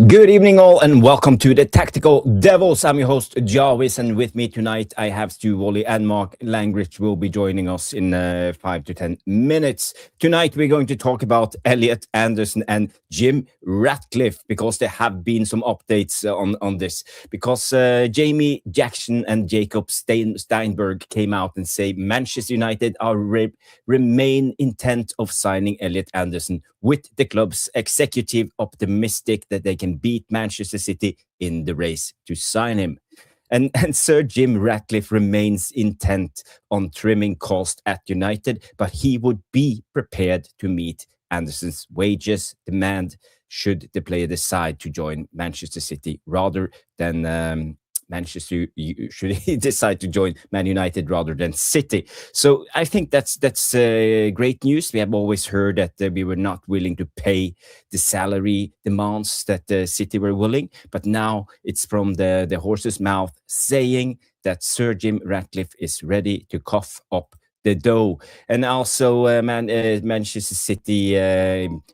Good evening all and welcome to the Tactical Devils. I'm your host Jarvis, and with me tonight I have Stu Woolley and Mark Langridge will be joining us in 5 to 10 minutes. Tonight we're going to talk about Elliot Anderson and Jim Ratcliffe because there have been some updates on this. Because Jamie Jackson and Jacob Steinberg came out and say Manchester United are remain intent of signing Elliot Anderson, with the club's executive optimistic that they can beat Manchester City in the race to sign him. And Sir Jim Ratcliffe remains intent on trimming cost at United, but he would be prepared to meet Anderson's wages demand should the player decide to join Manchester City rather than should he decide to join Man United rather than City. So I think that's great news. We have always heard that we were not willing to pay the salary demands that City were willing, but now it's from the horse's mouth saying that Sir Jim Ratcliffe is ready to cough up the dough. And also Manchester City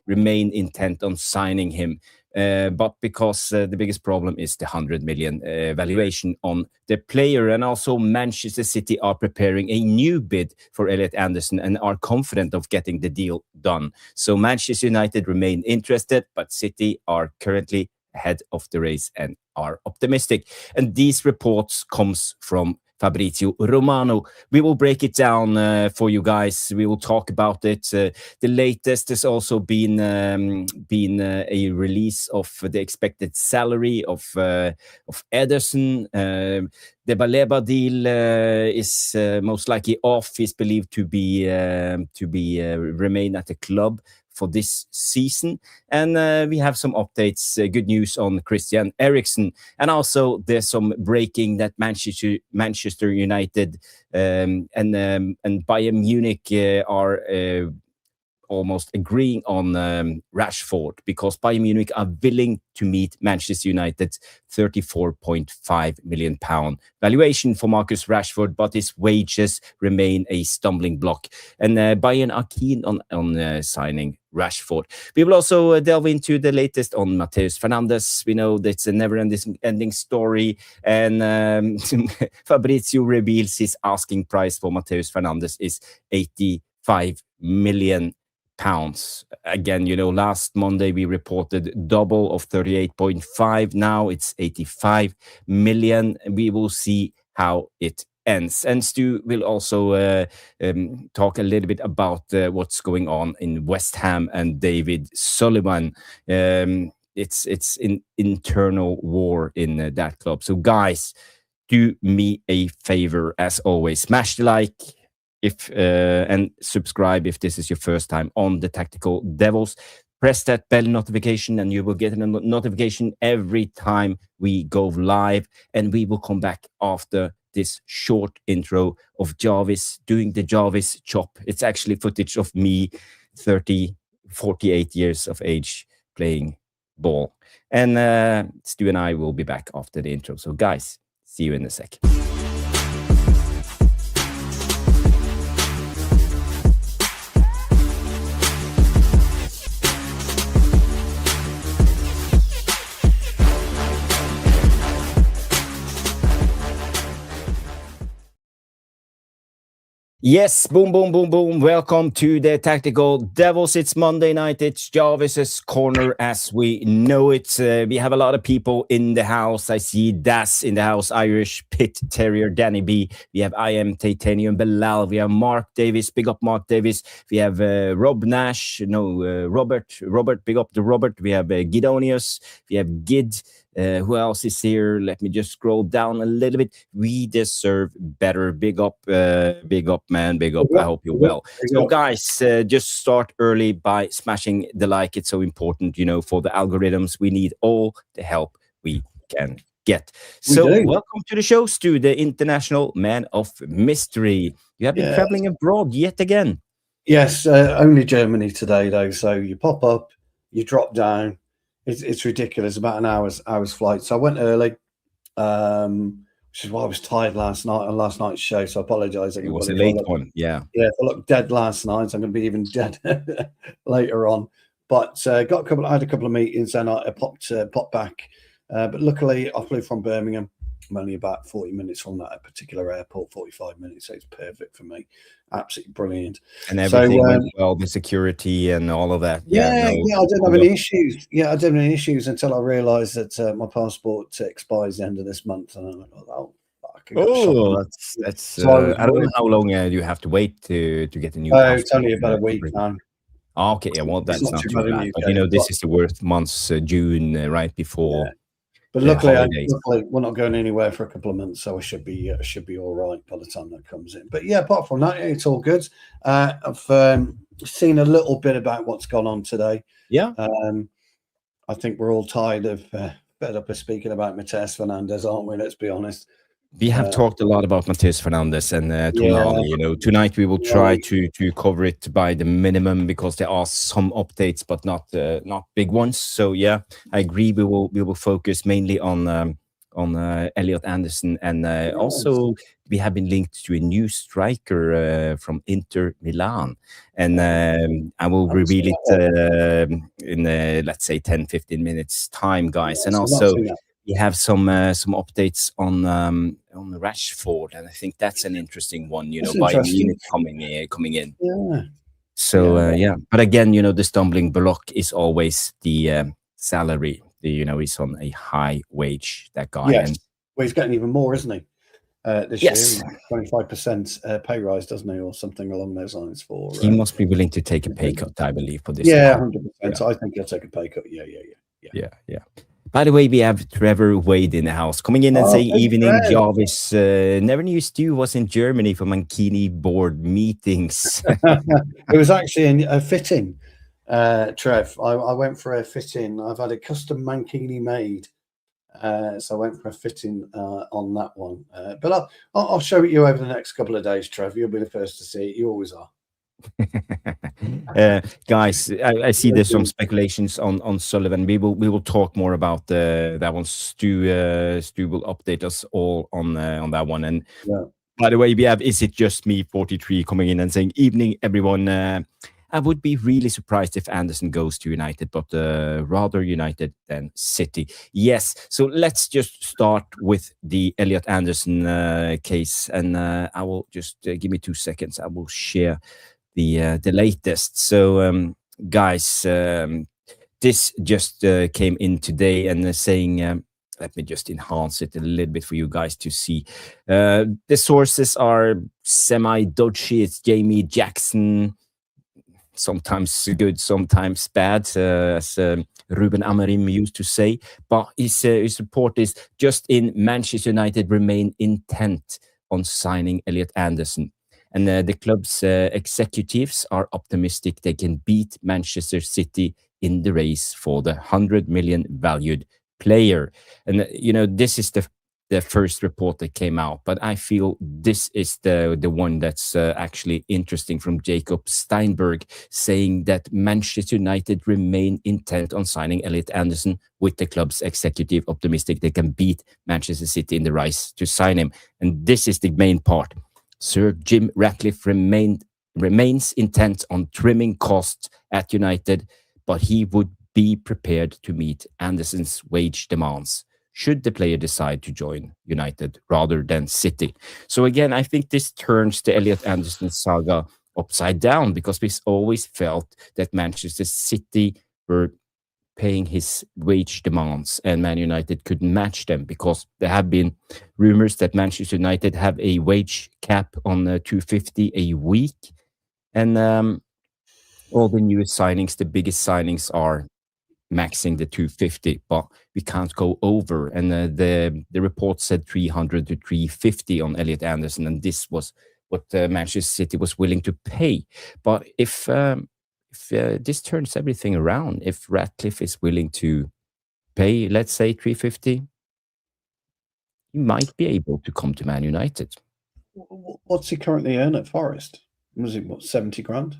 remain intent on signing him. But because the biggest problem is the 100 million valuation on the player. And also Manchester City are preparing a new bid for Elliot Anderson and are confident of getting the deal done. So Manchester United remain interested, but City are currently ahead of the race and are optimistic. And these reports comes from Fabrizio Romano. We will break it down for you guys. We will talk about it. The latest has also been a release of the expected salary of Ederson. The Baleba deal is most likely off. He's believed to be remain at the club for this season. And we have some updates, good news on Christian Eriksen. And also there's some breaking that Manchester United and Bayern Munich are almost agreeing on Rashford, because Bayern Munich are willing to meet Manchester United's £34.5 million valuation for Marcus Rashford, but his wages remain a stumbling block. And Bayern are keen on signing Rashford. We will also delve into the latest on Matheus Fernandes. We know that's a never-ending story, and Fabrizio reveals his asking price for Matheus Fernandes is £85 million. Again, last Monday we reported double of 38.5. Now it's 85 million. We will see how it ends. And Stu will also talk a little bit about what's going on in West Ham and David Sullivan. It's an internal war in that club. So guys, do me a favor, as always, smash the like and subscribe if this is your first time on the Tactical Devils. Press that bell notification and you will get a notification every time we go live. And we will come back after this short intro of Jarvis doing the Jarvis chop. It's actually footage of me 48 years of age playing ball. And Stu and I will be back after the intro. So guys, see you in a sec. Yes, boom, boom, boom, boom. Welcome to the Tactical Devils. It's Monday night. It's Jarvis's Corner as we know it. We have a lot of people in the house. I see Das in the house, Irish Pit Terrier, Danny B. We have I Am Titanium Bilal. We have Mark Davis. Big up Mark Davis. We have Rob Nash. Robert. Big up to Robert. We have Gidonius. We have Gid. Who else is here? Let me just scroll down a little bit. We deserve better. Big up, man. Big up. I hope you're well. So, guys, just start early by smashing the like. It's so important, for the algorithms. We need all the help we can get. So, welcome to the show, Stu, the international man of mystery. You have been traveling abroad yet again. Yes, only Germany today, though. So you pop up, you drop down. It's ridiculous, about an hour's flight. So I went early, which is why I was tired last night on last night's show. So I apologise. It was a late one, yeah. Yeah, I looked dead last night. So I'm going to be even dead later on. But I had a couple of meetings, and I popped back. But luckily, I flew from Birmingham. I'm only about 40 minutes from that particular airport, 45 minutes, so it's perfect for me. Absolutely brilliant. And everything went well, the security and all of that. I didn't have any issues. I didn't have any issues until I realised that my passport expires the end of this month, and I went, "Oh, fuck!" That's. So I don't know how long you have to wait to get a new Oh, passport. it's only about a week now. Okay, well, that's not too bad. But this is the worst months, June, right before. But luckily, we're not going anywhere for a couple of months, so I should be all right by the time that comes in. But yeah, apart from that, it's all good. I've seen a little bit about what's gone on today. Yeah, I think we're all tired of fed up of speaking about Matheus Fernandes, aren't we? Let's be honest. We have talked a lot about Matheus Fernandes and Tonali. Tonight we will try to cover it by the minimum because there are some updates, but not big ones. So yeah, I agree. We will focus mainly on Elliot Anderson, and also we have been linked to a new striker from Inter Milan, and I will reveal it in let's say 10-15 minutes time, guys, and also. We have some updates on Rashford, and I think that's an interesting one. Bayern Munich coming in. Yeah. So but again, the stumbling block is always the salary. He's on a high wage. That guy. Yes. Well, he's getting even more, isn't he? This year, 25% pay rise, doesn't he, or something along those lines? He must be willing to take a pay cut, I believe, for this. 100%. I think he'll take a pay cut. Yeah. By the way, we have Trevor Wade in the house coming in and saying, "Evening, Jarvis. Never knew Stu was in Germany for Mankini board meetings." It was actually a fitting, Trev. I went for a fitting. I've had a custom Mankini made, so I went for a fitting on that one. But I'll show it you over the next couple of days, Trev. You'll be the first to see it. You always are. Guys, I see there's some speculations on Sullivan. We will talk more about that one. Stu will update us all on that one. And by the way, we have Is It Just Me 43 coming in and saying, "Evening, everyone. I would be really surprised if Anderson goes to United, but rather United than City." Yes, so let's just start with the Elliot Anderson case, and I will just give me 2 seconds. I will share the latest. So guys, this just came in today, and saying let me just enhance it a little bit for you guys to see. The sources are semi-dodgy. It's Jamie Jackson, sometimes good, sometimes bad, as Ruben Amorim used to say. But his report is, just in, Manchester United remain intent on signing Elliot Anderson. And the club's executives are optimistic they can beat Manchester City in the race for the 100 million valued player. And this is the first report that came out, but I feel this is the one that's actually interesting, from Jacob Steinberg, saying that Manchester United remain intent on signing Elliot Anderson, with the club's executive optimistic they can beat Manchester City in the race to sign him. And this is the main part. Sir Jim Ratcliffe remains intent on trimming costs at United, but he would be prepared to meet Anderson's wage demands should the player decide to join United rather than City. So again, I think this turns the Elliot Anderson saga upside down, because we always felt that Manchester City were paying his wage demands and Man United couldn't match them, because there have been rumors that Manchester United have a wage cap on 250 a week, and all the newest signings, the biggest signings, are maxing the 250, but we can't go over. And the report said 300 to 350 on Elliot Anderson, and this was what Manchester City was willing to pay. But if this turns everything around, if Ratcliffe is willing to pay, let's say 350, he might be able to come to Man United. What's he currently earn at Forest? Was it 70 grand?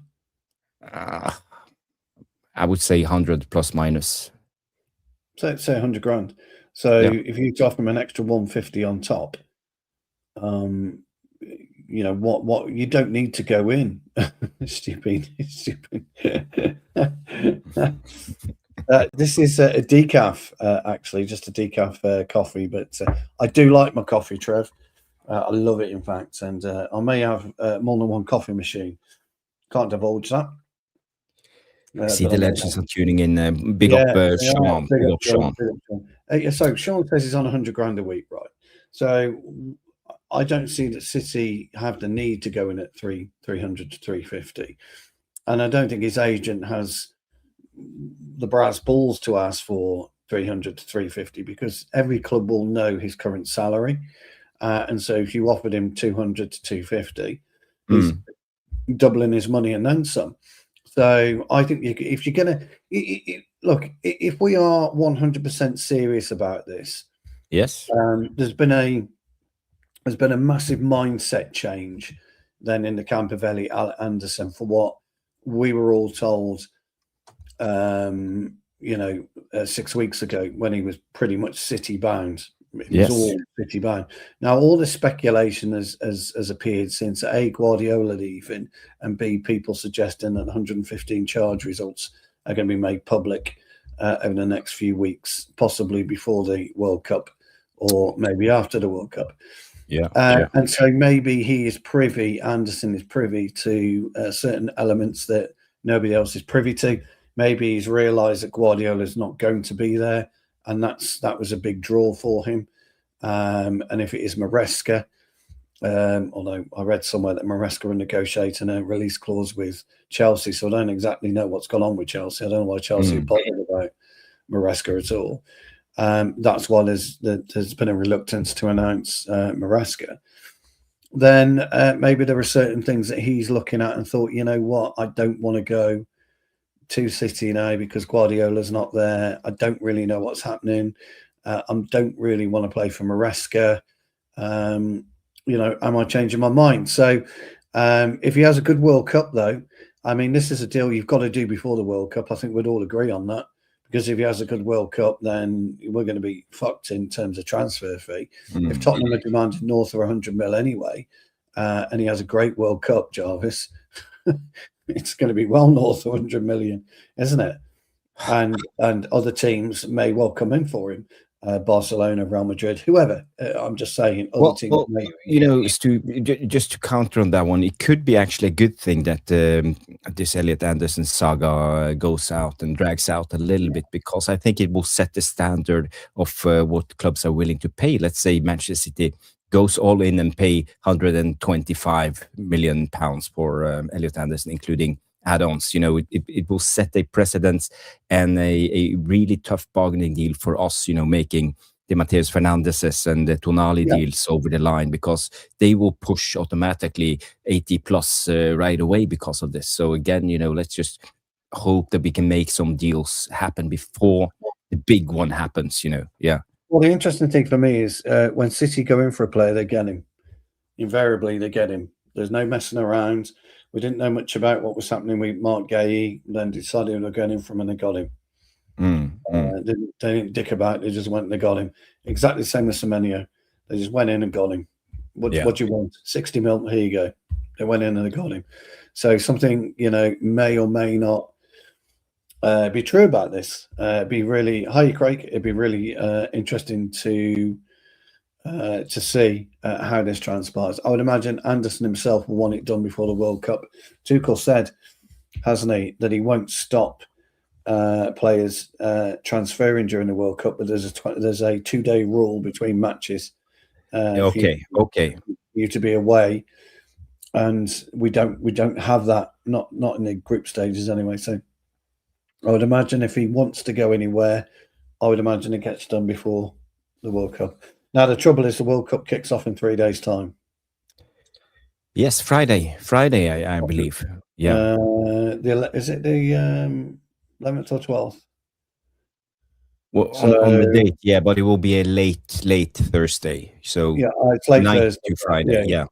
I would say 100 plus minus. Say 100 grand. So if you offer him an extra 150 on top, what you don't need to go in. Stupid. This is a decaf, actually, just a decaf coffee, but I do like my coffee, Trev. I love it, in fact, and I may have more than one coffee machine. Can't divulge that. See the legends are tuning in. Big up Sean. Big up Sean. So Sean says he's on 100 grand a week, right? So I don't see that City have the need to go in at 300 to 350, and I don't think his agent has the brass balls to ask for 300 to 350 because every club will know his current salary, and so if you offered him 200 to 250, he's doubling his money and then some. So I think if you're going to look, if we are 100% serious about this, yes, there's been a massive mindset change then in the camp of Elliot Anderson for what we were all told, 6 weeks ago when he was pretty much City bound. It was all City bound. Now, all the speculation has appeared since A, Guardiola leaving, and B, people suggesting that 115 charge results are going to be made public over the next few weeks, possibly before the World Cup or maybe after the World Cup. And so maybe Anderson is privy to certain elements that nobody else is privy to. Maybe he's realised that Guardiola is not going to be there, and that was a big draw for him. And if it is Maresca, although I read somewhere that Maresca are negotiating a release clause with Chelsea, so I don't exactly know what's gone on with Chelsea. I don't know why Chelsea are bothered about Maresca at all. That's why there's been a reluctance to announce Maresca. Then maybe there are certain things that he's looking at and thought, you know what, I don't want to go to City now because Guardiola's not there. I don't really know what's happening. I don't really want to play for Maresca. Am I changing my mind? So if he has a good World Cup, though, I mean, this is a deal you've got to do before the World Cup. I think we'd all agree on that. Because if he has a good World Cup, then we're going to be fucked in terms of transfer fee. If Tottenham are demanding north of 100 mil anyway, and he has a great World Cup, Jarvis, it's going to be well north of 100 million, isn't it? And other teams may well come in for him. Barcelona, Real Madrid, whoever. I'm just saying. Stu, just to counter on that one, it could be actually a good thing that this Elliot Anderson saga goes out and drags out a little bit, because I think it will set the standard of what clubs are willing to pay. Let's say Manchester City goes all in and pay £125 million for Elliot Anderson, including add-ons. It will set a precedence and a really tough bargaining deal for us, making the Matheus Fernandeses and the Tonali deals over the line, because they will push automatically 80 plus right away because of this. So again, let's just hope that we can make some deals happen before the big one happens, Well, the interesting thing for me is when City go in for a player, they get him. Invariably, they get him. There's no messing around. We didn't know much about what was happening with Mark Gay, then decided they were going in from and they got him. They didn't dick about it. They just went and they got him. Exactly the same as Semenyo. They just went in and got him. What do you want? 60 mil? Here you go. They went in and they got him. So something, may or may not be true about this. Be really, hi Craig. It'd be really interesting to see how this transpires. I would imagine Anderson himself will want it done before the World Cup. Tuchel said, hasn't he, that he won't stop players transferring during the World Cup, but there's a 2-day rule between matches. Okay. You to be away, and we don't have that. Not in the group stages anyway. So I would imagine if he wants to go anywhere, I would imagine it gets done before the World Cup. Now, the trouble is the World Cup kicks off in 3 days' time. Yes, Friday, I believe. Yeah. Is it the 11th or 12th? Well, on the date, yeah, but it will be a late Thursday. So it's late night Thursday to Friday. Yeah.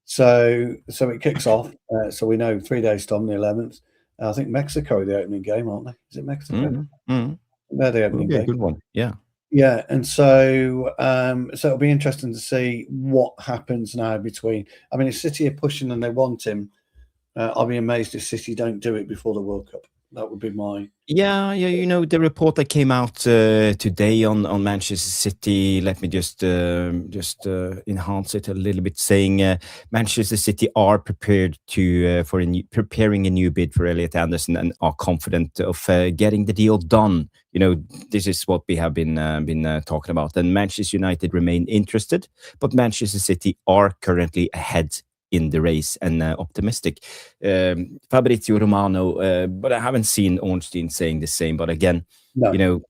So it kicks off. So we know 3 days' time, the 11th. I think Mexico are the opening game, aren't they? Is it Mexico? They're the opening game. Good one. Yeah. Yeah, and so it'll be interesting to see what happens now between. I mean, if City are pushing and they want him, I'll be amazed if City don't do it before the World Cup. That would be my. Yeah, the report that came out today on Manchester City. Let me just enhance it a little bit, saying Manchester City are prepared to preparing a new bid for Elliot Anderson and are confident of getting the deal done. This is what we have been talking about. And Manchester United remain interested, but Manchester City are currently ahead in the race and optimistic. Fabrizio Romano, but I haven't seen Ornstein saying the same. But again, No.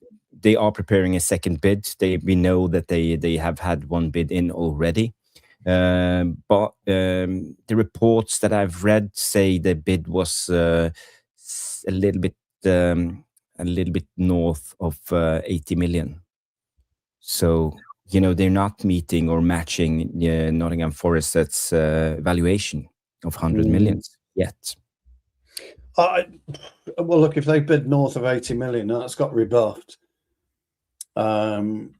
They are preparing a second bid. We know that they have had one bid in already. But the reports that I've read say the bid was a little bit north of 80 million. So they're not meeting or matching Nottingham Forest's valuation of 100 millions yet. Well, look, if they bid north of 80 million, that's got rebuffed. Then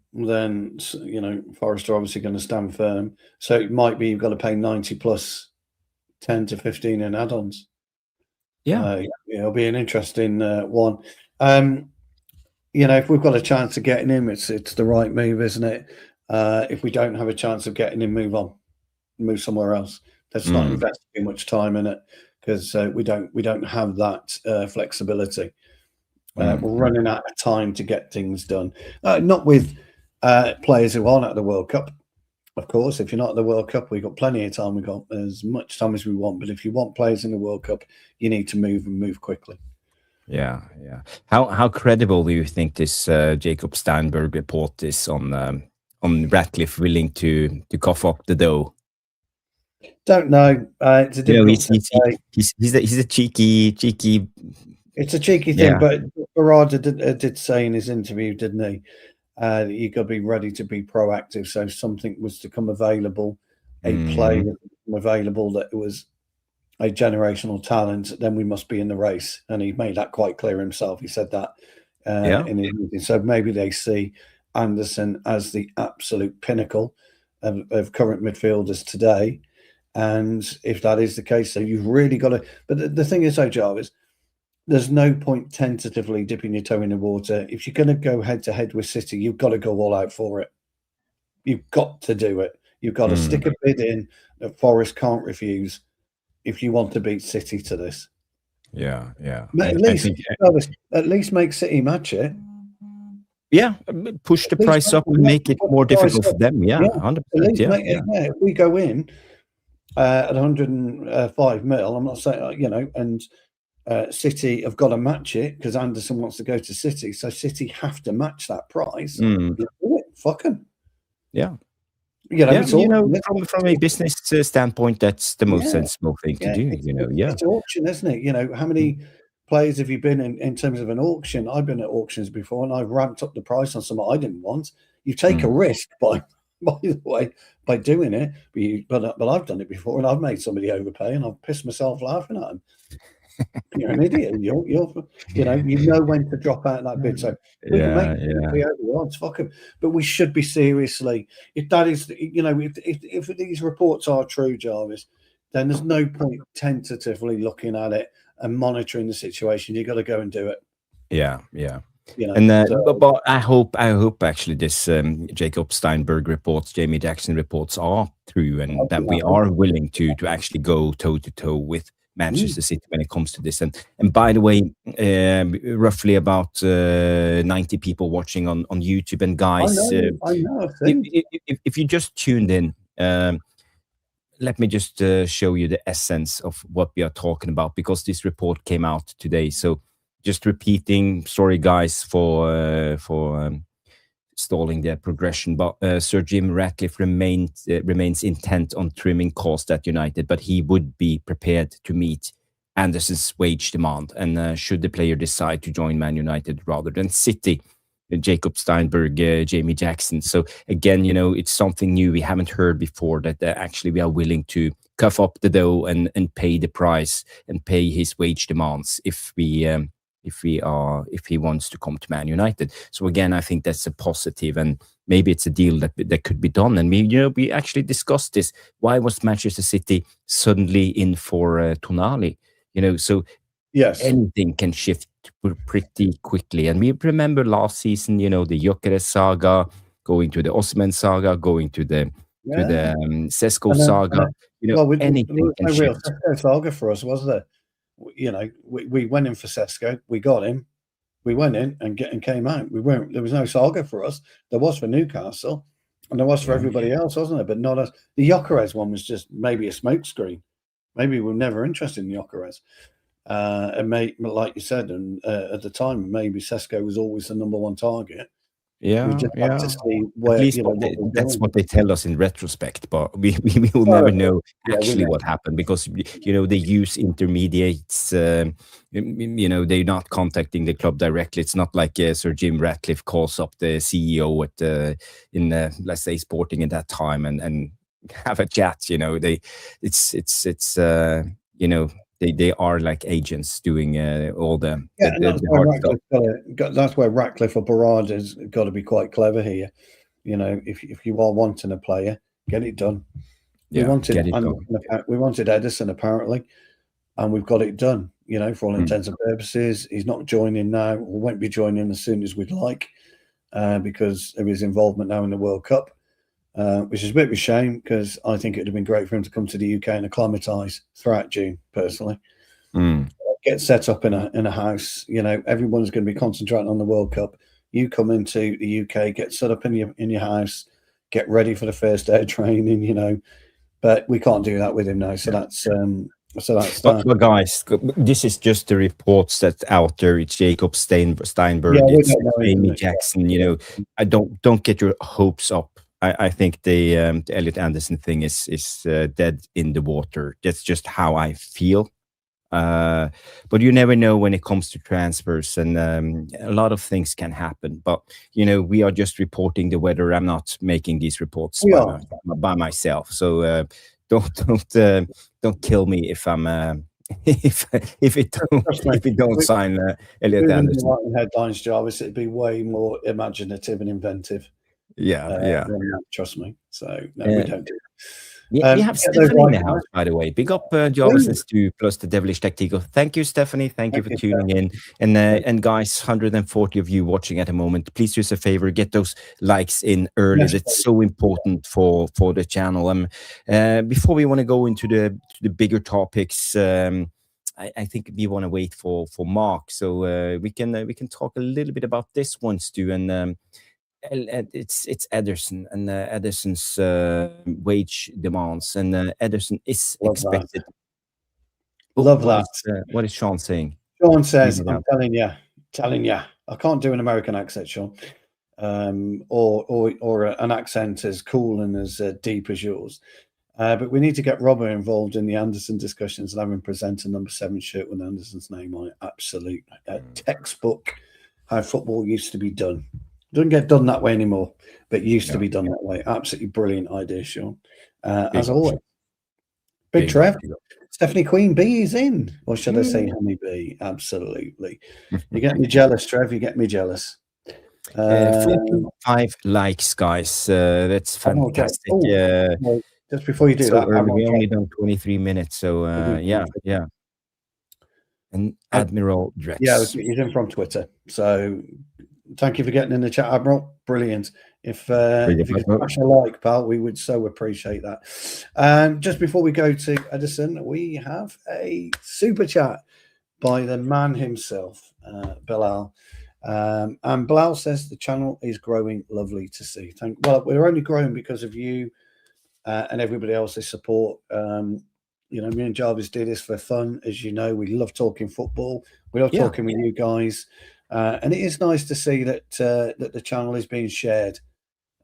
Forest are obviously going to stand firm. So it might be you've got to pay 90 plus 10 to 15 in add-ons. Yeah, it'll be an interesting one. If we've got a chance of getting him, it's the right move, isn't it? If we don't have a chance of getting him, move somewhere else. Let's not invest too much time in it because we don't have that flexibility. We're running out of time to get things done. Not with players who aren't at the World Cup. Of course, if you're not at the World Cup, we've got plenty of time. We've got as much time as we want. But if you want players in the World Cup, you need to move quickly. Yeah. How credible do you think this Jacob Steinberg report is on Ratcliffe willing to cough up the dough? Don't know. It's a difficult he's a cheeky. It's a cheeky thing, but Berardi did say in his interview, didn't he? You got to be ready to be proactive. So if something was to come available, a play available that was a generational talent, then we must be in the race. And he made that quite clear himself. He said that in his meeting. So maybe they see Anderson as the absolute pinnacle of current midfielders today. And if that is the case, then you've really got to. But the thing is, though, Jarvis, there's no point tentatively dipping your toe in the water. If you're going to go head to head with City, you've got to go all out for it. You've got to do it. You've got to stick a bid in that Forest can't refuse if you want to beat City to this. Yeah. At least make City match it. Yeah, push the price up and make it more difficult for them. Yeah, 100%. If we go in at 105 mil, I'm not saying, and City have got to match it because Anderson wants to go to City, so City have to match that price. Fuck them. Yeah. From a business standpoint, that's the most sensible thing to do. It's auction, isn't it? How many players have you been in terms of an auction? I've been at auctions before, and I've ramped up the price on something I didn't want. You take a risk by the way, by doing it, but I've done it before, and I've made somebody overpay, and I've pissed myself laughing at them. You're an idiot. You know when to drop out that bid. So we can make it fuck them. But we should be seriously. If that is, if these reports are true, Jarvis, then there's no point tentatively looking at it and monitoring the situation. You got to go and do it. Yeah. But I hope actually this Jacob Steinberg reports, Jamie Jackson reports are true, and that we are willing to actually go toe to toe with Manchester City when it comes to this. And by the way, roughly about 90 people watching on YouTube. And guys, I know. If you just tuned in, let me just show you the essence of what we are talking about, because this report came out today. So just repeating, sorry guys for stalling their progression, but Sir Jim Ratcliffe remains intent on trimming costs at United, but he would be prepared to meet Anderson's wage demand, and should the player decide to join Man United rather than City. Jacob Steinberg, Jamie Jackson. So again, it's something new we haven't heard before, that actually we are willing to cough up the dough and pay the price and pay his wage demands if we if he wants to come to Man United. So again, I think that's a positive, and maybe it's a deal that could be done. And we actually discussed this. Why was Manchester City suddenly in for Tonali? So Yes. anything can shift pretty quickly. And we remember last season, the Gyökeres saga, going to the Osimhen saga, going to the Sesko saga. Anything there was can no real shift. Sesko saga for us, was there? We went in for Sesko, we got him, we went in and came out. There was no saga for us. There was for Newcastle, and there was for everybody else, wasn't there? But not us. The Gyökeres one was just maybe a smokescreen. Maybe we were never interested in Gyökeres. And like you said, and at the time, maybe Sesko was always the number one target. We just have to see where. At least that's what they tell us in retrospect, but we will never know actually what happened, because they use intermediates. They're not contacting the club directly. It's not like Sir Jim Ratcliffe calls up the CEO in let's say Sporting at that time and have a chat. They are like agents doing all the hard stuff. That's where Ratcliffe or Barrard has got to be quite clever here. If you are wanting a player, get it done. We wanted Ederson apparently, and we've got it done. For all intents and purposes, he's not joining now, or won't be joining as soon as we'd like, because of his involvement now in the World Cup. Which is a bit of a shame, because I think it would have been great for him to come to the UK and acclimatise throughout June, personally. Get set up in a house. Everyone's going to be concentrating on the World Cup. You come into the UK, get set up in your house, get ready for the first day of training. But we can't do that with him now. So that's that. But guys, this is just the reports that's out there. It's Jacob Steinberg, it's Amy Jackson. I don't get your hopes up. I think the Elliot Anderson thing is dead in the water. That's just how I feel. But you never know when it comes to transfers, and a lot of things can happen. But we are just reporting the weather. I'm not making these reports by myself. So don't kill me if I'm if it don't sign Elliot Anderson. Headlines, Jarvis, it'd be way more imaginative and inventive. Trust me. So no, we don't do that. We have Stephanie in the house, by the way. Big up Jarvis and Stu plus the Devilish Tactical. Thank you, Stephanie. Thank you for tuning in. And guys, 140 of you watching at the moment. Please do us a favor, get those likes in early. That's so important for the channel. Before we want to go into the bigger topics, I think we want to wait for Mark, so we can talk a little bit about this one, Stu. And it's Ederson and Ederson's wage demands, and Ederson is expected. Love that. What is Sean saying? Sean says, "I'm telling you, I can't do an American accent, Sean, or an accent as cool and as deep as yours. But we need to get Robert involved in the Anderson discussions and have him present a number 7 shirt with Anderson's name on it. Absolute textbook how football used to be done." Doesn't get done that way anymore, but used to be done that way. Absolutely brilliant idea, Sean. As always. Big Trev. Stephanie Queen B is in. Or should I say Honey B? Absolutely. You get me jealous, Trev. You get me jealous. 5 likes, guys. That's fantastic. Just before you do that, we only done 23 minutes. So, yeah. And Admiral Drex. Yeah, he's in from Twitter. So, thank you for getting in the chat, Admiral. Brilliant. If you could smash a like, pal, we would so appreciate that. Just before we go to Ederson, we have a super chat by the man himself, Bilal. And Bilal says the channel is growing. Lovely to see. Well, we're only growing because of you and everybody else's support. Me and Jarvis do this for fun. As you know, we love talking football. We love talking with you guys. And it is nice to see that the channel is being shared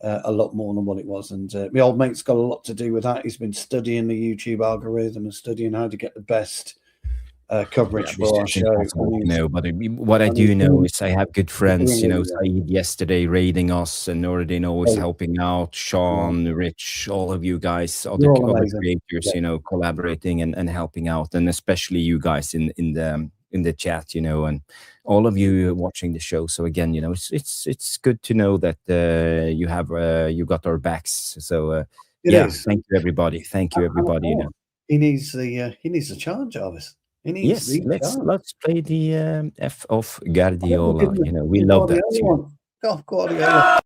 a lot more than what it was. And my old mate's got a lot to do with that. He's been studying the YouTube algorithm and studying how to get the best coverage for our show. No, but what I do know is I have good friends. Saeed yesterday raiding us, and Noradin always helping out. Sean, Rich, all of you guys, other creators, collaborating and helping out, and especially you guys in the in the chat, and all of you watching the show. So again, it's good to know that you got our backs. So thank you everybody. Thank you everybody. He needs the charge, Jarvis. He needs Yes, the let's play the F of Guardiola. We the love that Guardiola too. one. Go off, Guardiola.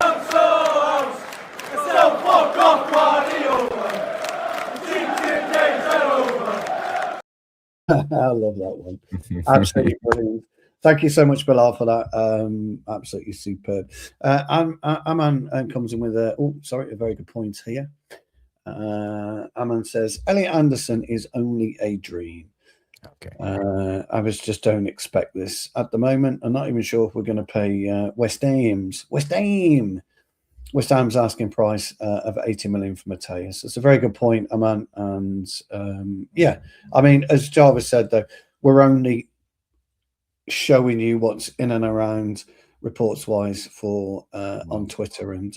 I love that one. Absolutely brilliant. Thank you so much, Bilal, for that. Absolutely superb. Aman comes in with a very good point here. Aman says, Elliot Anderson is only a dream. Okay. I just don't expect this at the moment. I'm not even sure if we're going to pay West Ham's asking price of 80 million for Matheus. It's a very good point, Aman. And I mean, as Jarvis said, though, we're only showing you what's in and around reports wise for on Twitter and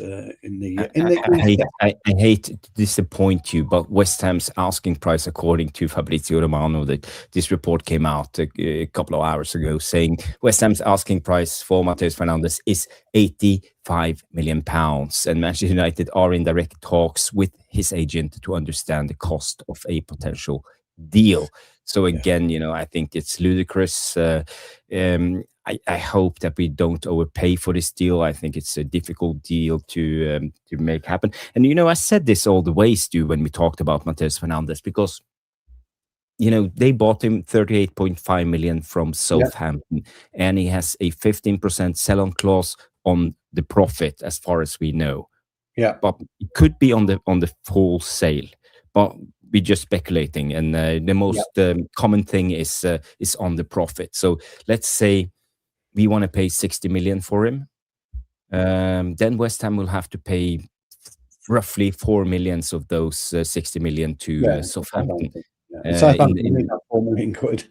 I hate to disappoint you, but West Ham's asking price, according to Fabrizio Romano, that this report came out a couple of hours ago, saying West Ham's asking price for Matheus Fernandes is £85 million, and Manchester United are in direct talks with his agent to understand the cost of a potential deal. So again, I think it's ludicrous. I hope that we don't overpay for this deal. I think it's a difficult deal to make happen. And I said this all the way, Stu, when we talked about Matheus Fernandes, because they bought him 38.5 million from Southampton, and he has a 15% sell-on clause on the profit, as far as we know. Yeah, but it could be on the full sale. But we're just speculating, and the most common thing is on the profit. So let's say we want to pay 60 million for him. Then West Ham will have to pay roughly 4 million of those 60 million to Southampton. Southampton need that 4 million quid.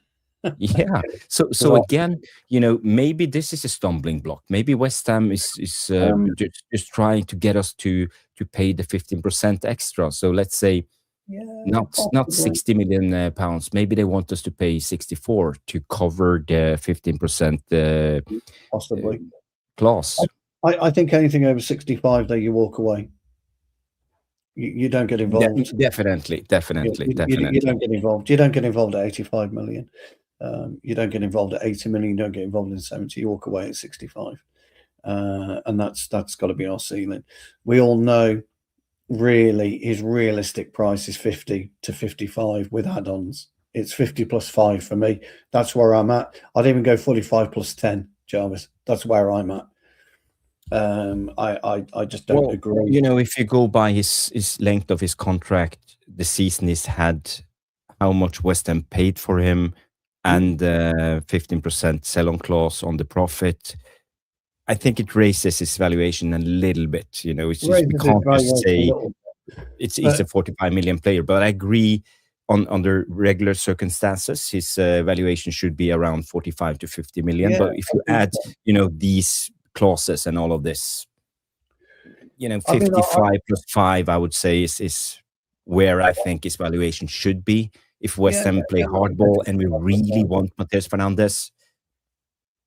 Yeah. So again, maybe this is a stumbling block. Maybe West Ham is just trying to get us to pay the 15% extra. So let's say not 60 million pounds. Maybe they want us to pay 64 to cover the 15% possibly clause. I think anything over 65, though, you walk away. You don't get involved. Definitely. You don't get involved. You don't get involved at 85 million. You don't get involved at 80 million. You don't get involved in 70. You walk away at 65, and that's got to be our ceiling. We all know, really, his realistic price is 50 to 55 with add-ons. It's 50 plus 5 for me. That's where I'm at. I'd even go 45 plus 10, Jarvis. That's where I'm at. I just don't agree. If you go by his length of his contract, the season he's had, how much West Ham paid for him, and 15% sell-on clause on the profit, I think it raises his valuation a little bit. It's just, we can't just say he's a 45 million player. But I agree, under regular circumstances, his valuation should be around 45 to 50 million. Yeah, but if you add, these clauses and all of this, 55 plus 5, I would say is where I think his valuation should be. If West Ham play hardball and we really want Matheus Fernandes,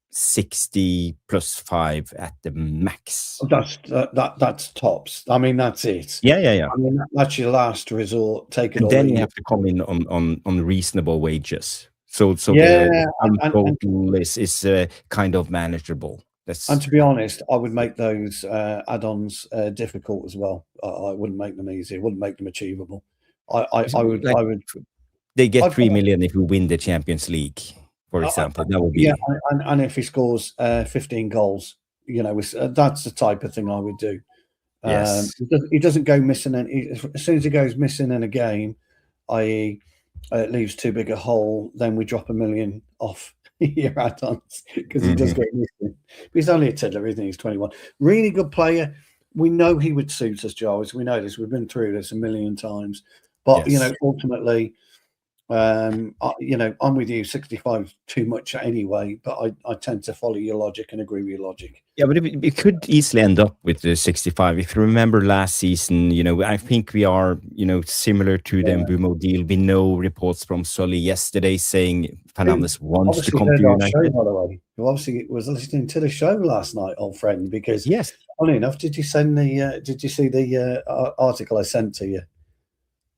60 plus 5 at the max. That's tops. I mean, that's it. Yeah. I mean, that's your last resort. Take it. And then you have to come in on reasonable wages. So the total is kind of manageable. And to be honest, I would make those add-ons difficult as well. I wouldn't make them easy. I wouldn't make them achievable. I would. They get 3 million if we win the Champions League, for example. That would be and if he scores 15 goals, that's the type of thing I would do. Yes. He doesn't go missing. As soon as he goes missing in a game, i.e., leaves too big a hole, then we drop 1 million off your add-ons because he does get missing. But he's only a tiddler, isn't he? He's 21. Really good player. We know he would suit us, Jarvis. We know this. We've been through this a million times. But ultimately, I'm with you. 65 too much anyway, but I tend to follow your logic and agree with your logic. Yeah, but it could easily end up with the 65. If you remember last season, I think we are, similar to the Mbumo deal. We know reports from Sully yesterday saying Fernandes wants to come to United. Show, by the way, who obviously was listening to the show last night, old friend. Because yes, funny enough, did you see the article I sent to you?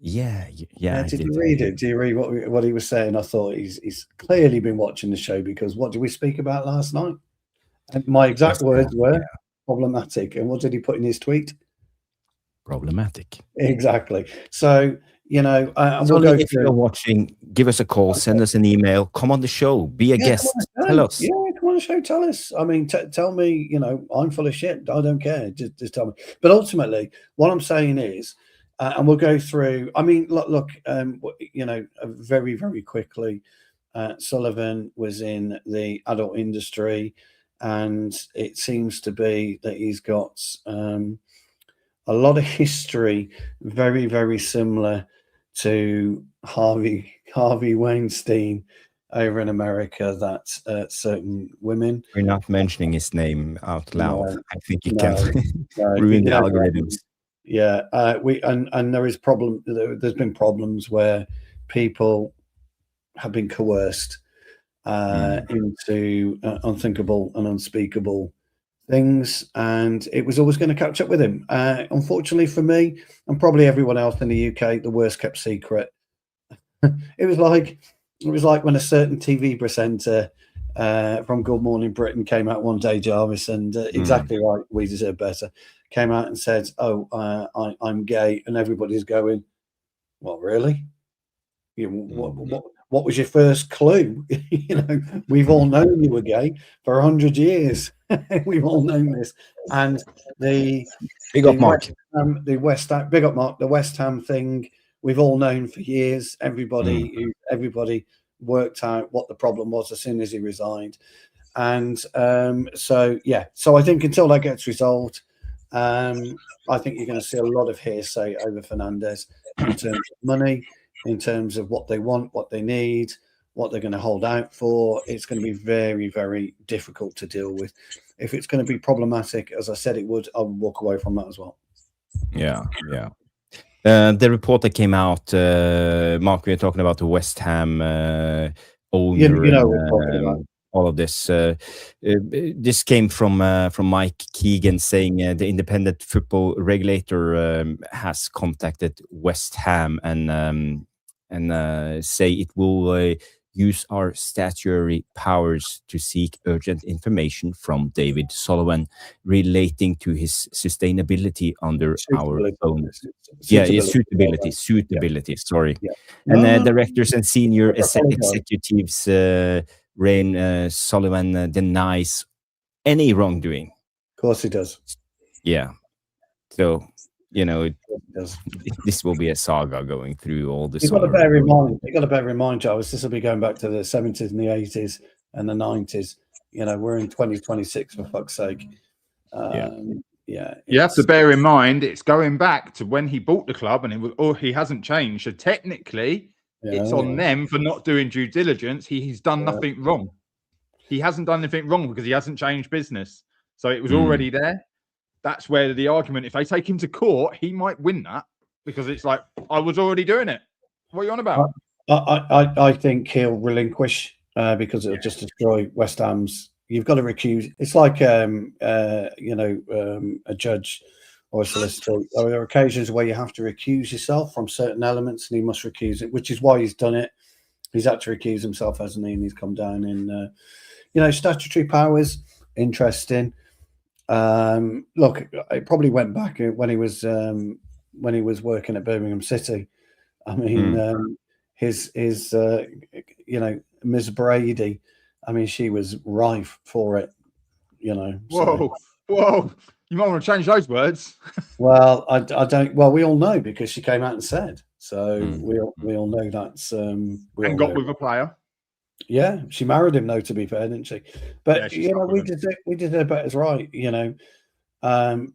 Yeah. Did you read it? Do you read what he was saying? I thought he's clearly been watching the show, because what did we speak about last night? And my exact words were problematic. And what did he put in his tweet? Problematic. Exactly. So, we'll go if you're watching, give us a call, send us an email, come on the show, be a guest, tell us. Yeah, come on the show, tell us. I mean, tell me, I'm full of shit. I don't care. Just tell me. But ultimately, what I'm saying is, and we'll go through, I mean, look, very, very quickly, Sullivan was in the adult industry, and it seems to be that he's got a lot of history, very, very similar to Harvey Weinstein over in America, that certain women. We're not mentioning his name out loud. No, I think you can ruin the algorithms. Yeah, and there is problem. There's been problems where people have been coerced into unthinkable and unspeakable things, and it was always going to catch up with him. Unfortunately for me, and probably everyone else in the UK, the worst kept secret. It was like when a certain TV presenter from Good Morning Britain came out one day, Jarvis, and exactly right, we deserve better, came out and said, "Oh, I'm gay," and everybody's going, "Well, really? What was your first clue?" We've all known you were gay for 100 years. We've all known this. And the West Ham thing, we've all known for years. Everybody worked out what the problem was as soon as he resigned. And so I think until that gets resolved, I think you're going to see a lot of hearsay over Fernandes in terms of money, in terms of what they want, what they need, what they're going to hold out for. It's going to be very, very difficult to deal with. If it's going to be problematic, as I said it would, I would walk away from that as well. Yeah. The report that came out, Mark, we are talking about the West Ham owner. We're talking about all of this. This came from Mike Keegan saying the independent football regulator has contacted West Ham and say it will use our statutory powers to seek urgent information from David Sullivan relating to his sustainability under our own. Suitability. Sorry. Yeah. And directors and senior executives. Rain Sullivan denies any wrongdoing. Of course he does. Yeah. So, this will be a saga going through all this. You've got to bear in mind, Jarvis, this will be going back to the 70s and the 80s and the 90s. We're in 2026, for fuck's sake. You have to bear in mind it's going back to when he bought the club, and he hasn't changed. So technically, it's on them for not doing due diligence. He's done nothing wrong. He hasn't done anything wrong because he hasn't changed business. So it was already there. That's where the argument, if they take him to court, he might win that, because it's like, I was already doing it. What are you on about? I think he'll relinquish because it'll just destroy West Ham's. You've got to recuse. It's like a judge or a solicitor. There are occasions where you have to recuse yourself from certain elements, and he must recuse it, which is why he's done it. He's had to recuse himself, hasn't he? And he's come down in, statutory powers. Interesting. Look, it probably went back when he was working at Birmingham City. I mean, his Ms. Brady. I mean, she was rife for it. Whoa! You might want to change those words. Well, I don't. Well, we all know because she came out and said. So we all know that's. And got with a player. Yeah, she married him, though. To be fair, didn't she? But we did her betters right.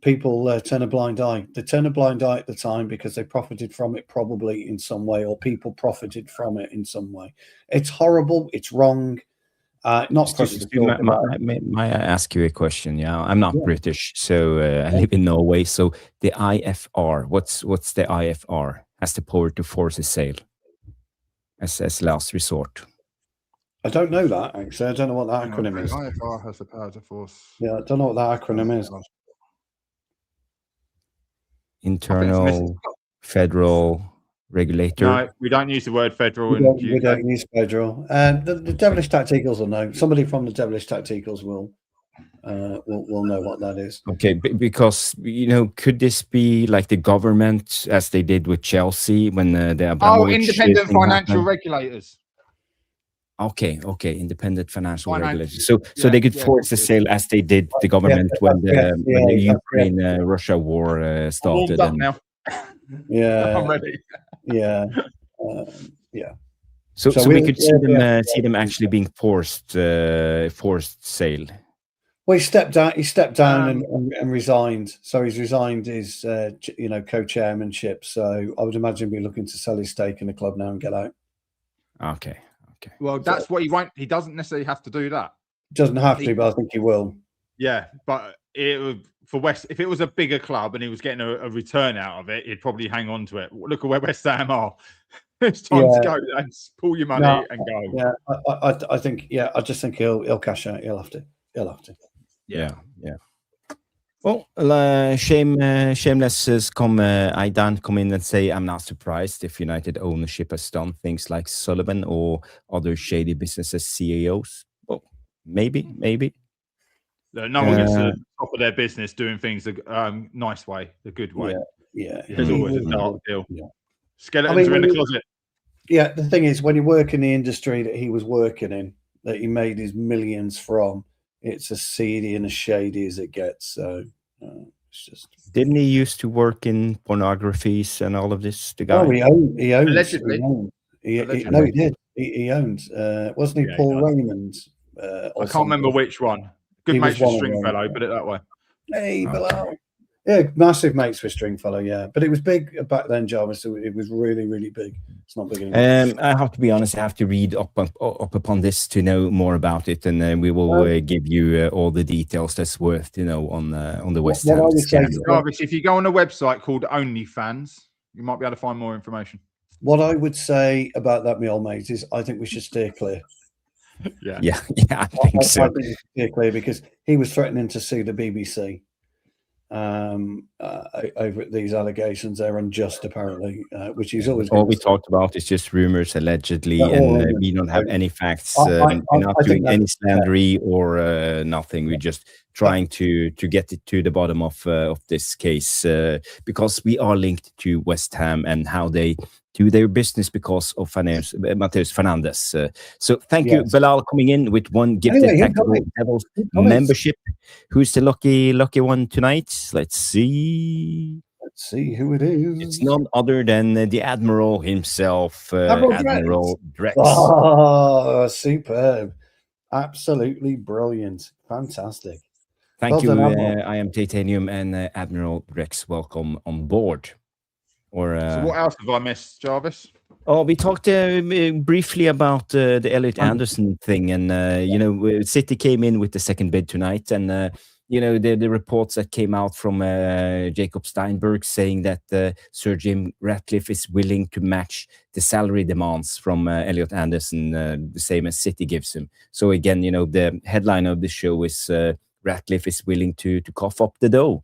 people turn a blind eye. They turn a blind eye at the time because they profited from it probably in some way, or people profited from it in some way. It's horrible. It's wrong. Not for us to talk about. May I ask you a question? Yeah, I'm not British, so I live in Norway. So the IFR, what's the IFR? Has the power to force a sale as last resort. I don't know that, actually. I don't know what that acronym is. IFR has the power to force. Yeah, I don't know what that acronym is. Internal federal regulator. No, we don't use the word federal We don't use federal. The Devilish Tacticals will know. Somebody from the Devilish Tacticals will know what that is. Okay, because could this be like the government, as they did with Chelsea when the independent financial regulators. Okay, independent financial regulators. So they could force the sale as they did the government when the Ukraine-Russia war started. I'm now. Yeah, I'm ready. Yeah. So we could see them actually being forced sale. Well, he stepped down and resigned. So he's resigned his co-chairmanship. So I would imagine he'd be looking to sell his stake in the club now and get out. Okay. Well, that's what he won't. He doesn't necessarily have to do that. Doesn't have to, but I think he will. Yeah, but if it was a bigger club and he was getting a return out of it, he'd probably hang on to it. Look at where West Ham are. It's time to go and pull your money and go. Yeah, I think. Yeah, I just think he'll cash out. He'll have to. Yeah. Well, shameless Aidan come in and say, I'm not surprised if United ownership has done things like Sullivan or other shady businesses CEOs. Well, maybe. No one gets to the top of their business doing things the nice way, the good way. Yeah. There's always a dark deal. Yeah. Skeletons are in the closet. Yeah, the thing is, when you work in the industry that he was working in, that he made his millions from, it's as seedy and as shady as it gets. So it's just. Didn't he used to work in pornographies and all of this? The guy. Oh, he owned. Allegedly. He did. He owned. Wasn't he Paul Raymond? I can't remember which one. Good mates with Stringfellow, put it that way. Hey, Bilal. Yeah, massive mates with Stringfellow, yeah. But it was big back then, Jarvis. So it was really, really big. It's not big anymore. I have to be honest, I have to read up upon this to know more about it, and we will give you all the details that's worth to know on the West Ham scandal. Jarvis, if you go on a website called OnlyFans, you might be able to find more information. What I would say about that, my old mate, is I think we should steer clear. Yeah, I think so. I think we should steer clear because he was threatening to sue the BBC over these allegations. They're unjust, apparently, which he's always. All we talked about is just rumors, allegedly, and we don't have any facts. We're not doing any slandery or nothing. We're just trying to get it to the bottom of this case because we are linked to West Ham and how they do their business because of Matheus Fernandes. So thank you, Bilal, coming in with one gifted Tactical Devils membership. Who's the lucky one tonight? Let's see who it is. It's none other than the Admiral himself, Admiral Drex. Oh, superb. Absolutely brilliant. Fantastic. Thank you. I am Titanium and Admiral Drex. Welcome on board. So what else have I missed, Jarvis? Oh, we talked briefly about the Elliot Anderson thing, and City came in with the second bid tonight, and the reports that came out from Jacob Steinberg saying that Sir Jim Ratcliffe is willing to match the salary demands from Elliot Anderson, the same as City gives him. So again, the headline of the show is Ratcliffe is willing to cough up the dough.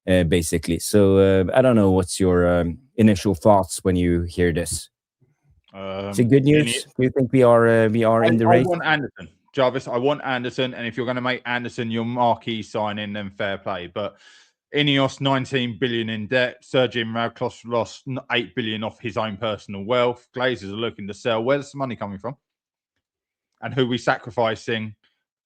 Basically, so I don't know. What's your initial thoughts when you hear this? Is it good news? Do you think we are in the race? I want Anderson, Jarvis. I want Anderson, and if you're going to make Anderson your marquee signing, then fair play. But Ineos 19 billion in debt. Sir Jim Ratcliffe lost 8 billion off his own personal wealth. Glazers are looking to sell. Where's the money coming from? And who are we sacrificing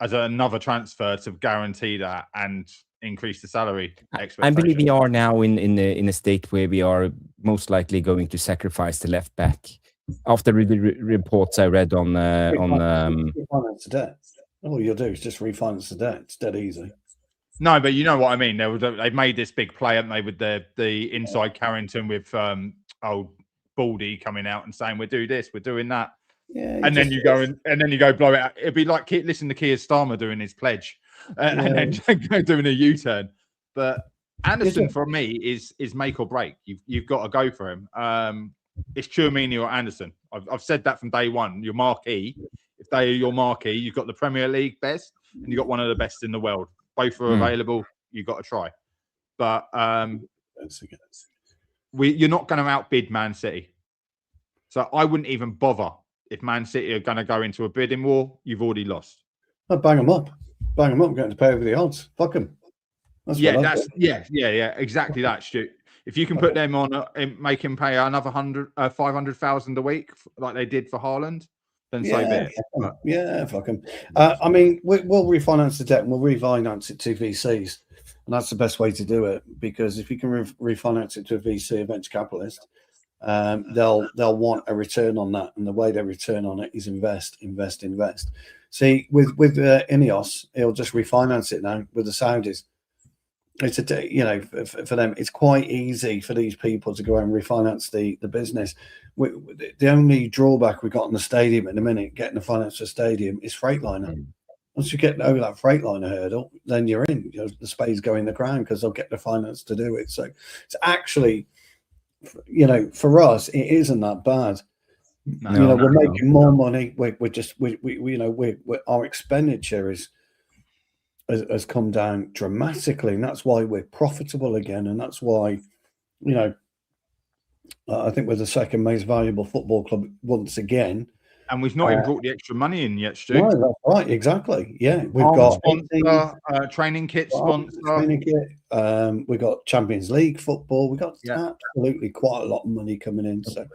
as another transfer to guarantee that and increase the salary expectation? I believe we are now in a state where we are most likely going to sacrifice the left back. After the reports I read on refinance the debt. All you'll do is just refinance the debt. It's dead easy. No, but you know what I mean. They made this big play, haven't they, with the inside Carrington with old Baldy coming out and saying, "We'll do this, we're doing that." Yeah, and then you go blow it out. It'd be like listen to Keir Starmer doing his pledge, and then go doing a U-turn. But Anderson for me is make or break. You've got to go for him. It's Tchouaméni or Anderson. I've said that from day one. Your marquee. If they are your marquee, you've got the Premier League best, and you've got one of the best in the world. Both are available. You've got to try. But you're not going to outbid Man City. So I wouldn't even bother. If Man City are going to go into a bidding war, you've already lost. I'd bang them up. Bang them up, getting to pay over the odds. Fuck them. Exactly that, Stu. If you can put them on and make him pay another 500,000 a week, like they did for Haaland, then so be it. Yeah, fuck them. I mean, we'll refinance the debt and we'll refinance it to VCs, and that's the best way to do it, because if you can refinance it to a VC, a venture capitalist, they'll want a return on that, and the way they return on it is invest. See, with Ineos, he'll just refinance it now with the Saudis. It's for them, it's quite easy for these people to go and refinance the business. The only drawback we got in the stadium at the minute, getting the finance for stadium, is Freightliner. Once you get over that Freightliner hurdle, then you're in. The Spades go in the ground because they'll get the finance to do it. So it's actually, for us, it isn't that bad. We're making more money. Our expenditure has come down dramatically, and that's why we're profitable again, and that's why, I think we're the second most valuable football club once again. And we've not even brought the extra money in yet, Stu. No, that's right, exactly. Yeah, we've got sponsor, training kit sponsor. We've got Champions League football. We've got absolutely quite a lot of money coming in. So,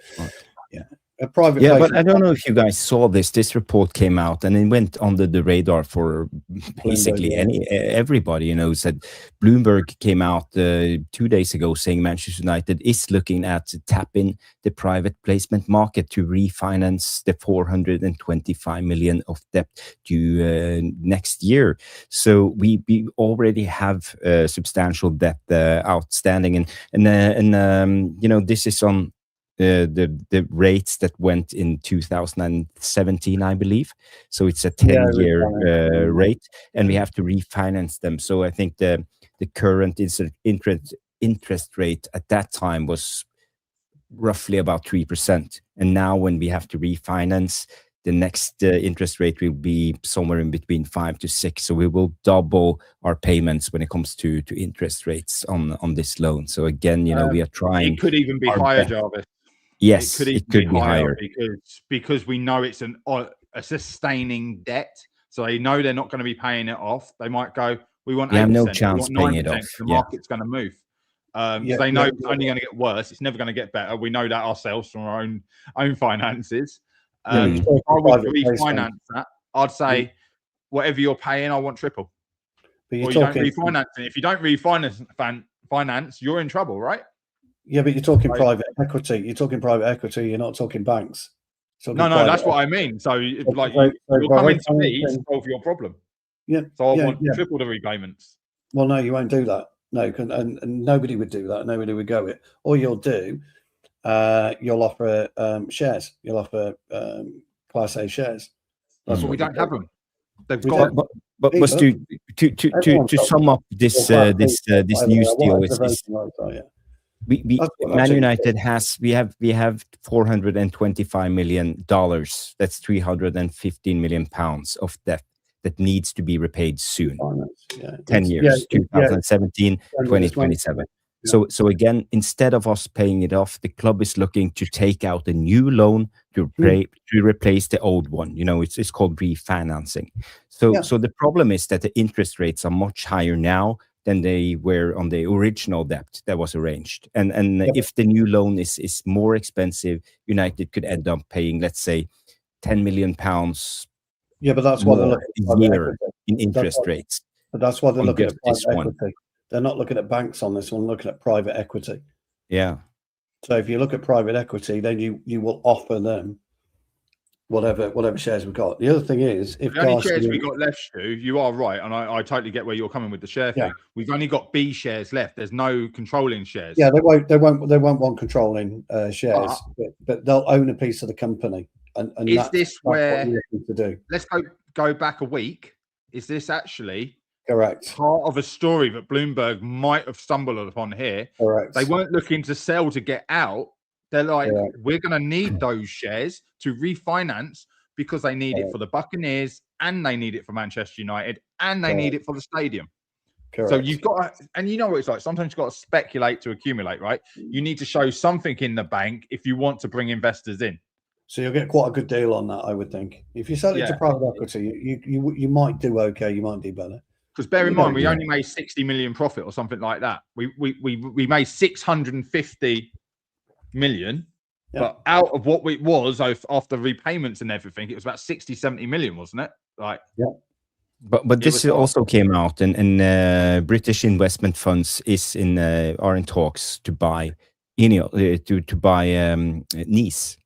a private. Yeah, but I don't know if you guys saw this. This report came out and it went under the radar for basically everybody. Said Bloomberg came out 2 days ago saying Manchester United is looking at tapping the private placement market to refinance the 425 million of debt due next year. So we already have substantial debt outstanding, and this is on the rates that went in 2017, I believe. So it's a 10-year rate, and we have to refinance them. So I think the current interest rate at that time was roughly about 3%. And now when we have to refinance, the next interest rate will be somewhere in between 5 to 6. So we will double our payments when it comes to interest rates on this loan. So again, we are trying. It could even be higher, Jarvis. Yes, it could be higher because we know it's a sustaining debt. So they know they're not going to be paying it off. They might go, we want 8%. We have no chance paying it off. The market's going to move. So they know it's only going to get worse. It's never going to get better. We know that ourselves from our own finances. If I would refinance that, I'd say, whatever you're paying, I want triple. But you don't refinance it. If you don't refinance, you're in trouble, right? Yeah, but you're talking private equity. You're talking private equity. You're not talking banks. No, that's what I mean. So, you're coming to me to solve your problem. Yeah. So I want triple the repayments. Well, no, you won't do that. No, and nobody would do that. Nobody would go it. All you'll do, you'll offer shares. You'll offer Class A shares. That's what we don't have them. They've got. But to sum up this news deal is. Man United we have $425 million. That's 315 million pounds of debt that needs to be repaid soon. 10 years, 2017, 2027. So again, instead of us paying it off, the club is looking to take out a new loan to replace the old one. It's called refinancing. So the problem is that the interest rates are much higher now than they were on the original debt that was arranged. And if the new loan is more expensive, United could end up paying, let's say, 10 million pounds. Yeah, but that's why they're looking at in interest rates. But that's why they're looking at private equity. They're not looking at banks on this one, looking at private equity. Yeah. So if you look at private equity, then you will offer them whatever shares we've got. The other thing is, if the only shares we got left, Stu, you are right, and I totally get where you're coming with the share thing. We've only got B shares left. There's no controlling shares. Yeah, they won't want controlling shares, but they'll own a piece of the company. And is this where what you're looking to do? Let's go back a week. Is this actually correct? Part of a story that Bloomberg might have stumbled upon here. Correct. They weren't looking to sell to get out. They're like, we're going to need those shares to refinance because they need it for the Buccaneers and they need it for Manchester United and they need it for the stadium. Correct. So you've got to, and you know what it's like. Sometimes you've got to speculate to accumulate, right? You need to show something in the bank if you want to bring investors in. So you'll get quite a good deal on that, I would think. If you sell it to private equity, you might do okay. You might do better. Because bear in mind, we only made 60 million profit or something like that. We made 650 million, but out of what it was after repayments and everything, it was about 60, 70 million, wasn't it? Like, But this also came out, and British investment funds are in talks to buy Nice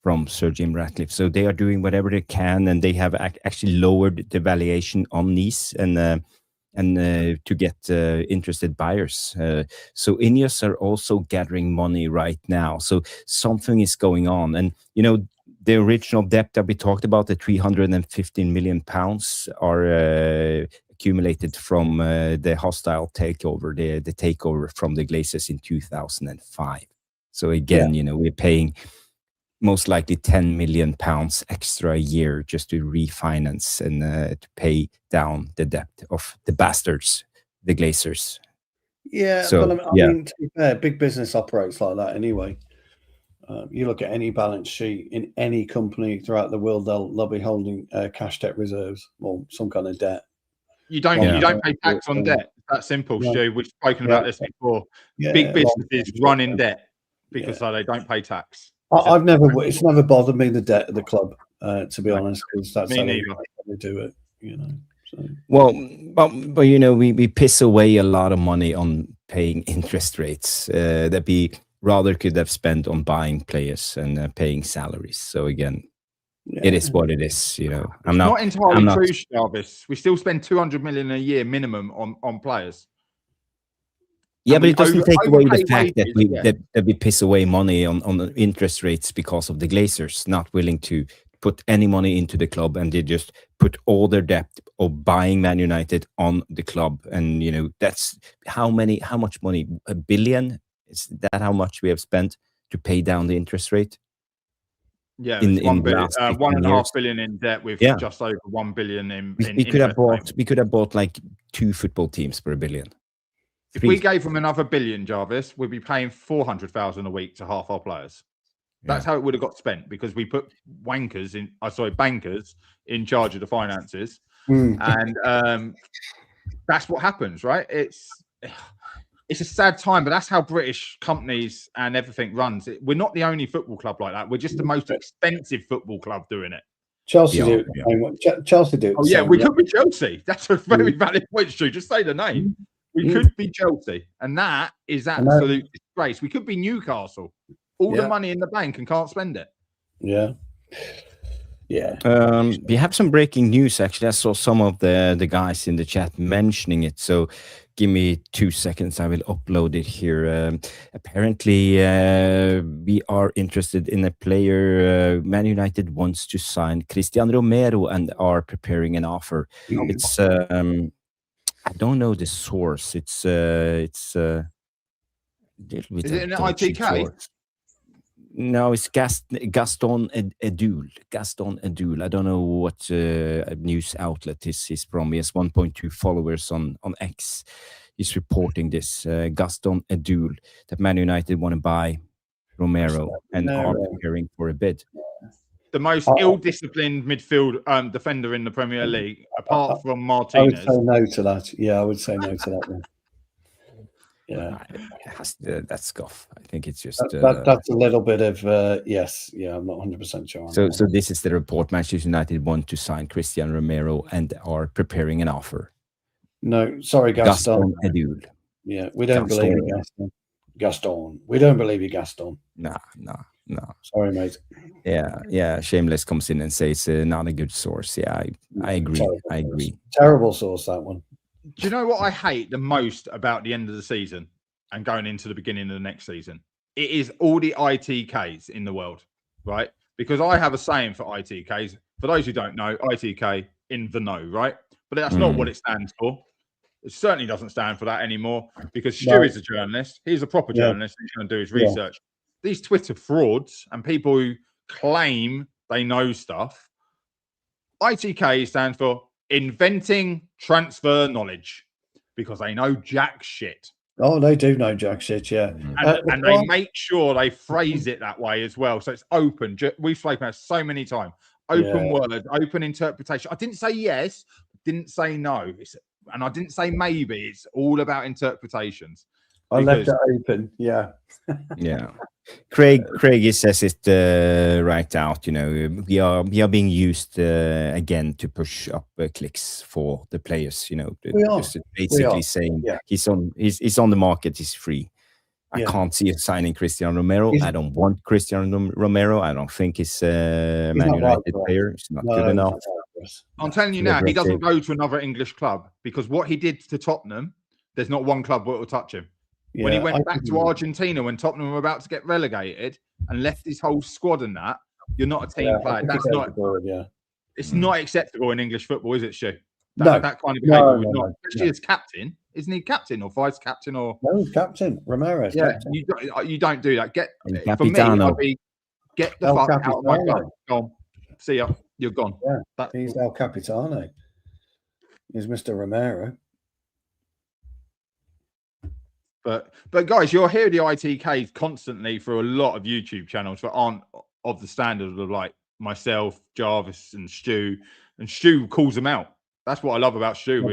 from Sir Jim Ratcliffe. So they are doing whatever they can, and they have actually lowered the valuation on Nice and to get interested buyers. So Ineos are also gathering money right now. So something is going on, and the original debt that we talked about, the 315 million pounds, are accumulated from the hostile takeover, the takeover from the Glazers in 2005. So again, we're paying most likely 10 million pounds extra a year just to refinance and to pay down the debt of the bastards, the Glazers. Yeah, so, but I mean, to be fair, big business operates like that anyway. You look at any balance sheet in any company throughout the world, they'll be holding cash debt reserves or some kind of debt. You don't pay tax on debt. That's simple, Stu. We've spoken about this before. Big businesses run in debt because they don't pay tax. It's never bothered me, the debt of the club, to be honest, because that's how they do it, So. Well, but we piss away a lot of money on paying interest rates that we rather could have spent on buying players and paying salaries. So again, it is what it is. I'm not entirely true, Jarvis. We still spend 200 million a year minimum on players. Yeah, but it doesn't take away the fact that we piss away money on the interest rates because of the Glazers not willing to put any money into the club, and they just put all their debt of buying Man United on the club. And that's how much money? $1 billion? Is that how much we have spent to pay down the interest rate? Yeah, in 1.5 billion in debt with just over 1 billion in. We could have bought like 2 football teams for $1 billion. If we gave them another $1 billion, Jarvis, we'd be paying 400,000 a week to half our players. That's how it would have got spent, because we put bankers in charge of the finances, and that's what happens, right? It's a sad time, but that's how British companies and everything runs. We're not the only football club like that. We're just the most expensive football club doing it. Chelsea do it. Chelsea do it. Oh yeah, we could be Chelsea. That's a very valid point, Stu. Just say the name. We could be Chelsea, and that is absolute disgrace. We could be Newcastle. All the money in the bank and can't spend it. Yeah. We have some breaking news, actually. I saw some of the guys in the chat mentioning it. So give me 2 seconds. I will upload it here. Apparently, we are interested in a player. Man United wants to sign Cristian Romero and are preparing an offer. It's I don't know the source. Is it an ITK? No, it's Gaston Edul. Gaston Edul. I don't know what news outlet this is from. He has 1.2 followers on X. He's reporting this. Gaston Edul, that Man United want to buy Romero and are preparing for a bid. The most ill-disciplined midfield defender in the Premier League, apart from Martinez. I would say no to that. Yeah, I would say no to that one. Yeah, that's scuff. I think it's just that's a little bit of yes. Yeah, I'm not 100% sure. So this is the report. Manchester United want to sign Cristian Romero and are preparing an offer. No, sorry, Gaston. Edul. Yeah, we don't believe you, Gaston. We don't believe you, Gaston. Nah. No. Sorry, mate. Yeah. Shameless comes in and says not a good source. Yeah, I agree. I agree. Terrible source, that one. Do you know what I hate the most about the end of the season and going into the beginning of the next season? It is all the ITKs in the world, right? Because I have a saying for ITKs. For those who don't know, ITK, in the know, right? But that's not what it stands for. It certainly doesn't stand for that anymore, because Stu is a journalist. He's a proper journalist. He's going to do his research. These Twitter frauds and people who claim they know stuff, ITK stands for inventing transfer knowledge, because they know jack shit. Oh, they do know jack shit, yeah. And they make sure they phrase it that way as well. So it's open. We've spoken about it so many times. Open word, open interpretation. I didn't say yes, didn't say no. And I didn't say maybe. It's all about interpretations. I left it open, yeah. Yeah. Craig says it right out. You know, we are being used again to push up clicks for the players. You know, just basically saying he's on the market. He's free. I can't see us signing Cristiano Romero. I don't want Cristiano Romero. I don't think he's a Man United player. He's not good enough. I'm telling you now, he doesn't go to another English club, because what he did to Tottenham, there's not one club that will touch him. Yeah, when he went back to Argentina, when Tottenham were about to get relegated and left his whole squad and that, you're not a team player. That's not. It's not acceptable in English football, is it, Stu? That kind of behaviour would not, especially as captain. Isn't he captain or vice captain or? No, he's captain. Romero. Yeah, captain. You don't do that. For me, I'd be get the fuck out of my club. Go on. See ya. You're gone. Yeah, he's El Capitano. He's Mr. Romero. But guys, you'll hear the ITKs constantly through a lot of YouTube channels that aren't of the standard of like myself, Jarvis, and Stu. And Stu calls them out. That's what I love about Stu.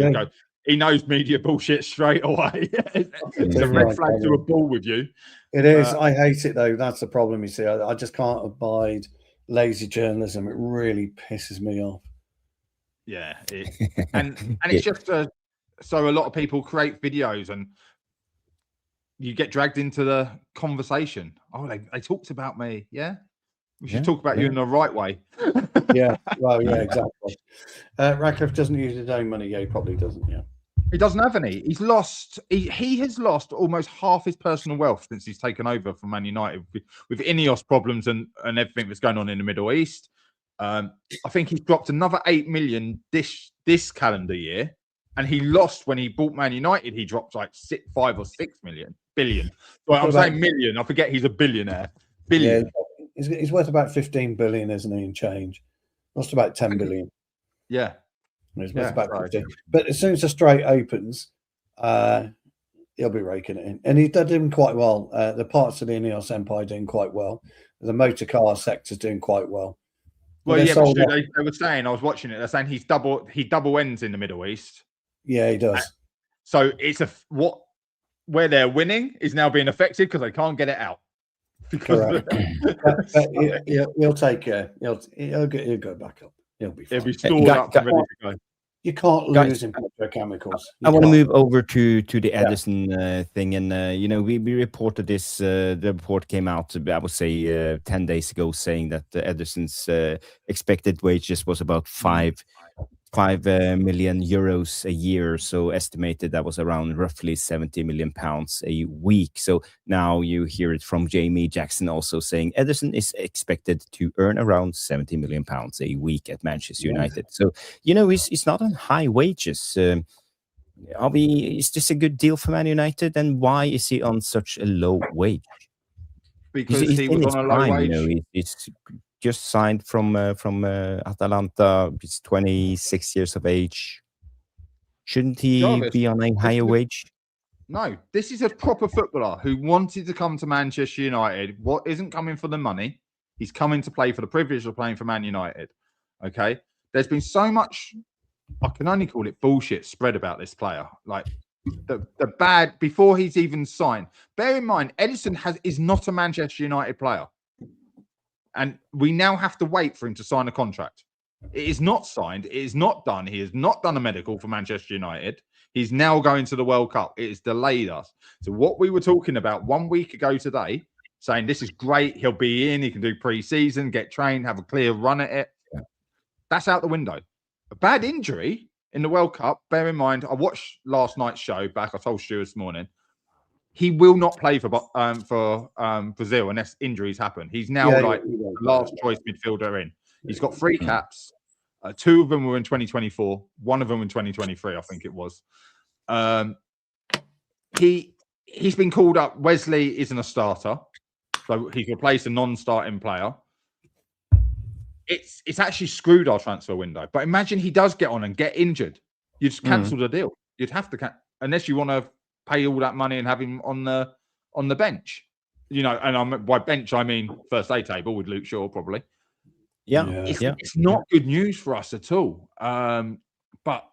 He knows media bullshit straight away. It's a red flag to a ball with you. It is. I hate it though. That's the problem. You see, I just can't abide lazy journalism. It really pisses me off. Yeah, and it's just so a lot of people create videos and you get dragged into the conversation. Oh, they talked about me. Yeah, we should talk about you in the right way. Well, exactly. Ratcliffe doesn't use his own money. Yeah, he probably doesn't. Yeah, he doesn't have any. He's lost. He has lost almost half his personal wealth since he's taken over from Man United with Ineos problems and everything that's going on in the Middle East. I think he's dropped another 8 million this calendar year, and he lost when he bought Man United. He dropped like 5 or 6 billion. Well, I'm saying million. I forget he's a billionaire. Billion. Yeah, he's worth about 15 billion, isn't he? In change, lost about 10 billion. Yeah, he's worth about 15. But as soon as the straight opens, he'll be raking it in, and they're doing quite well. The parts of the Ineos empire doing quite well. The motor car sector's doing quite well. Well, yeah, but they were saying, I was watching it. They're saying he double ends in the Middle East. Yeah, he does. So it's where they're winning is now being affected because they can't get it out. Correct. but he'll take care. He'll go back up. He'll be fine. He'll be stored up and ready to go. You can't lose in petrochemicals. I want to move over to the Ederson thing, and we reported this. The report came out, I would say, 10 days ago, saying that Ederson's expected wages was about 5 million euros a year, so estimated that was around roughly 70 million pounds a week. So now you hear it from Jamie Jackson also saying Ederson is expected to earn around 70 million pounds a week at Manchester United. So he's not on high wages. Is this a good deal for Man United, and why is he on such a low wage? Because he was on a low wage. He's just signed from Atalanta. He's 26 years of age. Shouldn't he be on a higher wage? No, this is a proper footballer who wanted to come to Manchester United. What isn't coming for the money? He's coming to play for the privilege of playing for Man United. Okay, there's been so much, I can only call it bullshit, spread about this player. Like the bad before he's even signed. Bear in mind, Ederson is not a Manchester United player. And we now have to wait for him to sign a contract. It is not signed. It is not done. He has not done a medical for Manchester United. He's now going to the World Cup. It has delayed us. So what we were talking about 1 week ago today, saying this is great. He'll be in. He can do pre-season, get trained, have a clear run at it. Yeah. That's out the window. A bad injury in the World Cup. Bear in mind, I watched last night's show back. I told Stu this morning. He will not play for Brazil unless injuries happen. He's now the last choice midfielder in. He's got 3 caps. 2 of them were in 2024. 1 of them in 2023, I think it was. He's been called up. Wesley isn't a starter, so he's replaced a non-starting player. It's actually screwed our transfer window. But imagine he does get on and get injured. You'd just cancel the deal. You'd have to unless you want to pay all that money and have him on the bench. And by bench I mean first A table with Luke Shaw probably. It's not good news for us at all. But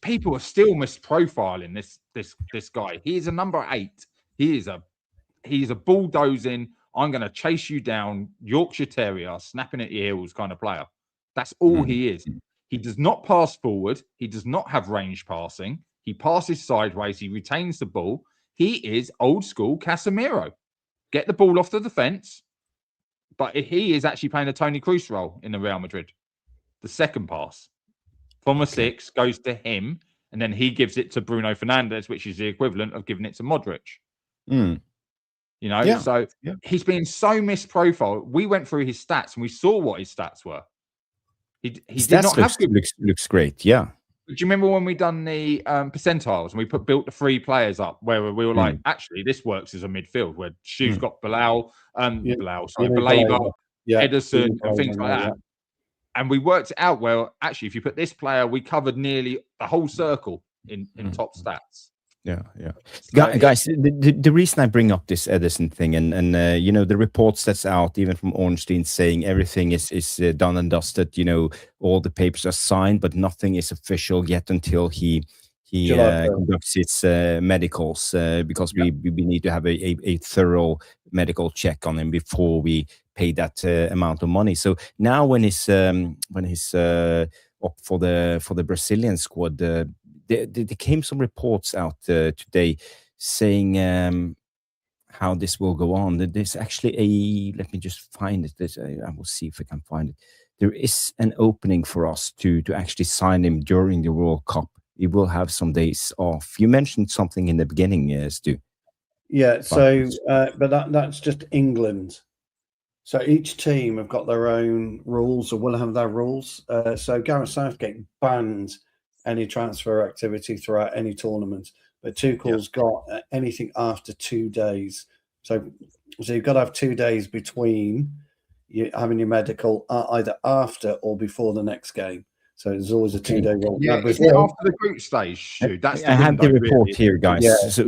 people are still misprofiling this guy. He is a number 8. He's a bulldozing, I'm going to chase you down, Yorkshire Terrier, snapping at your heels kind of player. That's all he is. He does not pass forward. He does not have range passing. He passes sideways. He retains the ball. He is old school Casemiro. Get the ball off the defence. But he is actually playing a Toni Kroos role in the Real Madrid. The second pass from a 6 goes to him, and then he gives it to Bruno Fernandes, which is the equivalent of giving it to Modric. So he's been so misprofiled. We went through his stats and we saw what his stats were. He did not have good. Looks great. Yeah. Do you remember when we done the percentiles and we built the 3 players up where we were like, actually, this works as a midfield where Stu's got Baleba, Ederson, and things like that. And we worked it out where actually, if you put this player, we covered nearly the whole circle in top stats. Yeah. Guys, the reason I bring up this Ederson thing and the reports that's out, even from Ornstein, saying everything is done and dusted, all the papers are signed, but nothing is official yet until he conducts its medicals, because we need to have a thorough medical check on him before we pay that amount of money. So now when he's up for the Brazilian squad, there came some reports out today saying how this will go on. There's actually let me just find it. I will see if I can find it. There is an opening for us to actually sign him during the World Cup. He will have some days off. You mentioned something in the beginning, Stu. Yeah, so but that's just England. So each team have got their own rules, or will have their rules. So Gareth Southgate banned any transfer activity throughout any tournament, but Tuchel's got anything after 2 days. So you've got to have 2 days between you having your medical either after or before the next game. So there's always a 2-day rule. Yeah, is it after the group stage? That's I have the report here, guys. So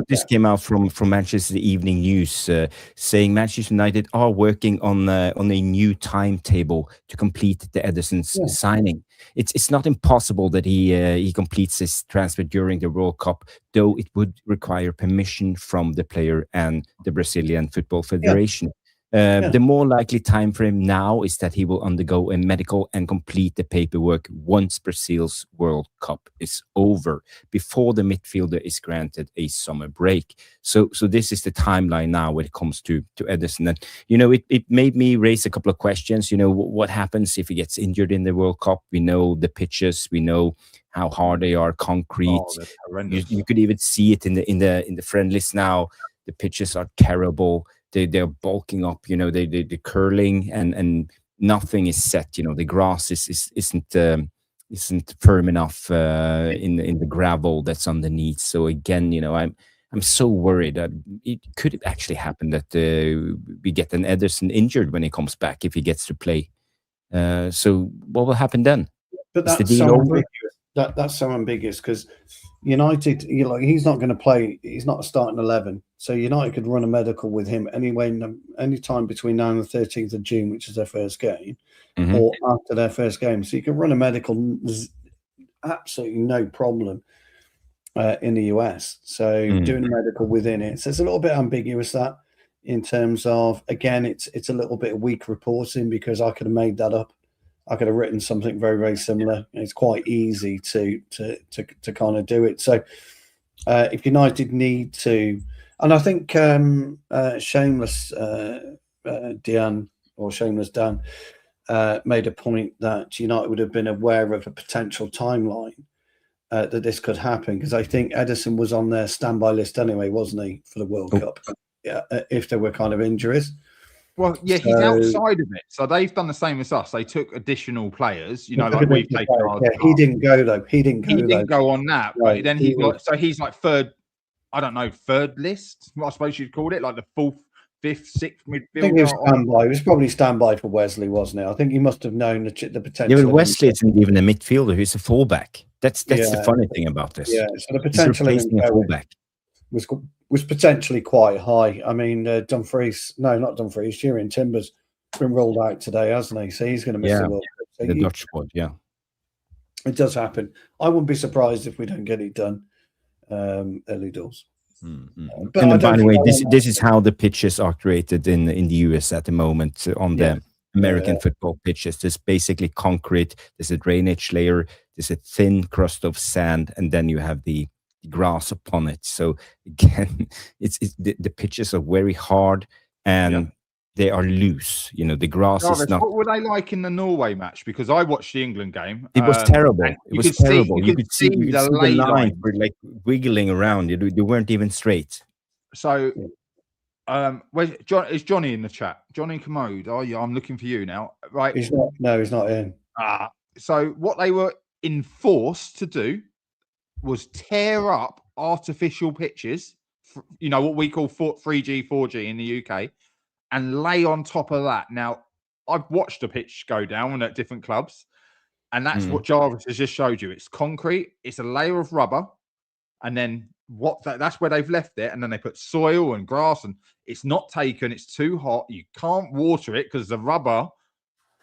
this came out from Manchester Evening News, saying Manchester United are working on a new timetable to complete the Ederson's signing. It's not impossible that he completes his transfer during the World Cup, though it would require permission from the player and the Brazilian Football Federation. The more likely time frame now is that he will undergo a medical and complete the paperwork once Brazil's World Cup is over, before the midfielder is granted a summer break. So this is the timeline now when it comes to Ederson. And it made me raise a couple of questions. What happens if he gets injured in the World Cup? We know the pitches, we know how hard they are, concrete. You could even see it in the friendlies now. The pitches are terrible. They're bulking up, they're curling, and nothing is set. The grass isn't firm enough in the gravel that's underneath. So again, I'm so worried that it could actually happen that we get an Ederson injured when he comes back, if he gets to play. So what will happen then? But that's so ambiguous because United, he's not going to play. He's not a starting 11. So United could run a medical with him any time between now and the 13th of June, which is their first game, or after their first game. So you can run a medical, absolutely no problem in the US. So doing a medical within it. So it's a little bit ambiguous, that, in terms of, again, it's a little bit weak reporting, because I could have made that up. I could have written something very, very similar. It's quite easy to kind of do it. So if United need to And I think Shameless Dan or Shameless Dan made a point that United would have been aware of a potential timeline that this could happen, because I think Ederson was on their standby list anyway, wasn't he, for the World Cup? Yeah, if there were kind of injuries. Well, yeah, he's outside of it. So they've done the same as us. They took additional players, like we've taken ours. Yeah, he didn't go though. He didn't go on that. Right. But then he's like third, I don't know, third list, I suppose you'd call it, like the fourth, fifth, sixth midfielder. I think he was standby. He was probably standby for Wesley, wasn't it? I think he must have known the potential. Yeah, but Wesley isn't even a midfielder. He's a fullback. That's the funny thing about this. Yeah, so the potential replacing a fullback was potentially quite high. I mean, not Dumfries, Julian Timber's been rolled out today, hasn't he? So he's going to miss the World Cup. So the Dutch squad, yeah. It does happen. I wouldn't be surprised if we don't get it done early doors. But and by the way, this is how the pitches are created in the US at the moment on the American football pitches. There's basically concrete, there's a drainage layer, there's a thin crust of sand, and then you have the grass upon it. So again, the pitches are very hard and they are loose. The grass is not. What were they like in the Norway match? Because I watched the England game. It was terrible. It was terrible. You could see the lines were like wiggling around. They weren't even straight. So, is Johnny in the chat? Johnny Commode. Oh yeah, I'm looking for you now. Right? He's not. No, he's not in. So what they were enforced to do was tear up artificial pitches. What we call 3G, 4G in the UK. And lay on top of that. Now, I've watched a pitch go down at different clubs, and that's what Jarvis has just showed you. It's concrete, it's a layer of rubber, and then that's where they've left it. And then they put soil and grass, and it's not taken, it's too hot. You can't water it because the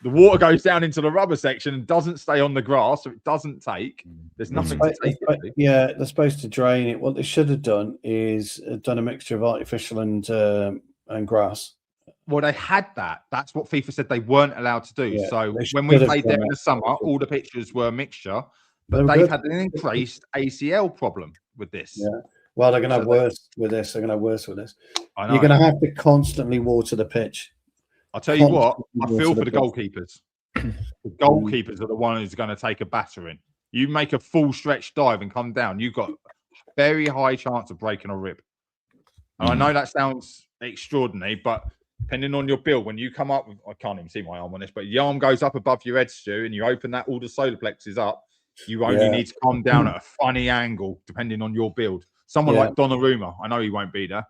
water goes down into the rubber section and doesn't stay on the grass, so it doesn't take. There's nothing to take it. Yeah, they're supposed to drain it. What they should have done is done a mixture of artificial and grass. Well, they had that. That's what FIFA said they weren't allowed to do. Yeah, so when we played them in the summer, all the pitches were a mixture. But they've had an increased ACL problem with this. Yeah. Well, they're going to have worse with this. They're going to have worse with this. I know. You're going to have to constantly water the pitch. I'll tell you what, I feel for the goalkeepers. The goalkeepers are the one who's going to take a battering. You make a full stretch dive and come down, you've got a very high chance of breaking a rib. And I know that sounds extraordinary, but depending on your build, when you come up with, I can't even see my arm on this, but your arm goes up above your head, Stu, and you open all the solar plexus up, you only need to come down at a funny angle, depending on your build. Someone like Donnarumma, I know he won't be there.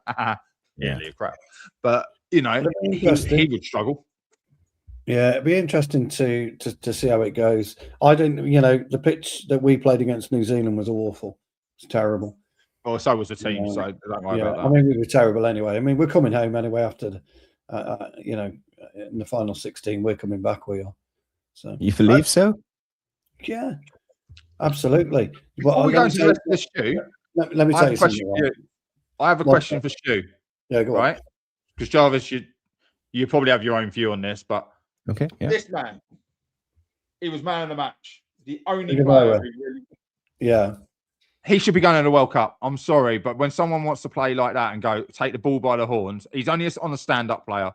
Crap. But, he would struggle. Yeah, it'd be interesting to see how it goes. The pitch that we played against New Zealand was awful. It's terrible. Well, so was the team, so don't worry about that. I mean, we were terrible anyway. I mean, we're coming home anyway after in the final 16, we're coming back. We are. So you believe so? Yeah, absolutely. Before we go into the rest of the Stu, let me tell you something. I have a question for Stu. Yeah, go on. Right? Because Jarvis, you probably have your own view on this, but this man, he was man of the match. The only player who really. He should be going to the World Cup. I'm sorry, but when someone wants to play like that and take the ball by the horns, he's only on a stand-up player.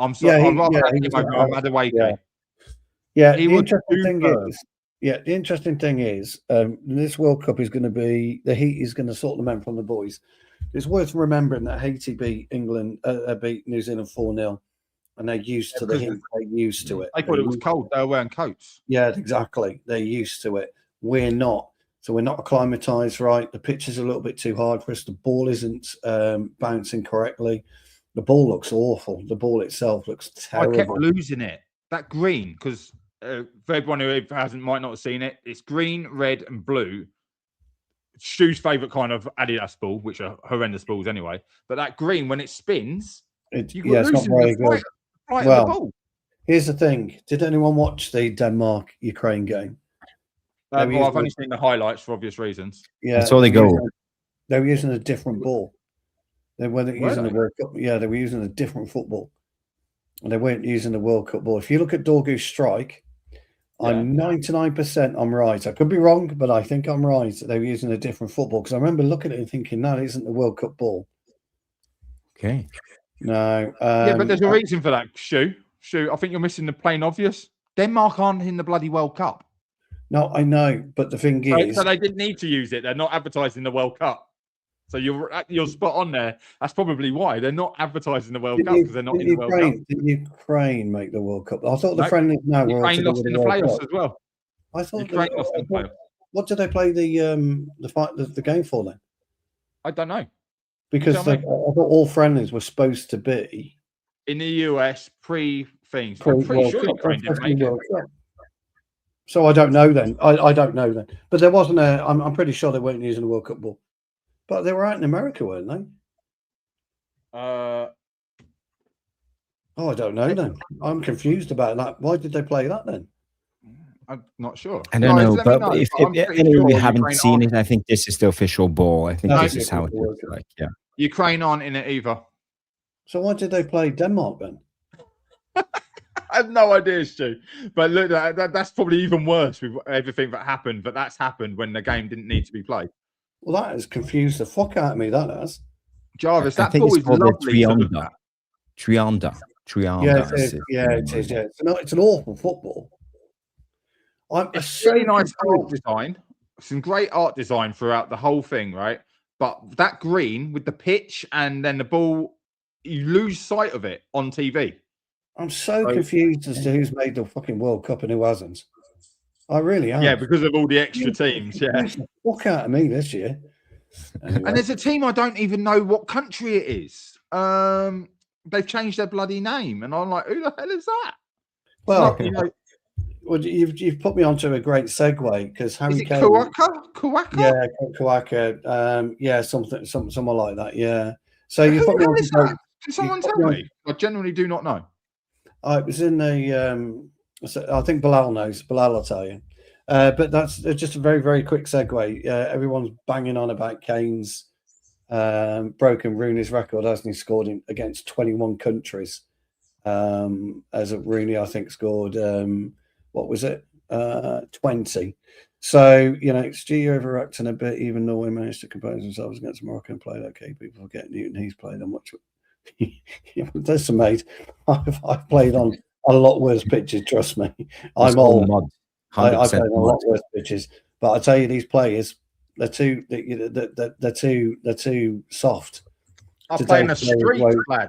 I'm sorry. I'd rather have him over Madueke. Yeah, the interesting thing is, this World Cup is going to be, the heat is going to sort the men from the boys. It's worth remembering that Haiti beat New Zealand 4-0, and they're used to the heat. They're used to it. They thought it was cold. They were wearing coats. Yeah, exactly. They're used to it. We're not. So we're not acclimatized right. The pitch is a little bit too hard for us. The ball isn't bouncing correctly. The ball looks awful. The ball itself looks terrible. I kept losing it. That green, because for everyone who might not have seen it, it's green, red, and blue. Stu's favourite kind of Adidas ball, which are horrendous balls anyway. But that green, when it spins, it's not very good. Well, the ball. Here's the thing. Did anyone watch the Denmark-Ukraine game? I've only seen the highlights for obvious reasons. Yeah, that's all they go. They were using a different ball. They weren't using the World Cup. Yeah, they were using a different football. And they weren't using the World Cup ball. If you look at Dorgu's strike, I'm 99% I'm right. I could be wrong, but I think I'm right. They were using a different football. Because I remember looking at it and thinking, no, it isn't the World Cup ball. Okay. No. Yeah, but there's a reason for that, Stu. I think you're missing the plain obvious. Denmark aren't in the bloody World Cup. No, I know, but the thing is, so they didn't need to use it. They're not advertising the World Cup. So you're spot on there. That's probably why they're not advertising the World Cup, because they're not in the World Cup. Did Ukraine make the World Cup? I thought the friendlies now were Ukraine lost in the playoffs as well. I thought Ukraine lost in the playoffs. What did they play the game for then? I don't know. Because I thought all friendlies were supposed to be in the US pre-things. I'm pretty sure Ukraine didn't make it. So I don't know then. I don't know then. But there wasn't I'm pretty sure they weren't using the World Cup ball. But they were out in America, weren't they? I don't know then. I'm confused about that. Why did they play that then? I'm not sure. I don't know, but if any of you haven't seen it, I think this is the official ball. I think this is how it looks like. Yeah. Ukraine aren't in it either. So why did they play Denmark then? I have no idea, Stu. But look, that's probably even worse with everything that happened. But that's happened when the game didn't need to be played. Well, that has confused the fuck out of me. That has. Jarvis, that ball is lovely. Trianda. Yeah, it is. Yeah, it is. Yeah, it's an awful football. It's really nice art design. Some great art design throughout the whole thing, right? But that green with the pitch and then the ball, you lose sight of it on TV. I'm so confused as to who's made the fucking World Cup and who hasn't. I really am. Yeah, because of all the extra teams. Yeah. Fuck out of me this year. Anyway. And there's a team I don't even know what country it is. They've changed their bloody name, and I'm like, who the hell is that? Well, well, you've put me onto a great segue because Harry Kane. Kawaka? Yeah, Kawaka. Yeah, someone like that. Yeah. So you put me on to that? Can someone tell me? I genuinely do not know. It was in the. I think Bilal knows. Bilal will tell you. But that's just a very, very quick segue. Everyone's banging on about Kane's broken Rooney's record, hasn't he? Scored against 21 countries. As Rooney, I think, scored. What was it? 20. So, Stu overreacting a bit, even though we managed to compose themselves against Morocco and played okay. People forget Newton, he's played on much. Listen, mate, I've played on a lot worse pitches, trust me. I'm old. I played on a lot worse pitches. But I tell you, these players, they're too soft. I'm playing a street, lad.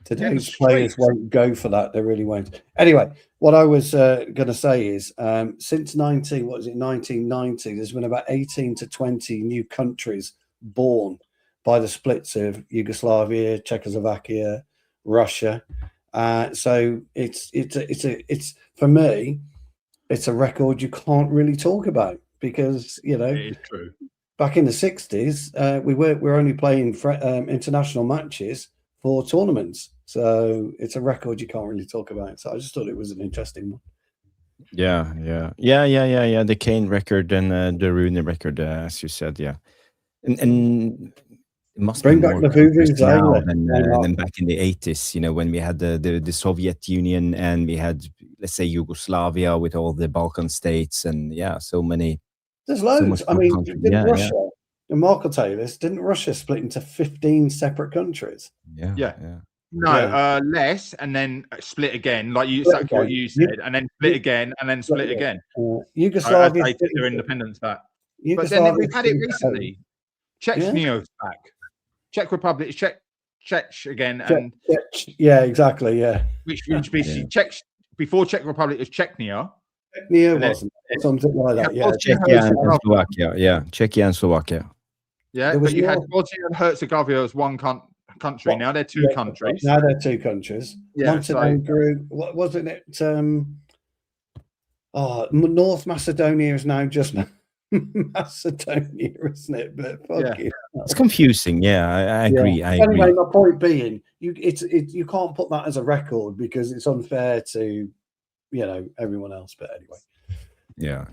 Today's players won't go for that. They really won't. Anyway, what I was going to say is, since 1990, there's been about 18 to 20 new countries born by the splits of Yugoslavia, Czechoslovakia, Russia. So it's for me, it's a record you can't really talk about because it is true. Back in the 60s, we were only playing international matches for tournaments. So it's a record you can't really talk about. So I just thought it was an interesting one. Yeah. The Kane record and the Rooney record, as you said, yeah. And it must bring be back more the Voodoo now than back in the 80s, when we had the Soviet Union and we had, let's say, Yugoslavia with all the Balkan states and so many. There's loads. So I mean, Russia, and Mark will tell you this, didn't Russia split into 15 separate countries? Yeah. No, less, and then split again, like exactly what you said, and then split again, and then split again. Yugoslavia take their independence back. But then we've had it recently. Chechnya's back. Czech Republic is Czech again, and yeah, exactly, yeah. Which basically Czech before Czech Republic was Chechnya. Chechnya wasn't something like that. Yeah, Czechia and Slovakia. Yeah, Czechia and Slovakia. Yeah, but you had Bosnia and Herzegovina as one country. Now they're two countries. Now they're two countries. Yeah, Montenegro. What wasn't it? North Macedonia is now just Macedonia, isn't it? But fuck you. It's confusing. Yeah, I agree. I anyway, agree. my point being, you can't put that as a record because it's unfair to everyone else. But anyway. Yeah.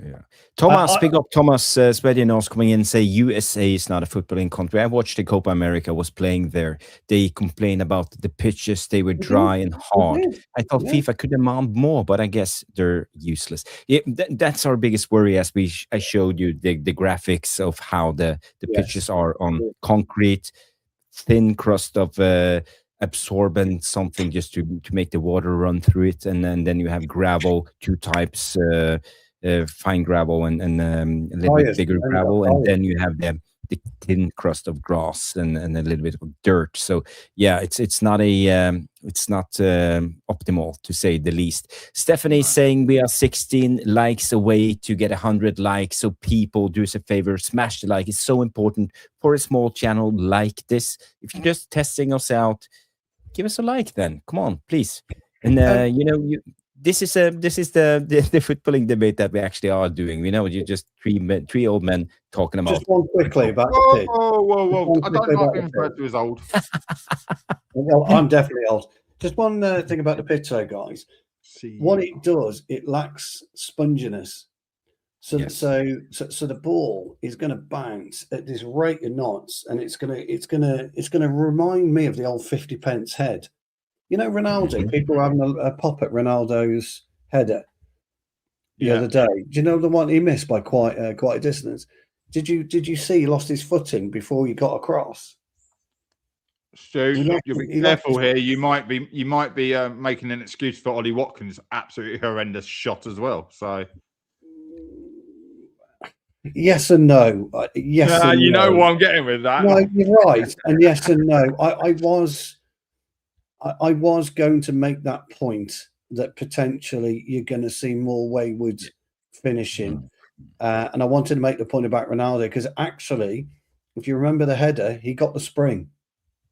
Thomas, big up Thomas Svedinos coming in and say USA is not a footballing country. I watched the Copa America was playing there. They complain about the pitches. They were dry and hard. I thought FIFA could demand more, but I guess they're useless. Yeah, that's our biggest worry as I showed you the graphics of how the pitches are on concrete. thin crust of absorbent something just to make the water run through it, and then you have gravel, two types, fine gravel and a little bit bigger gravel, and then you have the thin crust of grass and a little bit of dirt. So yeah, it's not optimal, to say the least. Stephanie saying we are 16 likes away to get 100 likes. So people, do us a favor, smash the like. It's so important for a small channel like this. If you're just testing us out, give us a like then. Come on, please. And this is the footballing debate that we actually are doing. You're just three old men talking about. Just one quickly about the pitch. Whoa. I don't like being referred to as old. Well, I'm definitely old. Just one thing about the pitch, though, guys. What it does, it lacks sponginess. So the ball is going to bounce at this rate of knots, and it's going to remind me of the old 50 pence head. Ronaldo. People were having a pop at Ronaldo's header the other day. Do you know the one he missed by quite a distance? Did you see he lost his footing before he got across? Stu, you'll be careful here. You might be making an excuse for Ollie Watkins' absolutely horrendous shot as well. So yes and no. Yes, and you know what I'm getting with that. No, you're right. And yes and no. I was going to make that point that potentially you're going to see more wayward finishing. And I wanted to make the point about Ronaldo because actually, if you remember the header, he got the spring.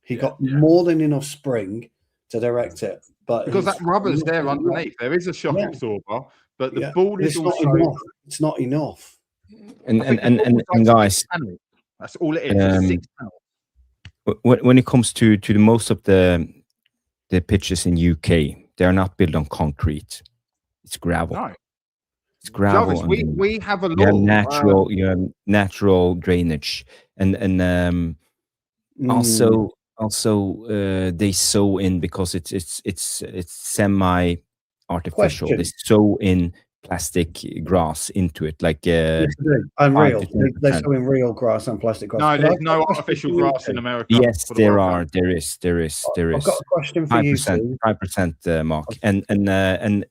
He got more than enough spring to direct it. But because that rubber's there underneath. There is a shock absorber, but the ball is also... It's not enough. And guys... That's all it is. 6 panels. When it comes to the most of the pitches in UK, they're not built on concrete. It's gravel. No. It's gravel. Jarvis, we have a lot. You have natural drainage, and also they sow in because it's semi artificial. They sow in plastic grass into it, like unreal. They sow in real grass and plastic grass. No, there's no artificial grass in America. Yes, there are. There is. I've got a question for you. 5%, Mark, and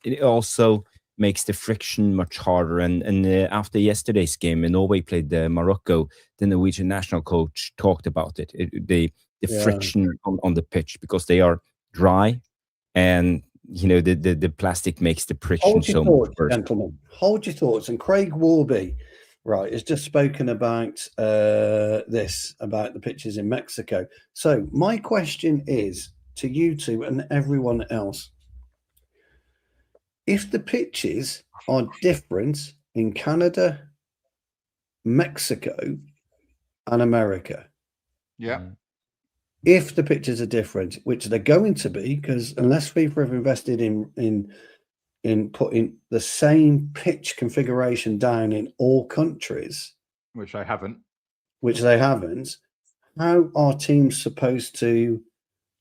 it also makes the friction much harder. And after yesterday's game, when Norway played Morocco, the Norwegian national coach talked about it. The friction on the pitch, because they are dry, and the plastic makes the friction so much worse. Gentlemen, hold your thoughts. And Craig Warby, has just spoken about about the pitches in Mexico. So my question is to you two and everyone else: if the pitches are different in Canada, Mexico, and America, if the pitches are different, which they're going to be, because unless FIFA have invested in putting the same pitch configuration down in all countries, which they haven't, how are teams supposed to?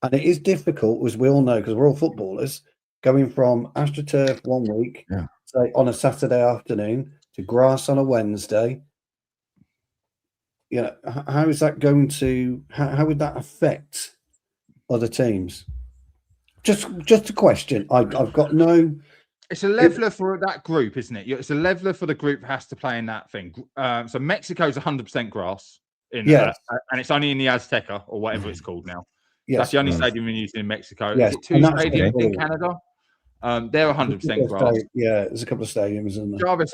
And it is difficult, as we all know, because we're all footballers, going from AstroTurf one week, say on a Saturday afternoon, to grass on a Wednesday. How is that going to? How would that affect other teams? Just a question. I've got no. It's a leveler for that group, isn't it? It's a leveler for the group that has to play in that thing. So Mexico's 100% grass, and it's only in the Azteca or whatever it's called now. Yes. That's the only stadium we're using in Mexico. Yes. Is it 2 stadiums in Canada? They're 100% grass. There's a couple of stadiums, isn't there? Jarvis,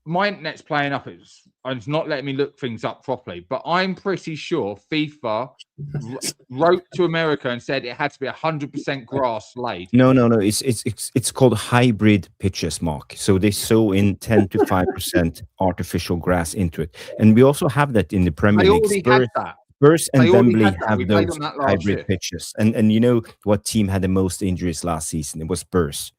my internet's playing up. It's not letting me look things up properly, but I'm pretty sure FIFA wrote to America and said it had to be 100% grass laid. No. It's called hybrid pitches, Mark. So they sow in 10 to 5% artificial grass into it, and we also have that in the Premier League. They already had that. Spurs and Wembley have those hybrid pitches, and you know what team had the most injuries last season? It was Spurs.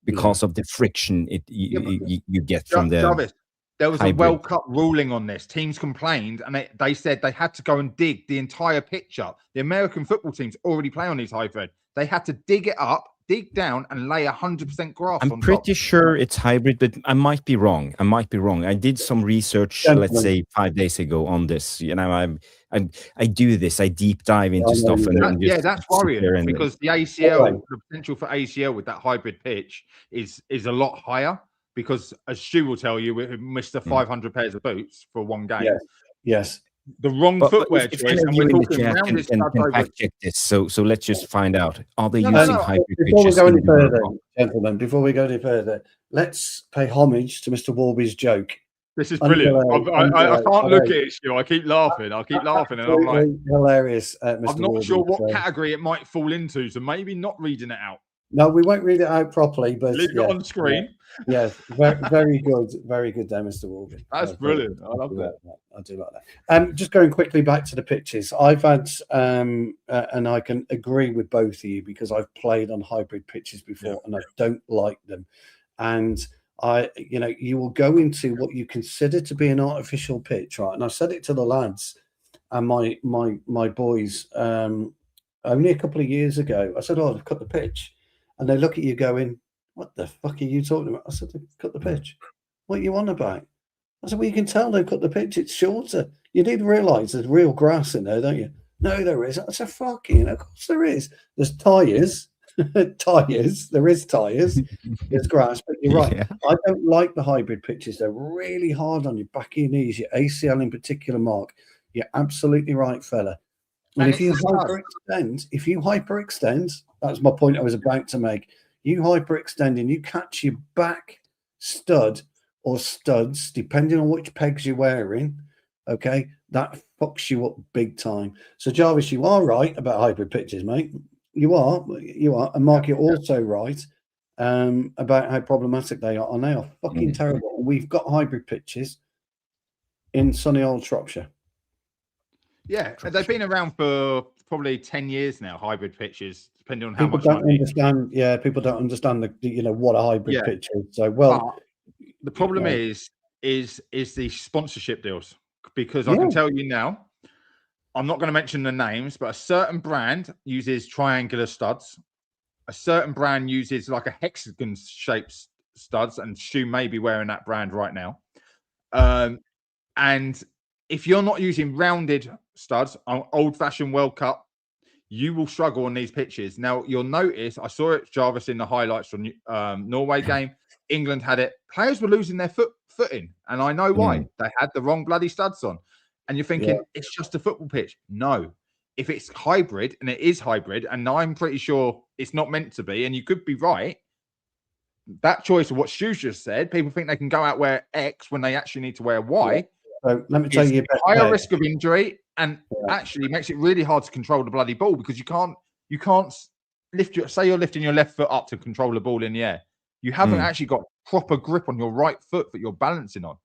Because of the friction you get from the Jarvis, there was a World Cup ruling on this. Teams complained, and they said they had to go and dig the entire pitch up. The American football teams already play on these hybrid. They had to dig it up, dig down and lay 100% grass on I'm pretty top. sure it's hybrid, but I might be wrong. I did some research, let's say 5 days ago on this. You know, I do this. I deep dive into stuff, and just that's sit worrying there and because the ACL, the potential for ACL with that hybrid pitch is a lot higher. Because as Stu will tell you, we missed 500 pairs of boots for one game. Yes. The wrong footwear if choice, any of and you we're in the talking chat rounded can studs over. fact check this. So let's just find out. Are they No, using no. hybrid Before we pitches? go any further, gentlemen, before we go any further, let's pay homage to Mr. Warby's joke. This is brilliant. I can't look at it, Stu. I keep laughing. And I'm like, hilarious. Mr. I'm not Warby, sure what category it might fall into, so maybe not reading it out. No, we won't read it out properly, but leave it on the screen. Yes, very good there, Mr. Warby. That's brilliant. I love that. I do like that. Just going quickly back to the pitches, I've had, and I can agree with both of you because I've played on hybrid pitches before, and I don't like them. And you will go into what you consider to be an artificial pitch, right? And I said it to the lads and my boys only a couple of years ago. I said, "Oh, I've cut the pitch." And they look at you going, "What the fuck are you talking about?" I said, "They cut the pitch." "What are you on about?" I said, "Well, you can tell they've cut the pitch. It's shorter. You need to realise there's real grass in there, don't you?" "No, there isn't." I said, "Fucking, of course there is. There's tyres. Tyres. There is tyres. There's grass." But you're right. Yeah. I don't like the hybrid pitches. They're really hard on your back of your knees, your ACL in particular, Mark. You're absolutely right, fella. And if you hyperextend, that's my point I was about to make. You hyperextend and you catch your back stud or studs, depending on which pegs you're wearing, okay, that fucks you up big time. So, Jarvis, you are right about hybrid pitches, mate. You are. And Mark, you're also right about how problematic they are. And they are fucking terrible. We've got hybrid pitches in sunny old Shropshire. Yeah, they've been around for probably 10 years now, hybrid pitches, depending on how people much don't money. Understand. Yeah, people don't understand what a hybrid pitch is. So, the problem is the sponsorship deals, because I can tell you now, I'm not going to mention the names, but a certain brand uses triangular studs. A certain brand uses like a hexagon shaped studs, and Stu may be wearing that brand right now. And if you're not using rounded studs on old-fashioned World Cup, you will struggle on these pitches. Now, you'll notice, I saw it, Jarvis, in the highlights from Norway game. England had it. Players were losing their footing, and I know why. They had the wrong bloody studs on. And you're thinking, it's just a football pitch. No. If it's hybrid, and it is hybrid, and I'm pretty sure it's not meant to be, and you could be right, that choice of what Stu just said, people think they can go out wear X when they actually need to wear Y. Yeah. So let me tell you, higher risk of injury, and actually makes it really hard to control the bloody ball, because you can't say you're lifting your left foot up to control the ball in the air. You haven't actually got proper grip on your right foot that you're balancing on.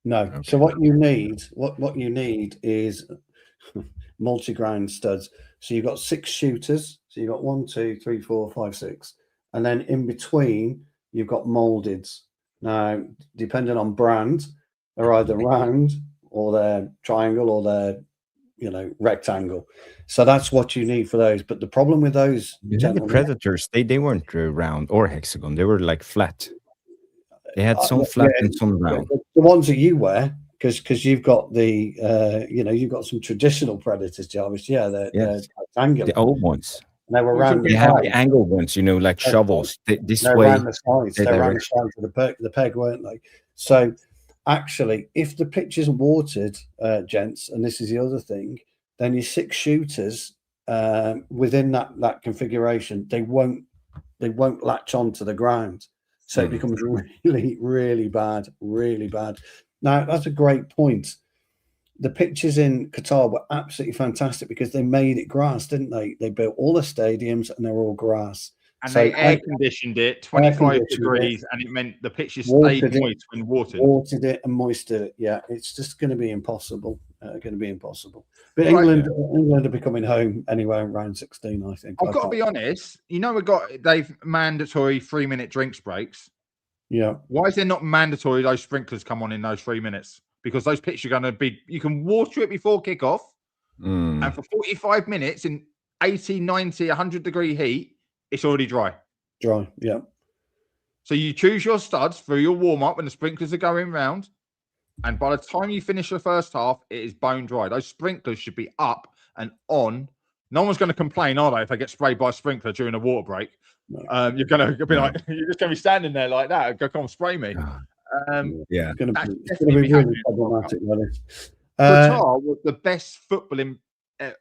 No. Okay. So what you need is multi-ground studs. So you've got 6 shooters. So you've got 1, 2, 3, 4, 5, 6, and then in between you've got moldeds. Now, depending on brand, they're either round or they're triangle or they're rectangle. So that's what you need for those. But the problem with those, the Predators, they weren't round or hexagon. They were like flat. They had some flat and some round. The ones that you wear, because you've got the you've got some traditional Predators, Jarvis. Yeah, they're rectangular. The old ones. And they were round. They have the angle ones, like shovels. This way. Around the sides. They ran the sides of the peg, weren't they? So actually, if the pitch isn't watered, gents, and this is the other thing, then your 6 shooters within that configuration, they won't latch onto the ground. So it becomes really, really bad, really bad. Now, that's a great point. The pitches in Qatar were absolutely fantastic because they made it grass, didn't they? They built all the stadiums and they were all grass. And they air-conditioned it 25 degrees, and it meant the pitches stayed moist when watered. Watered it and moistened it. Yeah, it's just going to be impossible. But England are becoming home anyway in round 16, I think. I've got to be honest. They've mandatory 3-minute drinks breaks. Yeah. Why is there not mandatory those sprinklers come on in those 3 minutes? Because those pitches are going to be, you can water it before kickoff, and for 45 minutes in 80, 90, 100 degree heat, it's already dry. Dry. Yeah. So you choose your studs for your warm-up when the sprinklers are going round. And by the time you finish the first half, it is bone dry. Those sprinklers should be up and on. No one's going to complain, are they, if they get sprayed by a sprinkler during a water break? No. You're going to be like, you're just going to be standing there like that. Go, come on, spray me. It's going to be really problematic. Qatar was the best footballing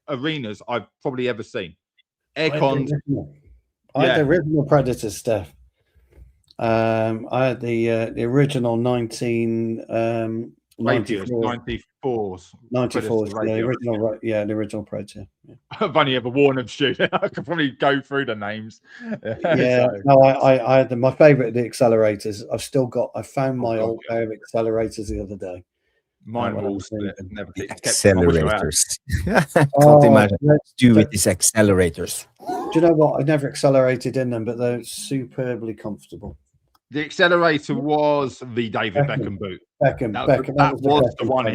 arenas I've probably ever seen. Aircon. I had the original Predators, Steph. I had the original 94s. 94s, the original Predator. Yeah. I've only ever worn them, Stu. I could probably go through the names. I had my favourite, the accelerators. I found my old pair of accelerators the other day. Mine were all split. Never accelerators. Can't imagine Stu with these accelerators. Do you know what? I never accelerated in them, but they're superbly comfortable. The accelerator was the David Beckham boot. Beckham. That was the one.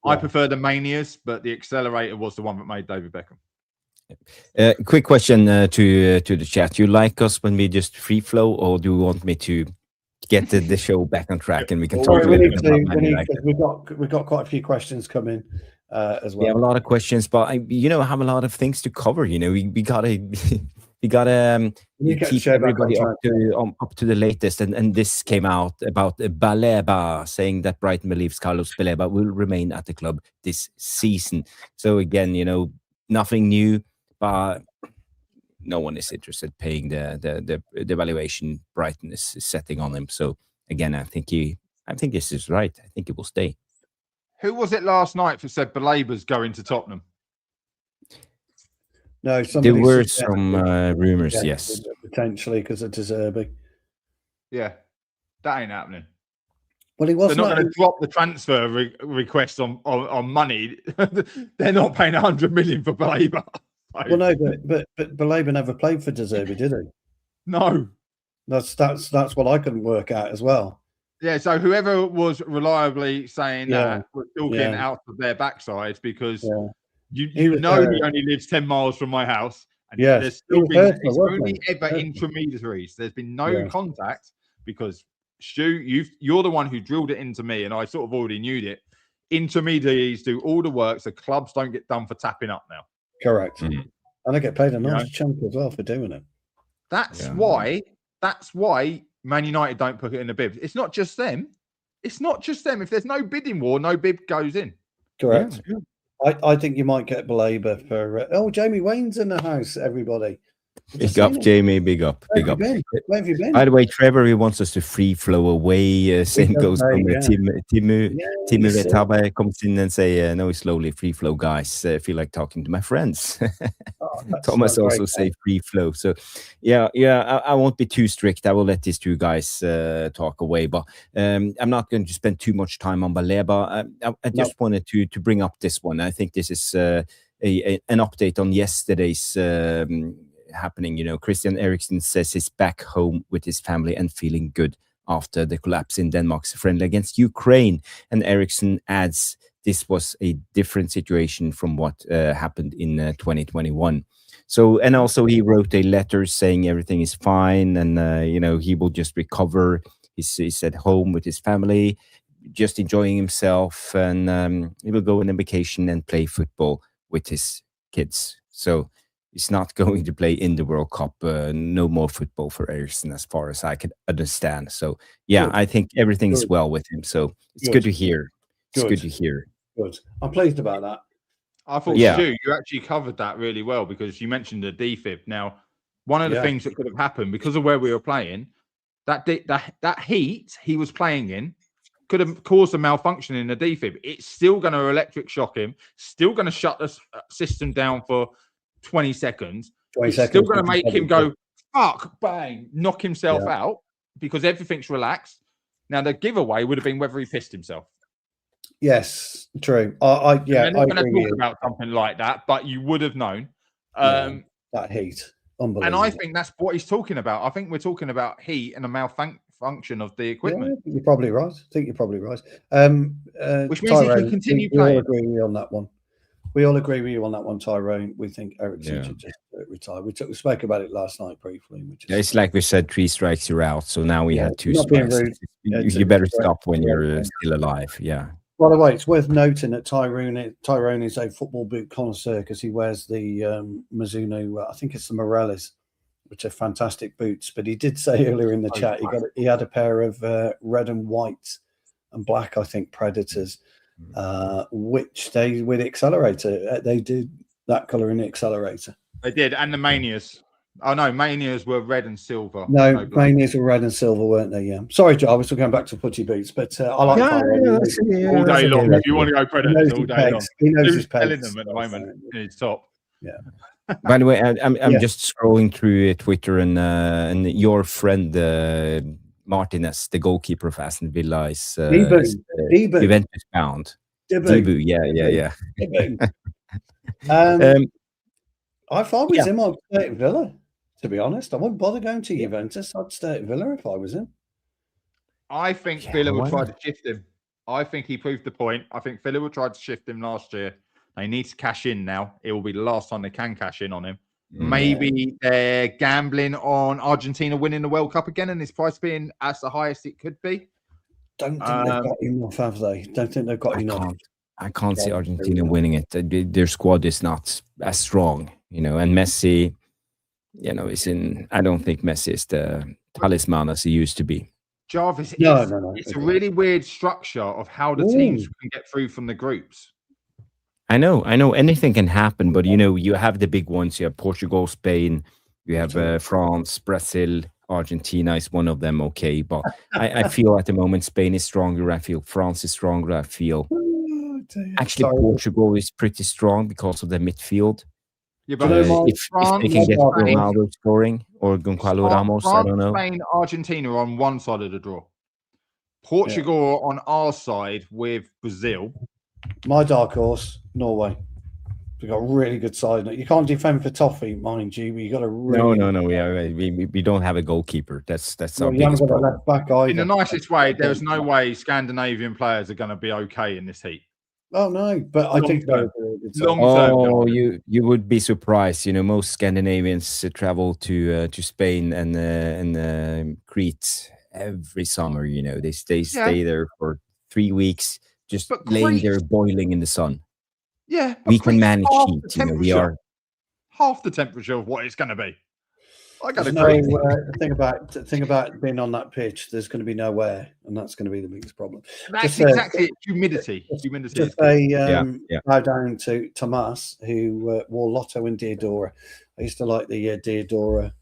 I prefer the Manias, but the accelerator was the one that made David Beckham. Quick question to the chat. You like us when we just free flow, or do you want me to get the show back on track and we can talk a little bit about Man United? We've got quite a few questions coming as well. We have a lot of questions, but I have a lot of things to cover. We gotta keep everybody up to the latest. And this came out about Baleba saying that Brighton believes Carlos Baleba will remain at the club this season. So again, nothing new, but no one is interested paying the valuation Brighton is setting on him. So again, I think this is right. I think it will stay. Who was it last night who said Baleba's going to Tottenham? No, there were some rumors, yes. Potentially because of De Zerbi. Yeah, that ain't happening. Well, he wasn't. They're not going to drop the transfer request on money. They're not paying 100 million for Baleba. Well, no, but Baleba never played for De Zerbi, did he? No. That's what I couldn't work out as well. Yeah, so whoever was reliably saying that was talking out of their backsides because he only lives 10 miles from my house. And there's still been only ever intermediaries. There's been no contact because Stu, you're the one who drilled it into me, and I sort of already knew it. Intermediaries do all the work, so clubs don't get done for tapping up now. Correct. And I get paid a nice chunk as well for doing it. That's why Man United don't put it in the bib. It's not just them. If there's no bidding war, no bid goes in. Correct. Yeah. I think you might get Baleba for... Jamie Wayne's in the house, everybody. Big up, Jamie. Big up. Where have you been? By the way, Trevor, he wants us to free flow away. Same goes from Timu Vetaba comes in and say, no, slowly, free flow, guys. I feel like talking to my friends. Thomas also say free flow. So, I won't be too strict. I will let these two guys talk away. But I'm not going to spend too much time on Baleba. I just wanted to bring up this one. I think this is an update on yesterday's happening. Christian Eriksen says he's back home with his family and feeling good after the collapse in Denmark's friendly against Ukraine. And Eriksen adds this was a different situation from what happened in 2021. So, and also he wrote a letter saying everything is fine and, he will just recover. He's at home with his family, just enjoying himself, and he will go on a vacation and play football with his kids. So he's not going to play in the World Cup. No more football for Ederson, as far as I can understand. So, good. I think everything is well with him. So it's good to hear. It's good to hear. Good. I'm pleased about that. I thought, Stu, you actually covered that really well because you mentioned the defib. Now, one of the things that could have happened because of where we were playing, that heat he was playing in could have caused a malfunction in the defib. It's still going to electric shock him, still going to shut the system down for 20 seconds. Still going to make him go, fuck, bang, knock himself out because everything's relaxed. Now, the giveaway would have been whether he pissed himself. Yes, true. I'm not going to talk about something like that, but you would have known. That heat. Unbelievable. And I think that's what he's talking about. I think we're talking about heat and a malfunction of the equipment. Yeah, you're probably right. I think you're probably right. Which means he can continue playing. We'll agree on that one. we all agree with you on that one, Tyrone. We think Eriksen should just retire. We spoke about it last night briefly. It's like we said, 3 strikes, you're out. So now we had 2 not being strikes. rude. You better stop when you're still alive. Yeah. By the way, it's worth noting that Tyrone is a football boot connoisseur because he wears the Mizuno. I think it's the Morales, which are fantastic boots. But he did say earlier in the chat he had a pair of red and white and black, I think, Predators, which they with the accelerator they did that color in the accelerator. They did, and the Manias. Oh no, Manias were red and silver. No, Manias were red and silver, weren't they? Yeah. Sorry, Jarvis, we're going back to footy boots, but I like all day long. If you want to go Predators all day long, he knows his telling them at the moment it's top. Yeah. By the way, I'm just scrolling through Twitter and your friend Martinez, the goalkeeper of Aston Villa, is Juventus bound. Debu, yeah. If I was him, I'd stay at Villa. To be honest, I wouldn't bother going to Juventus. I'd stay at Villa if I was him. I think Villa would try to shift him. I think he proved the point. I think Villa would try to shift him last year. They need to cash in now. It will be the last time they can cash in on him. Maybe they're gambling on Argentina winning the World Cup again and his price being as the highest it could be. Don't think they've got enough, have they? Don't think they've got enough. I can't see Argentina winning it. Their squad is not as strong, and Messi, is in. I don't think Messi is the talisman as he used to be. Jarvis, no. It's a really weird structure of how the teams can get through from the groups. I know. Anything can happen, but you have the big ones. You have Portugal, Spain. You have France, Brazil, Argentina is one of them. Okay, but I feel at the moment Spain is stronger. I feel France is stronger. I feel actually Portugal is pretty strong because of the midfield. Yeah, but if they can get Ronaldo scoring or Gonzalo Ramos, I don't know. Spain, Argentina are on one side of the draw. Portugal are on our side with Brazil. My dark horse, Norway. We've got a really good side. You can't defend for toffee, mind you. You got to really... No. We don't have a goalkeeper. That's our biggest problem. Left back either. In the nicest way, there's no way Scandinavian players are going to be okay in this heat. Oh no, but I think you would be surprised. Most Scandinavians travel to Spain and Crete every summer. They stay there for 3 weeks, just laying there boiling in the sun. Yeah, we can manage heat. We are half the temperature of what it's going to be. I got the thing about being on that pitch. There's going to be no air, and that's going to be the biggest problem. That's exactly it. Humidity. Just bow down to Tomas, who wore Lotto and Diodora. I used to like the Diodora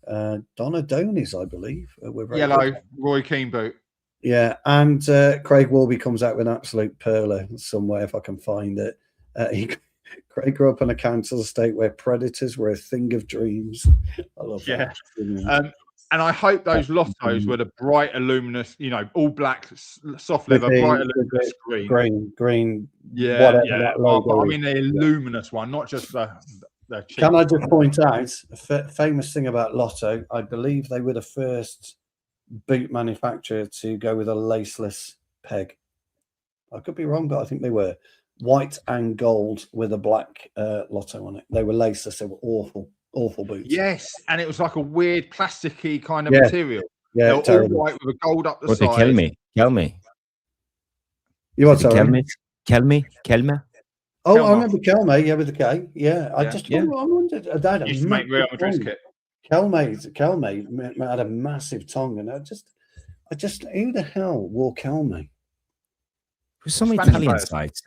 Donadonis, I believe. Yellow Roy Keane boot. Yeah, and Craig Warby comes out with an absolute perler somewhere if I can find it. Craig grew up on a council estate where predators were a thing of dreams. I love that. And I hope those Lottos were the bright, luminous, all black, soft leather, bright, luminous green. Yeah. I mean, the luminous one, not just the cheap. Can I just point out a famous thing about Lotto? I believe they were the first boot manufacturer to go with a laceless peg. I could be wrong, but I think they were. White and gold with a black Lotto on it. They were laceless. They were awful boots. Yes, and it was like a weird plasticky kind of material. Yeah, they were all white with a gold up the side. Kelme. You want to Kelme? Oh, I remember Kelme. Yeah, with the K. Yeah, I wondered. That used to make Real Madrid's kit. Kelme had a massive tongue, and I just who the hell wore Kelme? There's some Italian sites.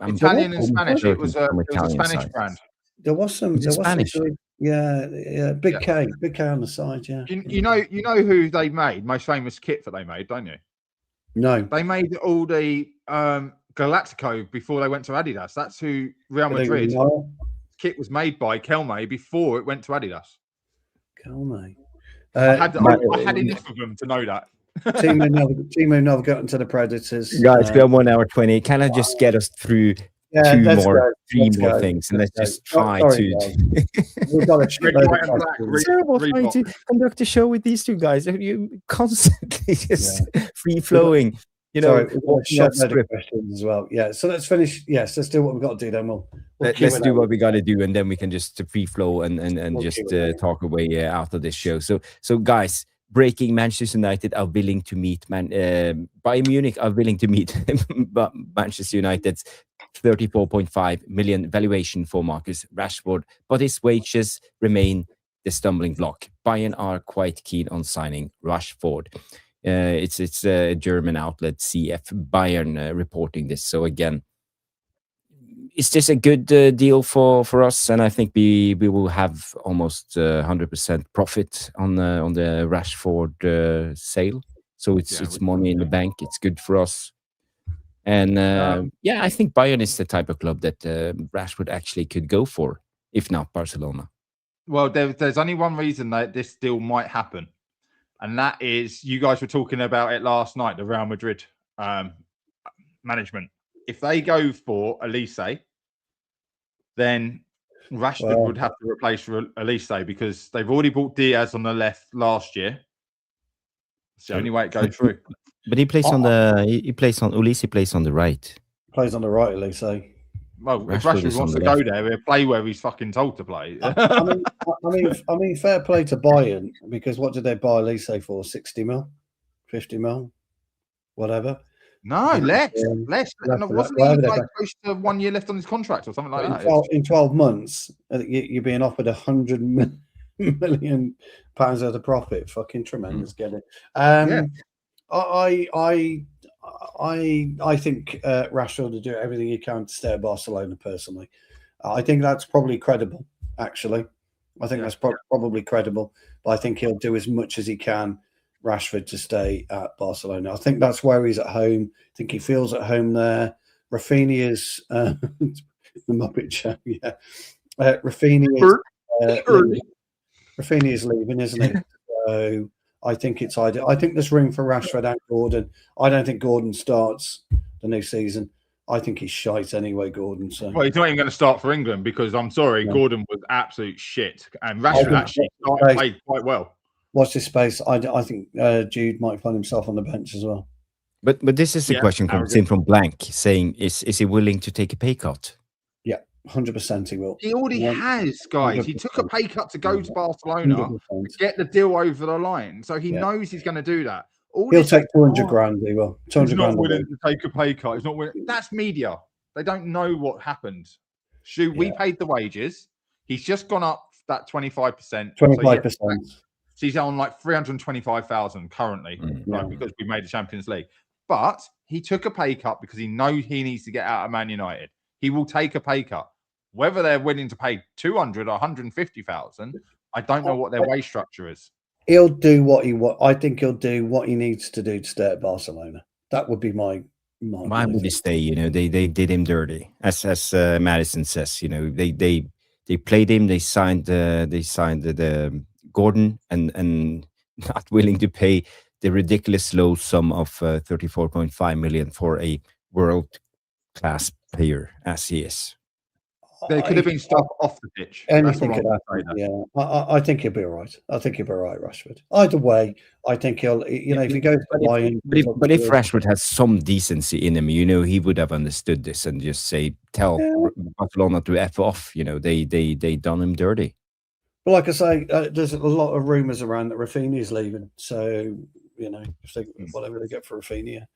Italian and Spanish. It was a Spanish brand. There was some Spanish. Big K on the side. Yeah. You know who they made? Most famous kit that they made, don't you? No. They made all the Galactico before they went to Adidas. That's who Real Madrid kit was made by Kelme before it went to Adidas. Kelme. I had enough of them to know that. Timo never got into the Predators. Guys, we have 1 hour 20. Can I just get us through three more things, and let's just try to. We've got terrible trying to conduct a show with these two guys. You constantly just free flowing. Sorry, what shot script. questions as well. Yeah, so let's finish. Yes, let's do what we've got to do. Then let's do what we got to do, and then we can just free flow and just talk away out of this show. So guys, breaking: Manchester United are willing to meet Bayern Munich are willing to meet Manchester United's 34.5 million valuation for Marcus Rashford, but his wages remain the stumbling block. Bayern are quite keen on signing Rashford. It's a German outlet, CF Bayern, reporting this. So again, is this a good deal for us? And I think we will have almost 100% profit on the Rashford sale. So it's money in the bank. It's good for us. And I think Bayern is the type of club that Rashford actually could go for, if not Barcelona. Well, there's only one reason that this deal might happen. And that is, you guys were talking about it last night, the Real Madrid management. If they go for Elise, then Rashford would have to replace Elise because they've already bought Diaz on the left last year. It's the only way it goes through. But he plays on Ulisse plays on the right. Plays on the right, Elise. Well, if Rashford wants to go there, he'll play where he's fucking told to play. I mean, fair play to Bayern, because what did they buy Elise for? 60 mil, 50 mil, whatever. No, less. Wasn't he like close to 1 year left on his contract or something like that? In 12 months, you're being offered £100 million worth of profit. Fucking tremendous. Get it? I think Rashford will do everything he can to stay at Barcelona. Personally, I think that's probably credible. Actually, I think that's probably credible. But I think he'll do as much as he can, Rashford, to stay at Barcelona. I think that's where he's at home. I think he feels at home there. Rafinha's the Muppet Show. Yeah, Rafinha's leaving, isn't he? So I think it's ideal. I think there's room for Rashford and Gordon. I don't think Gordon starts the new season. I think he's shite anyway, Gordon. So, well, he's not even going to start for England because I'm sorry, Gordon was absolute shit, and Rashford actually played quite well. Watch this space. I think Jude might find himself on the bench as well. But this is the question comes in from Blank, saying, is he willing to take a pay cut? Yeah, 100% he will. He already has, guys. 100%. He took a pay cut to go to Barcelona 100%. To get the deal over the line. So he knows he's going to do that. He'll take 200 grand, he will. 200 he's not willing to take a pay cut. He's not willing. That's media. They don't know what happened. We paid the wages. He's just gone up that 25%. 25%. So he's on like 325,000 currently, because we made the Champions League. But he took a pay cut because he knows he needs to get out of Man United. He will take a pay cut. Whether they're willing to pay 200 or 150,000, I don't know what their wage structure is. He'll do what he wants. I think he'll do what he needs to do to stay at Barcelona. That would be my. Why would he stay? They did him dirty, as Madison says. They played him. They signed the Gordon and not willing to pay the ridiculous low sum of 34.5 million for a world-class player as he is. There could have been stuff off the pitch. Anything could happen. Yeah, I think he'll be all right. I think he'll be all right, Rashford. Either way, I think he'll. If he goes to Bayern, but if Rashford has some decency in him, he would have understood this and just tell Barcelona to F off. They done him dirty. But like I say, there's a lot of rumours around that Rafinha is leaving. So whatever they get for Rafinha.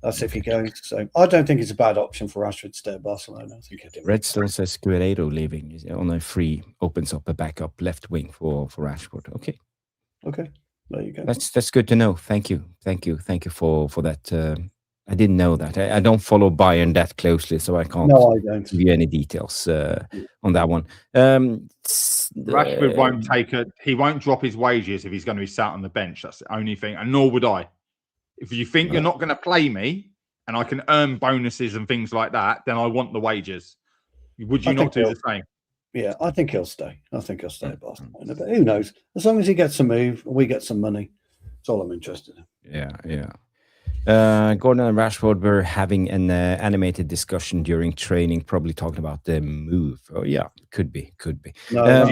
That's if he goes. So I don't think it's a bad option for Rashford to stay at Barcelona. I think Redstone says Guerrero leaving on a free opens up a backup left wing for Rashford. Okay. There you go. That's good to know. Thank you for that. I didn't know that. I don't follow Bayern that closely, so I can't give you any details on that one. Rashford won't he won't drop his wages if he's going to be sat on the bench. That's the only thing, and nor would I. If you think you're not going to play me and I can earn bonuses and things like that, then I want the wages. Would you not do the same? Yeah, I think he'll stay. I think he'll stay at Barcelona. But who knows? As long as he gets a move, we get some money. That's all I'm interested in. Yeah. Gordon and Rashford were having an animated discussion during training, probably talking about the move. Oh, yeah, could be. No, what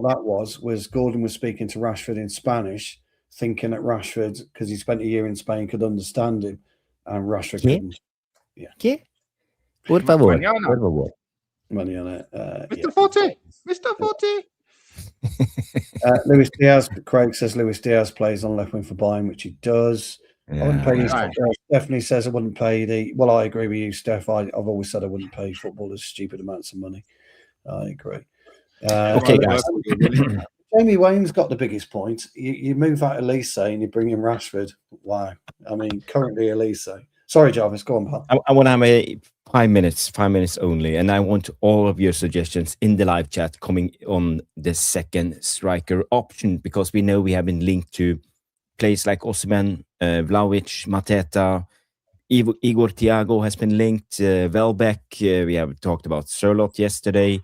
that was Gordon was speaking to Rashford in Spanish, thinking that Rashford, because he spent a year in Spain, could understand him, and Rashford couldn't. Yeah. Por favor. Mañana. Por favor. Money on it. Mr. Forte. Mr. Forte. Luis Diaz, Craig says Luis Diaz plays on left wing for Bayern, which he does. I wouldn't pay. Stephanie says I wouldn't pay the. Well, I agree with you, Steph. I've always said I wouldn't pay footballers stupid amounts of money. I agree. Okay, guys. Jamie Wayne's got the biggest point. You move out Elise and you bring in Rashford. Wow. I mean, currently Elise. Sorry, Jarvis. Go on, pal. I want to have 5 minutes only, and I want all of your suggestions in the live chat coming on the second striker option, because we know we have been linked to players like Osimhen, Vlahovic, Mateta, Igor Thiago has been linked, Welbeck. We have talked about Sørloth yesterday.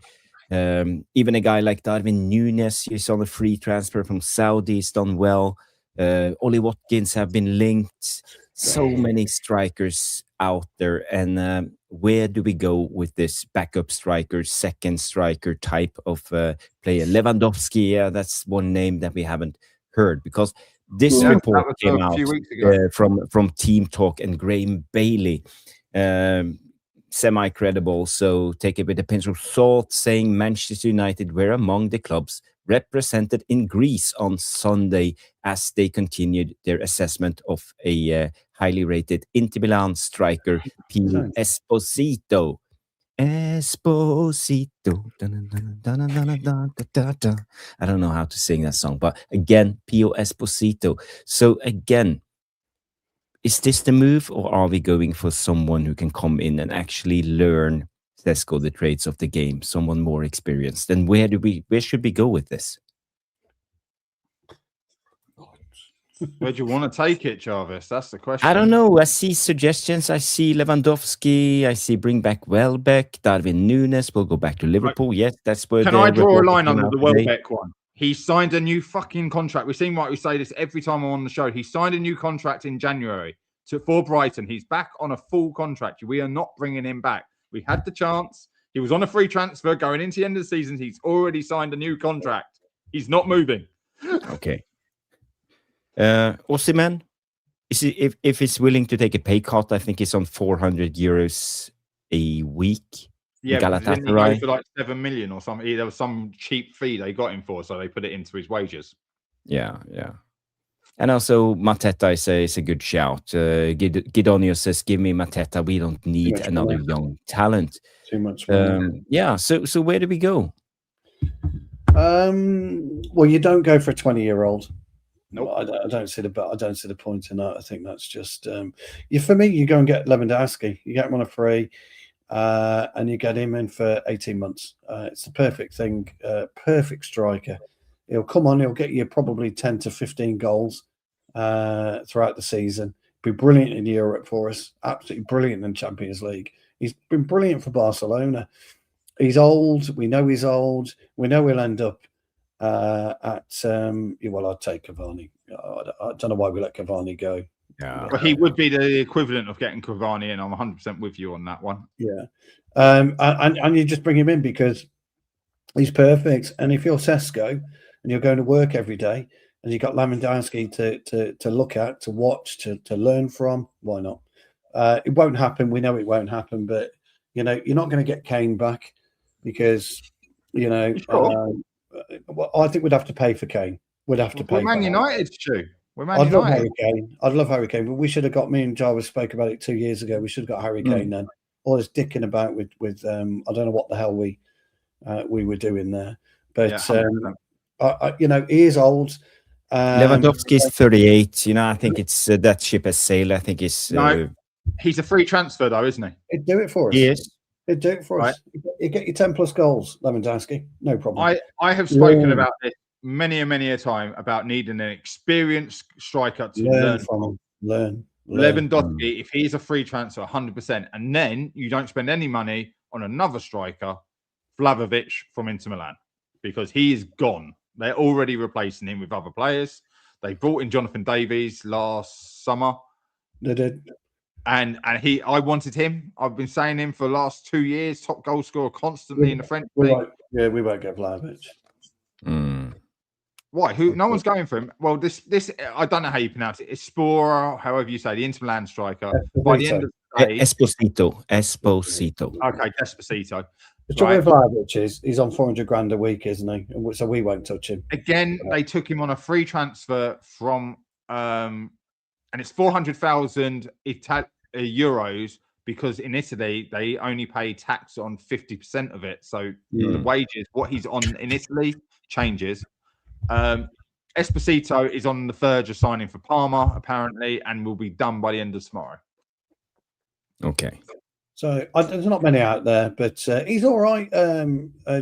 Even a guy like Darwin Núñez, he's on a free transfer from Saudi, he's done well. Ollie Watkins have been linked. So many strikers out there, and where do we go with this backup striker, second striker type of player? Lewandowski, yeah, that's one name that we haven't heard, because this report came out from Team Talk and Graham Bailey, semi-credible, so take it with a pinch of salt, saying Manchester United were among the clubs represented in Greece on Sunday as they continued their assessment of a highly rated Inter Milan striker, Pio Esposito. Esposito. I don't know how to sing that song, but again, Pio Esposito. So again, is this the move, or are we going for someone who can come in and actually learn the traits of the game, someone more experienced? And where should we go with this? Where do you want to take it, Jarvis? That's the question. I don't know. I see suggestions. I see Lewandowski. I see bring back Welbeck. Darwin Núñez will go back to Liverpool. Yes, that's where. Can I draw a line under the Welbeck one? He signed a new fucking contract. We seem like we say this every time I'm on the show. He signed a new contract in January for Brighton. He's back on a full contract. We are not bringing him back. We had the chance. He was on a free transfer going into the end of the season. He's already signed a new contract. He's not moving. Okay. Osimhen, if he's willing to take a pay cut, I think he's on €400 a week. Yeah, didn't he go for like 7 million or something? There was some cheap fee they got him for, so they put it into his wages. Yeah. And also Mateta is a good shout. Gidonio says, "Give me Mateta. We don't need another young talent." Too much. So where do we go? Well, you don't go for a 20-year-old. Nope. I don't see the point in that. I think that's just for me. You go and get Lewandowski. You get him on a free, and you get him in for 18 months. It's the perfect thing. Perfect striker. He'll come on. He'll get you probably 10 to 15 goals throughout the season. Be brilliant in Europe for us. Absolutely brilliant in Champions League. He's been brilliant for Barcelona. He's old. We know he's old. We know he'll end up I'd take Cavani. I don't know why we let Cavani go. Yeah, but he would be the equivalent of getting Cavani, and I'm 100% with you on that one. Yeah, and you just bring him in because he's perfect. And if you're Sesko and you're going to work every day, and you've got Lewandowski to look at, to watch, to learn from, why not? It won't happen. We know it won't happen, but you're not going to get Kane back because well, I think we'd have to pay for Kane. We'd have to pay. Man United, Stu. I'd love Harry Kane. I'd love Harry Kane, but we should have got. Me and Jarvis spoke about it 2 years ago. We should have got Harry Kane then. All this dicking about with I don't know what the hell we were doing there, but he is old. Lewandowski is 38. I think it's that ship has sailed. I think it's he's a free transfer though, isn't he? He'd do it for us. Yes. He'd do it for us. He'd get you 10 plus goals, Lewandowski. No problem. I have spoken about this many a time about needing an experienced striker to learn from him. Learn. Lewandowski, if he's a free transfer, 100%, and then you don't spend any money on another striker, Vlahovic from Inter Milan, because he is gone. They're already replacing him with other players. They brought in Jonathan Davies last summer. They did. And I wanted him. I've been saying him for the last 2 years, top goal scorer constantly in the French league. We won't get Vlahovic. Well, Why? Who? No one's going for him. Well, this I don't know how you pronounce it. Espora, however you say, the Inter Milan striker. By the end of the day, Esposito. Okay, Esposito. The trouble with Vlahovic is he's on 400 grand a week, isn't he? So we won't touch him. Again, they took him on a free transfer from, and it's 400,000 euros because in Italy they only pay tax on 50% of it. So the wages, what he's on in Italy, changes. Esposito is on the verge of signing for Parma apparently, and will be done by the end of tomorrow. Okay. So there's not many out there, but he's all right,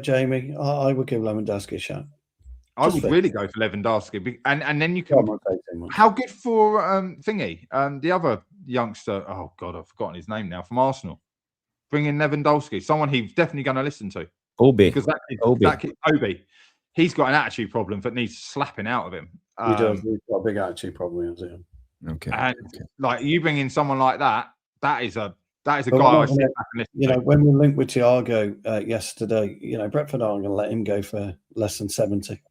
Jamie. I would give Lewandowski a shot. I would really go for Lewandowski, and then you can. How good for the other youngster? Oh God, I've forgotten his name now. From Arsenal, bring in Lewandowski, someone he's definitely going to listen to. Obi, because Obi, he's got an attitude problem that needs slapping out of him. He does. He's got a big attitude problem. Okay. And like you bring in someone like that, that is a guy I sit back and listen to. When we linked with Thiago yesterday, Brentford aren't going to let him go for less than 70.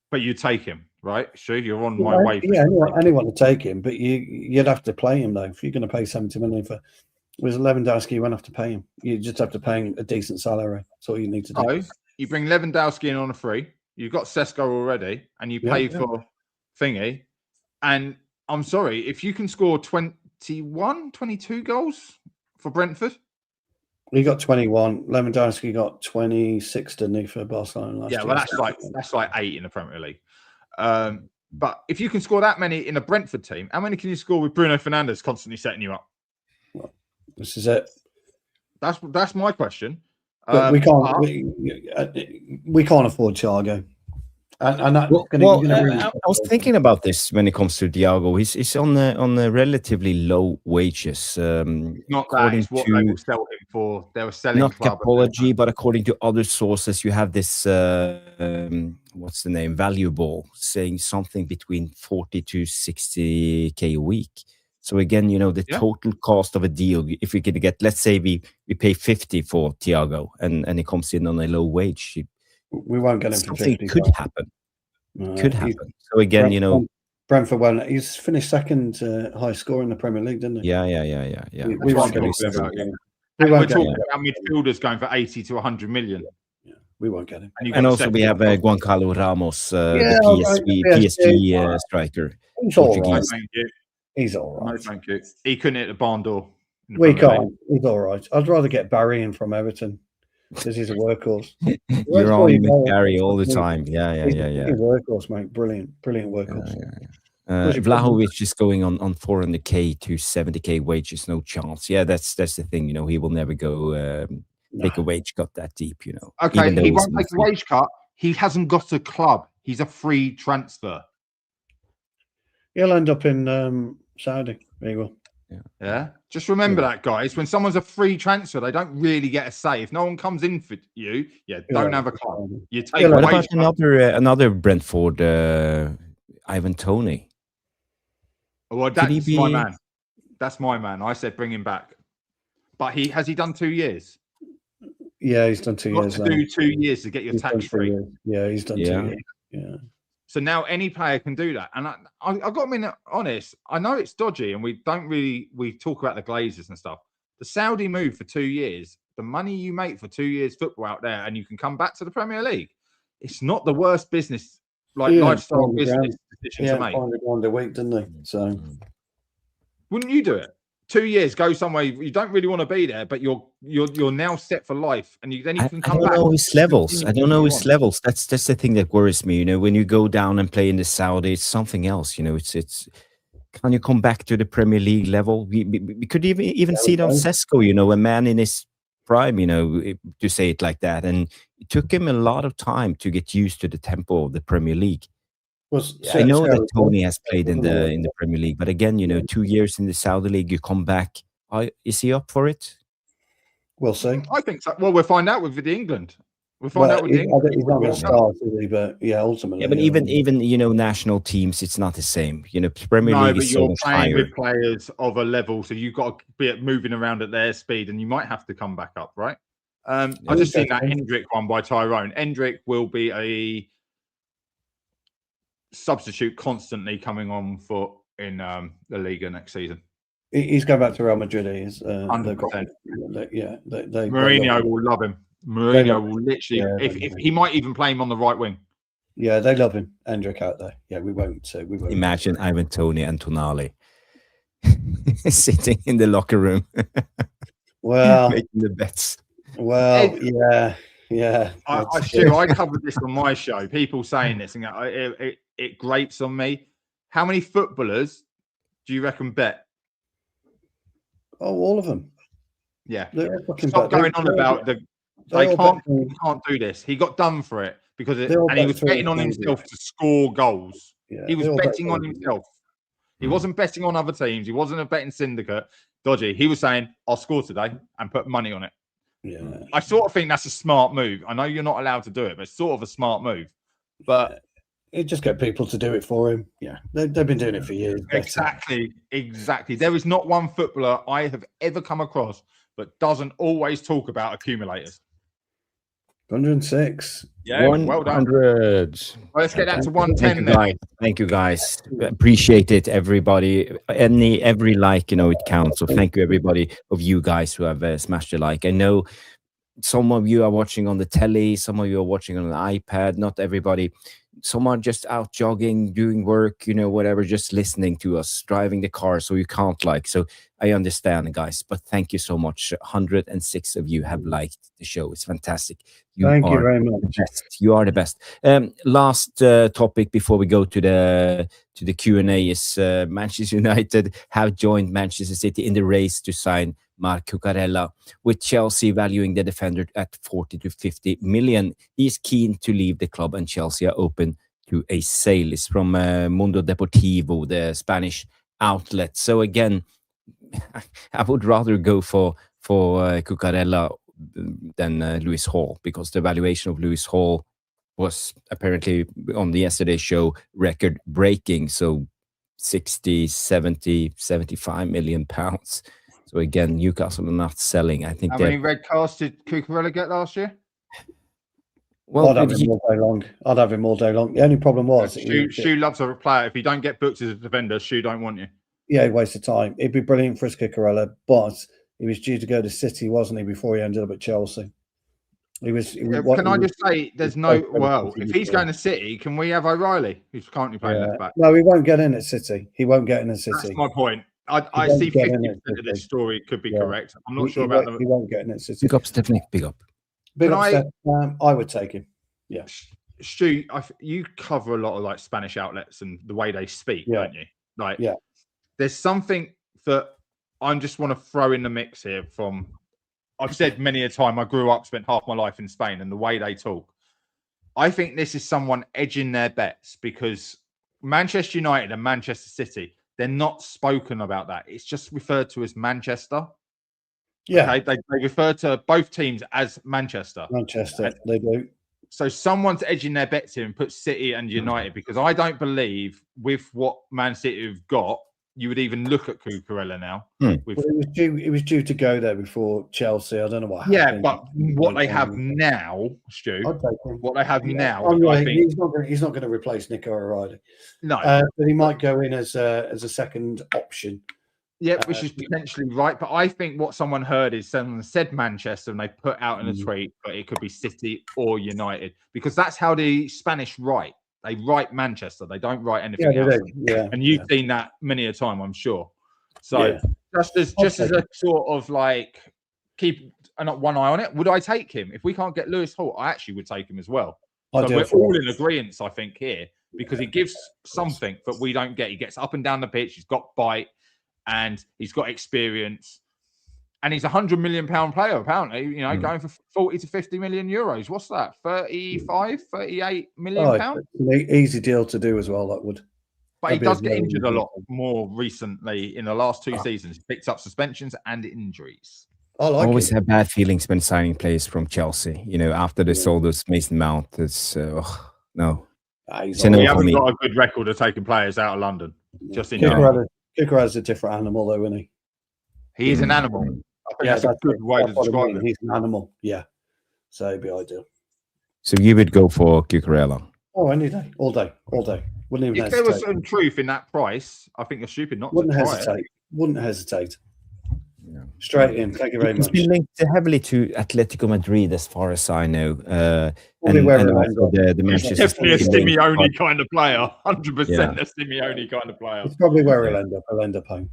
But you take him, right? Sure, you're on my way. Yeah, anyone to take him, but you'd have to play him though. If you're going to pay 70 million for Lewandowski, you won't have to pay him. You just have to pay him a decent salary. That's all you need to do. So you bring Lewandowski in on a free. You've got Sesko already, and you pay for thingy. And I'm sorry, if you can score 21, 22 goals for Brentford. He got 21. Lewandowski got 26, didn't he, for Barcelona last year? Well, that's like 8 in the Premier League. But if you can score that many in a Brentford team, how many can you score with Bruno Fernandes constantly setting you up? Well, this is it. That's my question. But we can't afford Thiago. I was thinking about this when it comes to Thiago. He's on the relatively low wages. Not that is what they will sell him for. They were selling not Capology, but according to other sources, you have this what's the name? Valuable saying something between 40 to 60k a week. So again, the total cost of a deal, if we could get, let's say we pay 50 for Thiago and he comes in on a low wage. We won't get him for 50. Something could happen. So again, Brentford, well, he's finished second high score in the Premier League, didn't he? Yeah. We won't get him. We're talking about midfielders going for 80 to 100 million. Yeah, we won't get him. And also we have Giancarlo Ramos, the PSG striker. He's all right. He's all right. No, thank you. He couldn't hit the barn door. We can't. He's all right. I'd rather get Barry in from Everton because he's a workhorse. You're on with Barry all the time. Yeah. He's a workhorse, mate. Brilliant workhorse. Vlahovic is going on 400k to 70k wages, no chance. Yeah, that's the thing. He will never go take a wage cut that deep. Okay, he won't take a wage cut. He hasn't got a club. He's a free transfer. He'll end up in Saudi. There you go. Yeah. Just remember that, guys. When someone's a free transfer, they don't really get a say. If no one comes in for you, don't have a club. You take. What about another Brentford, Ivan Toney? Well, that's my man. That's my man. I said bring him back. But has he done 2 years? Yeah, he's done 2 years. To do 2 years to get your tax free. Yeah, he's done 2 years. Yeah. So now any player can do that. And I got to be honest, I know it's dodgy and we talk about the Glazers and stuff. The Saudi move for 2 years, the money you make for 2 years football out there and you can come back to the Premier League, it's not the worst business, lifestyle business decision to make. £500 a week, didn't they? So wouldn't you do it? 2 years, go somewhere you don't really want to be there, but you're now set for life, and then you can come back. I don't know his levels. I don't know his levels. That's the thing that worries me. When you go down and play in the Saudi, it's something else. It's can you come back to the Premier League level? We could even see it on Sesko. A man in his prime. To say it like that, and it took him a lot of time to get used to the tempo of the Premier League. I know that Tony has played in the Premier League, but again, 2 years in the Saudi League, you come back. Is he up for it? We'll see. I think so. Well, we'll find out with England. We'll find out with England. I think he's not going to start, but ultimately. Yeah, but even national teams, it's not the same. Premier League is so much higher. With players of a level, so you've got to be moving around at their speed, and you might have to come back up, right? I just seen that Endrick one by Tyrone. Endrick will be substitute constantly coming on foot in the Liga next season. He's going back to Real Madrid. He is. 100%. Mourinho will love him. Mourinho will literally, if he might even play him on the right wing. Yeah, they love him. Endrick out there. Yeah, we won't. Imagine Ivan Toney and Tonali sitting in the locker room. Well, making the bets. Well, yeah. I covered this on my show. People saying this, and it grates on me. How many footballers do you reckon bet? Oh, all of them. Yeah. Stop going on about they can't do this. He got done for it because he was betting on himself to score goals. Yeah, he was betting on himself. He wasn't betting on other teams. He wasn't a betting syndicate. Dodgy. He was saying, I'll score today and put money on it. Yeah. I sort of think that's a smart move. I know you're not allowed to do it, but it's sort of a smart move. But it just get people to do it for him. Yeah. They've been doing it for years. Exactly. There is not one footballer I have ever come across but doesn't always talk about accumulators. 106. Yeah, 100. Well done. Let's get that to 110 then. Thank you, guys. Appreciate it, everybody. Every like, it counts. So thank you, everybody of you guys who have smashed a like. I know some of you are watching on the telly, some of you are watching on an iPad. Not everybody. Some are just out jogging, doing work, whatever, just listening to us, driving the car, so you can't like. So I understand, guys, but thank you so much. 106 of you have liked the show. It's fantastic. Thank you very much. You are the best. Last topic before we go to the Q&A is Manchester United have joined Manchester City in the race to sign Marc Cucurella, with Chelsea valuing the defender at 40 to 50 million. He's keen to leave the club and Chelsea are open to a sale. It's from Mundo Deportivo, the Spanish outlet. So again, I would rather go for Cucurella than Lewis Hall, because the valuation of Lewis Hall was apparently on the yesterday's show record breaking. So 60, 70, 75 million pounds. So again, Newcastle are not selling. I think. How many red cards did Cucurella get last year? Well, I'd have him all day long. The only problem was Shu loves a player. If you don't get booked as a defender, Shu don't want you. Yeah, waste of time. It'd be brilliant for his Cucurella, but he was due to go to City, wasn't he, before he ended up at Chelsea? Can I just say, there's no. Well, if he's going to City, can we have O'Reilly, who's currently playing left back? No, he won't get in at City. He won't get in at City. That's my point. I see 50% of this story could be correct. I'm not sure about them. He won't get in at City. Big up, Stephanie. Big up. I would take him. Yeah. Stu, you cover a lot of like Spanish outlets and the way they speak, don't you? Like, there's something that I just want to throw in the mix here from. I've said many a time, I grew up, spent half my life in Spain, and the way they talk. I think this is someone edging their bets, because Manchester United and Manchester City, they're not spoken about that. It's just referred to as Manchester. Yeah. Okay? They refer to both teams as Manchester. They do. So someone's edging their bets here and put City and United, because I don't believe with what Man City have got, you would even look at Cucurella now. Well, it was due to go there before Chelsea. I don't know what happened. Yeah, but what they have now, Stu, what they have now, I think he's not going to replace Nico O'Reilly. No, but he might go in as a second option. Yeah, which is potentially right. But I think what someone heard is someone said Manchester and they put out in a tweet, but it could be City or United, because that's how the Spanish write. They write Manchester. They don't write anything else. Yeah, and you've seen that many a time, I'm sure. So just as a sort of like keep one eye on it. Would I take him? If we can't get Lewis Hall, I actually would take him as well. So we're all in agreement, I think, here, because he gives something that we don't get. He gets up and down the pitch. He's got bite and he's got experience. And he's £100 million player, apparently, going for 40 to 50 million euros. What's that? 35, 38 million pounds? An easy deal to do as well, that would. But he does get injured a lot more recently in the last 2 seasons. He picked up suspensions and injuries. I always have bad feelings when signing players from Chelsea. After they sold us Mason Mount, it's no. We haven't got a good record of taking players out of London. Just in Cucurella a different animal, though, isn't he? He is an animal. I think that's a good way to describe it. He's an animal, so it'd be ideal. So you would go for Cucurella? Oh, any day, all day. Wouldn't even If there was hesitate. some truth in that price, I think you're stupid not Wouldn't to try hesitate. it. Wouldn't hesitate. Yeah. Straight in. Thank you very He's much. been linked heavily to Atletico Madrid, as far as I know. Probably where he'll end also up. the He's Manchester definitely a City link, Simeone but- kind of player. 100% Yeah. a Simeone kind of player. It's probably where he'll end up. He'll end up home.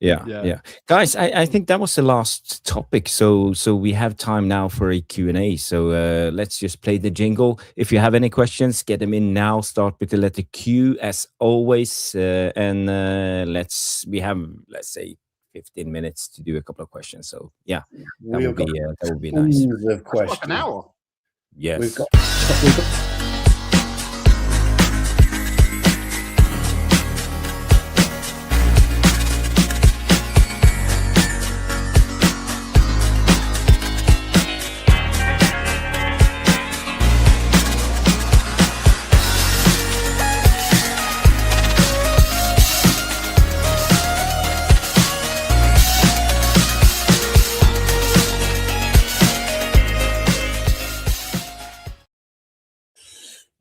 Yeah. Guys, I think that was the last topic. So we have time now for a Q&A. So let's just play the jingle. If you have any questions, get them in now. Start with the letter Q as always. And let's say 15 minutes to do a couple of questions. So yeah, that would be nice. Of questions. Like an hour. Yes. We've got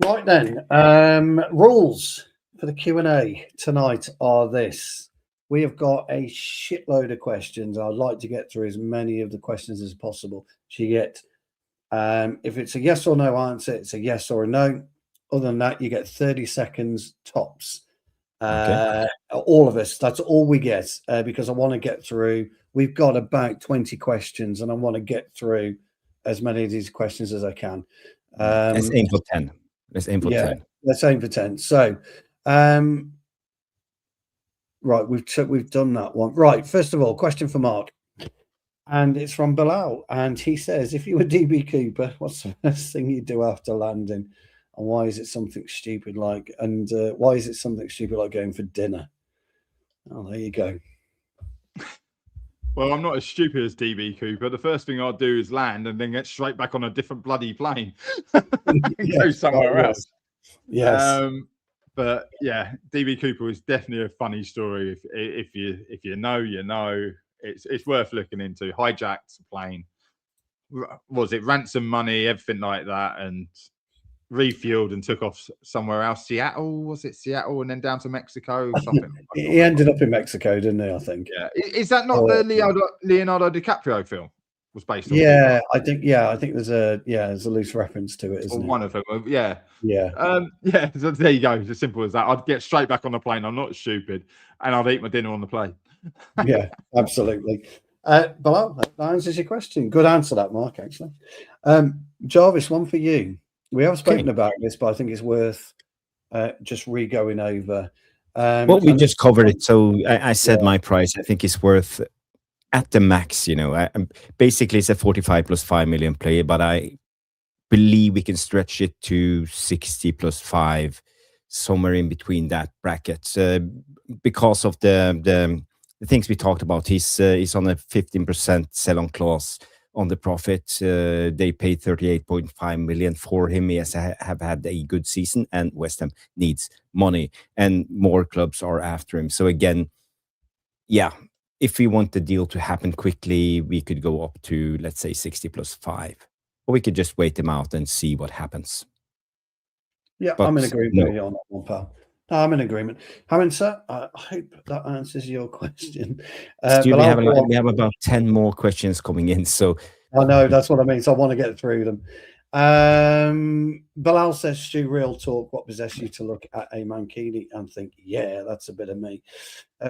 right then. Rules for the Q&A tonight are this. We have got a shitload of questions. I'd like to get through as many of the questions as possible. So you get, if it's a yes or no answer, it's a yes or a no. Other than that, you get 30 seconds tops. All of us, that's all we get, because I want to get through. We've got about 20 questions, and I want to get through as many of these questions as I can. Let's aim for 10. Let's aim for 10. Let's aim for 10. So, right, we've done that one. Right, first of all, question for Mark. And it's from Bilal. And he says, if you were DB Cooper, what's the first thing you do after landing? And why is it something stupid like, why is it something stupid like going for dinner? Oh, there you go. Well, I'm not as stupid as DB Cooper. The first thing I'll do is land and then get straight back on a different bloody plane and go somewhere else. Yes. But yeah, DB Cooper is definitely a funny story. If you know, you know. It's worth looking into. Hijacked a plane. Was it ransom money, everything like that, and refueled and took off somewhere else. Seattle, was it Seattle, and then down to Mexico? Something. He ended up in Mexico, didn't he? I think. Yeah. Is that not the Leonardo DiCaprio film? Was based on? Yeah, I think there's a loose reference to it, isn't it? One of them. Yeah. Yeah. Yeah. So there you go. It's as simple as that. I'd get straight back on the plane. I'm not stupid, and I'd eat my dinner on the plane. Yeah, absolutely. Bilal, that answers your question. Good answer, that, Mark. Actually, Jarvis, one for you. We have spoken about this, but I think it's worth just re-going over. Well, we just covered it. So I said my price. I think it's worth at the max. Basically it's a 45 plus 5 million player, but I believe we can stretch it to 60 plus 5, somewhere in between that bracket, because of the things we talked about. He's on a 15% sell-on clause on the profit. They paid 38.5 million for him. He has have had a good season, and West Ham needs money, and more clubs are after him. So again, yeah, if we want the deal to happen quickly, we could go up to, let's say, 60 plus 5, or we could just wait them out and see what happens. Yeah, but I'm in agreement with you on that one, pal. No, I'm in agreement. Hammond, sir, I hope that answers your question. Stu, we have about 10 more questions coming in. So I know, that's what I mean. So I want to get through them. Bilal says, Stu, real talk, what possessed you to look at a Mancini and think, yeah, that's a bit of me?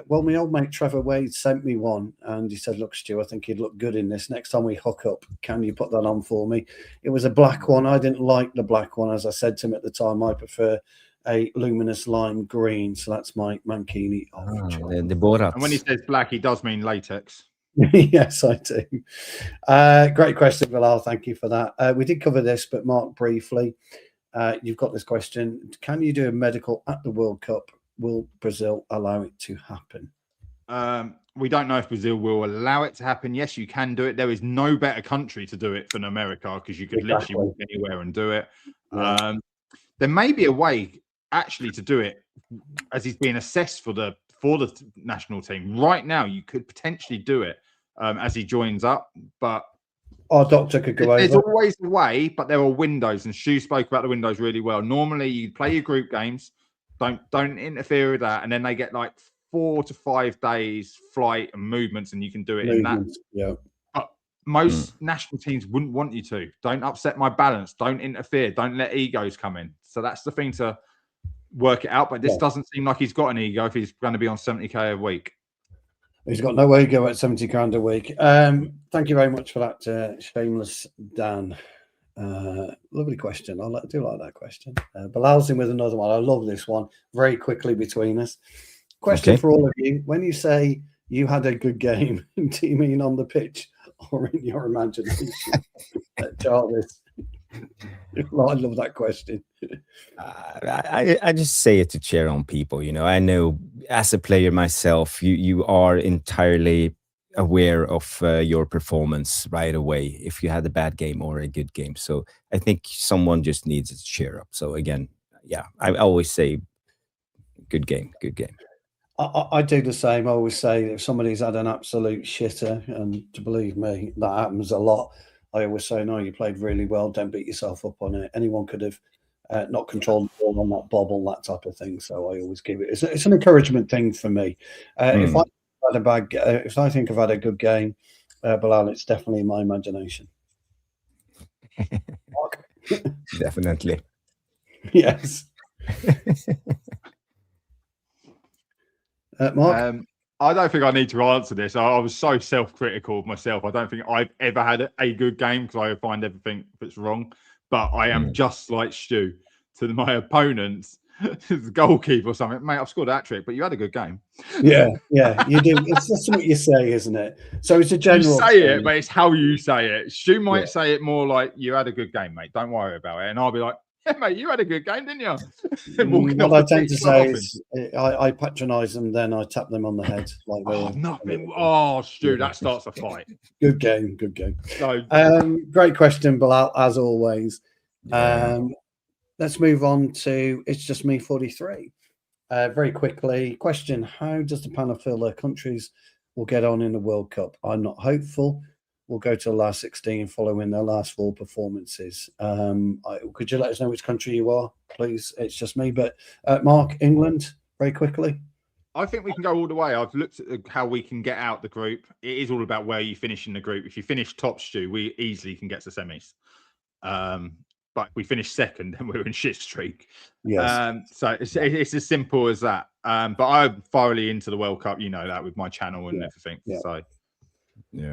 Well, my old mate Trevor Wade sent me one, and he said, look, Stu, I think he'd look good in this. Next time we hook up, can you put that on for me? It was a black one. I didn't like the black one. As I said to him at the time, I prefer a luminous lime green. So that's my Mancini. The Borat. And when he says black, he does mean latex. Yes, I do. Great question, Bilal. Thank you for that. We did cover this, but Mark, briefly, you've got this question. Can you do a medical at the World Cup? Will Brazil allow it to happen? We don't know if Brazil will allow it to happen. Yes, you can do it. There is no better country to do it than America, because you could literally walk anywhere and do it. Yeah. There may be a way actually to do it as he's being assessed for the national team. Right now, you could potentially do it as he joins up, but our doctor could go There's over. always a way, but there are windows, and Stu spoke about the windows really well. Normally, you play your group games, don't interfere with that, and then they get like 4 to 5 days flight and movements, and you can do it in that. Yeah. But most national teams wouldn't want you to. Don't upset my balance. Don't interfere. Don't let egos come in. So that's the thing to work it out. But this doesn't seem like he's got an ego if he's going to be on 70k a week. He's got no ego at 70 grand a week. Thank you very much for that, shameless Dan. Lovely question. I do like that question. Bilal's in with another one. I love this one. Very quickly between us. Question for all of you. When you say you had a good game, do you mean on the pitch or in your imagination? Jarvis. I love that question. I just say it to cheer on people. I know as a player myself, you are entirely aware of your performance right away if you had a bad game or a good game. So I think someone just needs to cheer up. So again, I always say good game. I do the same. I always say if somebody's had an absolute shitter, and to believe me, that happens a lot. I always say, no, you played really well. Don't beat yourself up on it. Anyone could have not controlled the ball on that bobble, that type of thing. So I always give it. It's an encouragement thing for me. If I think I've had a good game, Bilal, it's definitely my imagination. Definitely. Yes. Mark? I don't think I need to answer this. I was so self-critical of myself. I don't think I've ever had a good game because I find everything that's wrong. But I am just like Stu to my opponents, the goalkeeper or something. Mate, I've scored a hat-trick, but you had a good game. Yeah, you do. It's just what you say, isn't it? So it's a general. You say it, but it's how you say it. Stu might say it more like, you had a good game, mate. Don't worry about it. And I'll be like, yeah, mate, you had a good game, didn't you? What I tend to say is I patronise them, then I tap them on the head. Nothing. Oh, Stu, that starts a fight. Good game. No. Great question, Bilal, as always. Let's move on to It's Just Me 43. Very quickly, question: how does the panel feel their countries will get on in the World Cup? I'm not hopeful. We'll go to the last 16 following their last 4 performances. Could you let us know which country you are, please? It's just me. But Mark, England, very quickly. I think we can go all the way. I've looked at how we can get out the group. It is all about where you finish in the group. If you finish top, Stu, we easily can get to semis. But if we finish second, then we're in shit streak. Yes. So it's as simple as that. But I'm thoroughly into the World Cup, you know that, with my channel and everything. Yeah. So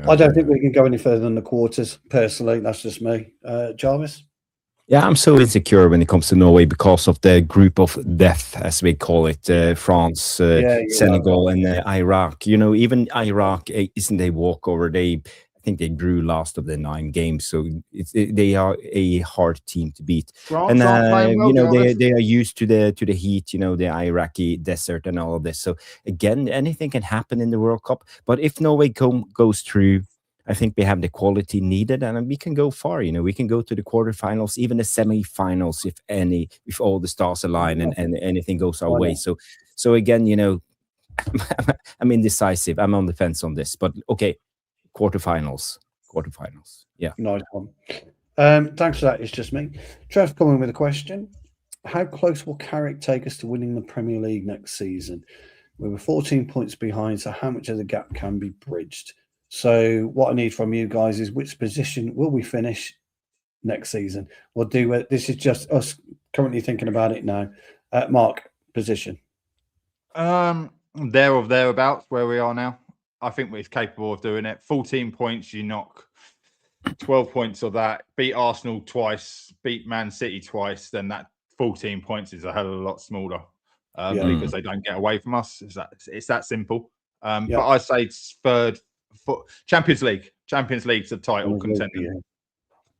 I don't think we can go any further than the quarters, personally. That's just me. Jarvis? Yeah, I'm so insecure when it comes to Norway because of the group of death, as we call it, France, Senegal, and Iraq. Even Iraq isn't a walkover. I think they drew last of the 9 games, so they are a hard team to beat. France, and they are used to the heat, the Iraqi desert and all of this. So again, anything can happen in the World Cup. But if Norway goes through, I think we have the quality needed, and we can go far. We can go to the quarterfinals, even the semi-finals, if all the stars align and anything goes our way. So again, I'm indecisive. I'm on the fence on this, but okay. Quarterfinals. Yeah. Nice one. Thanks for that. It's just me. Trev, coming with a question. How close will Carrick take us to winning the Premier League next season? We were 14 points behind, so how much of the gap can be bridged? So what I need from you guys is which position will we finish next season? We'll do it. This is just us currently thinking about it now. Mark, position. There or thereabouts where we are now. I think we're capable of doing it. 14 points, you knock 12 points of that, beat Arsenal twice, beat Man City twice, then that 14 points is a hell of a lot smaller because they don't get away from us. It's that simple. But I say third, Champions League. Champions League's a title contender.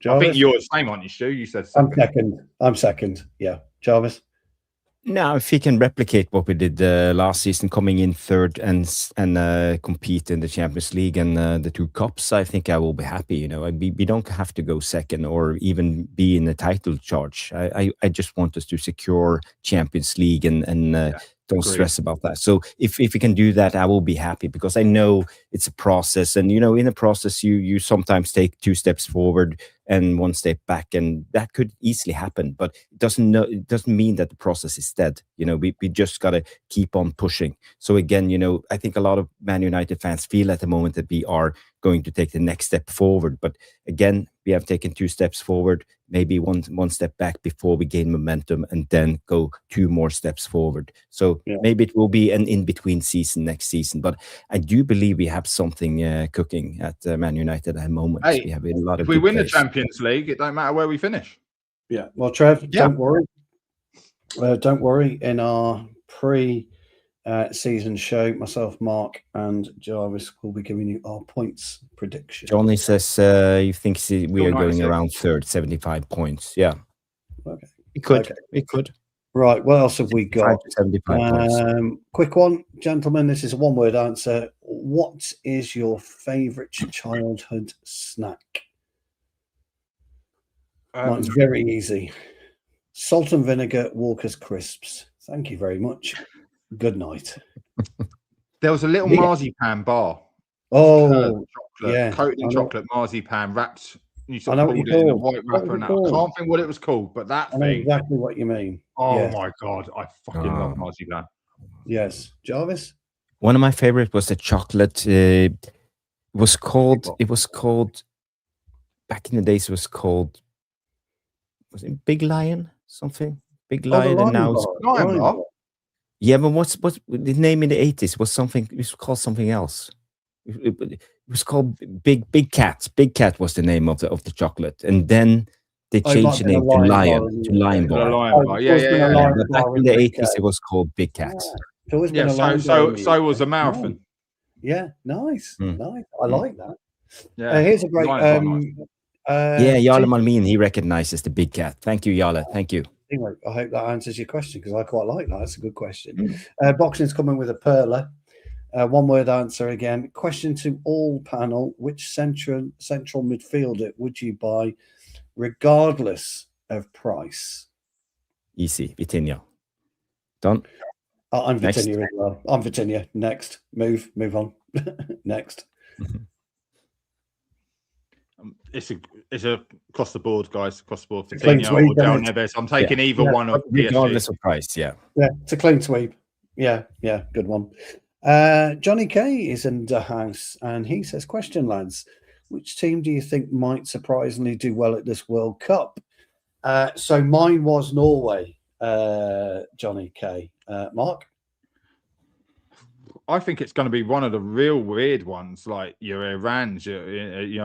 I think you're the same, aren't you, Stu? You said second. I'm second. Yeah. Jarvis? Now, if we can replicate what we did last season, coming in third and compete in the Champions League and the 2 cups, I think I will be happy. We don't have to go second or even be in the title charge. I just want us to secure Champions League and Don't stress about that. So if we can do that, I will be happy, because I know it's a process, and in a process you sometimes take 2 steps forward and 1 step back, and that could easily happen. But it doesn't mean that the process is dead. We just gotta keep on pushing. So again, I think a lot of Man United fans feel at the moment that we are going to take the next step forward, but again, we have taken 2 steps forward, maybe one step back before we gain momentum, and then go 2 more steps forward. So maybe it will be an in-between season next season, but I do believe we have something cooking at Man United at the moment. Hey, we have a lot of if we win players. the Champions League, it don't matter where we finish. Yeah. Well, Trev, don't worry. Don't worry. In our pre-season show, myself, Mark, and Jarvis will be giving you our points prediction. Johnny says he thinks we are going around third, 75 points. Yeah. Okay. We could. We could. Right. What else have we got? 75 points. Quick one, gentlemen. This is a one-word answer. What is your favourite childhood snack? Mine's very easy. Salt and vinegar Walker's crisps. Thank you very much. Good night. There was a little marzipan bar. Oh, chocolate, coated in chocolate, marzipan wrapped. You I know what pulled you it in a call. white wrapper, and I can't think what it was called, but that I know thing. exactly what you mean. Oh my god, I fucking love marzipan. Yes, Jarvis. One of my favorite was the chocolate. It was called back in the days. It was called. Was it Big Lion? Something Big Lion, and now it's Lion Bar. Yeah, but what's the name in the 80s? Was something? It was called something else. It was called Big Cat. Big Cat was the name of the chocolate, and then they changed the name to Lion. To Lion Bar. Yeah. But back in the 80s, it was called Big Cat. Yeah, so was a marathon. Yeah, nice. I like that. Yeah, here's a great. Jarle Malmin, he recognizes the Big Cat. Thank you, Jarle. Thank you. Anyway, I hope that answers your question, because I quite like that. That's a good question. Boxing's coming with a perler. One-word answer again. Question to all panel: which central midfielder would you buy, regardless of price? Easy, Vitinha. Done. I'm Vitinha as well. I'm Vitinha. Next, move on. Next. It's a across the board, guys. Across the board. Vitinha or Del Neves. I'm taking either one of regardless of price. Yeah, it's a clean sweep. Yeah, good one. Johnny K is in the house, and he says, question, lads, which team do you think might surprisingly do well at this World Cup? So mine was Norway, Johnny K. Mark? I think it's going to be one of the real weird ones, like your Irans,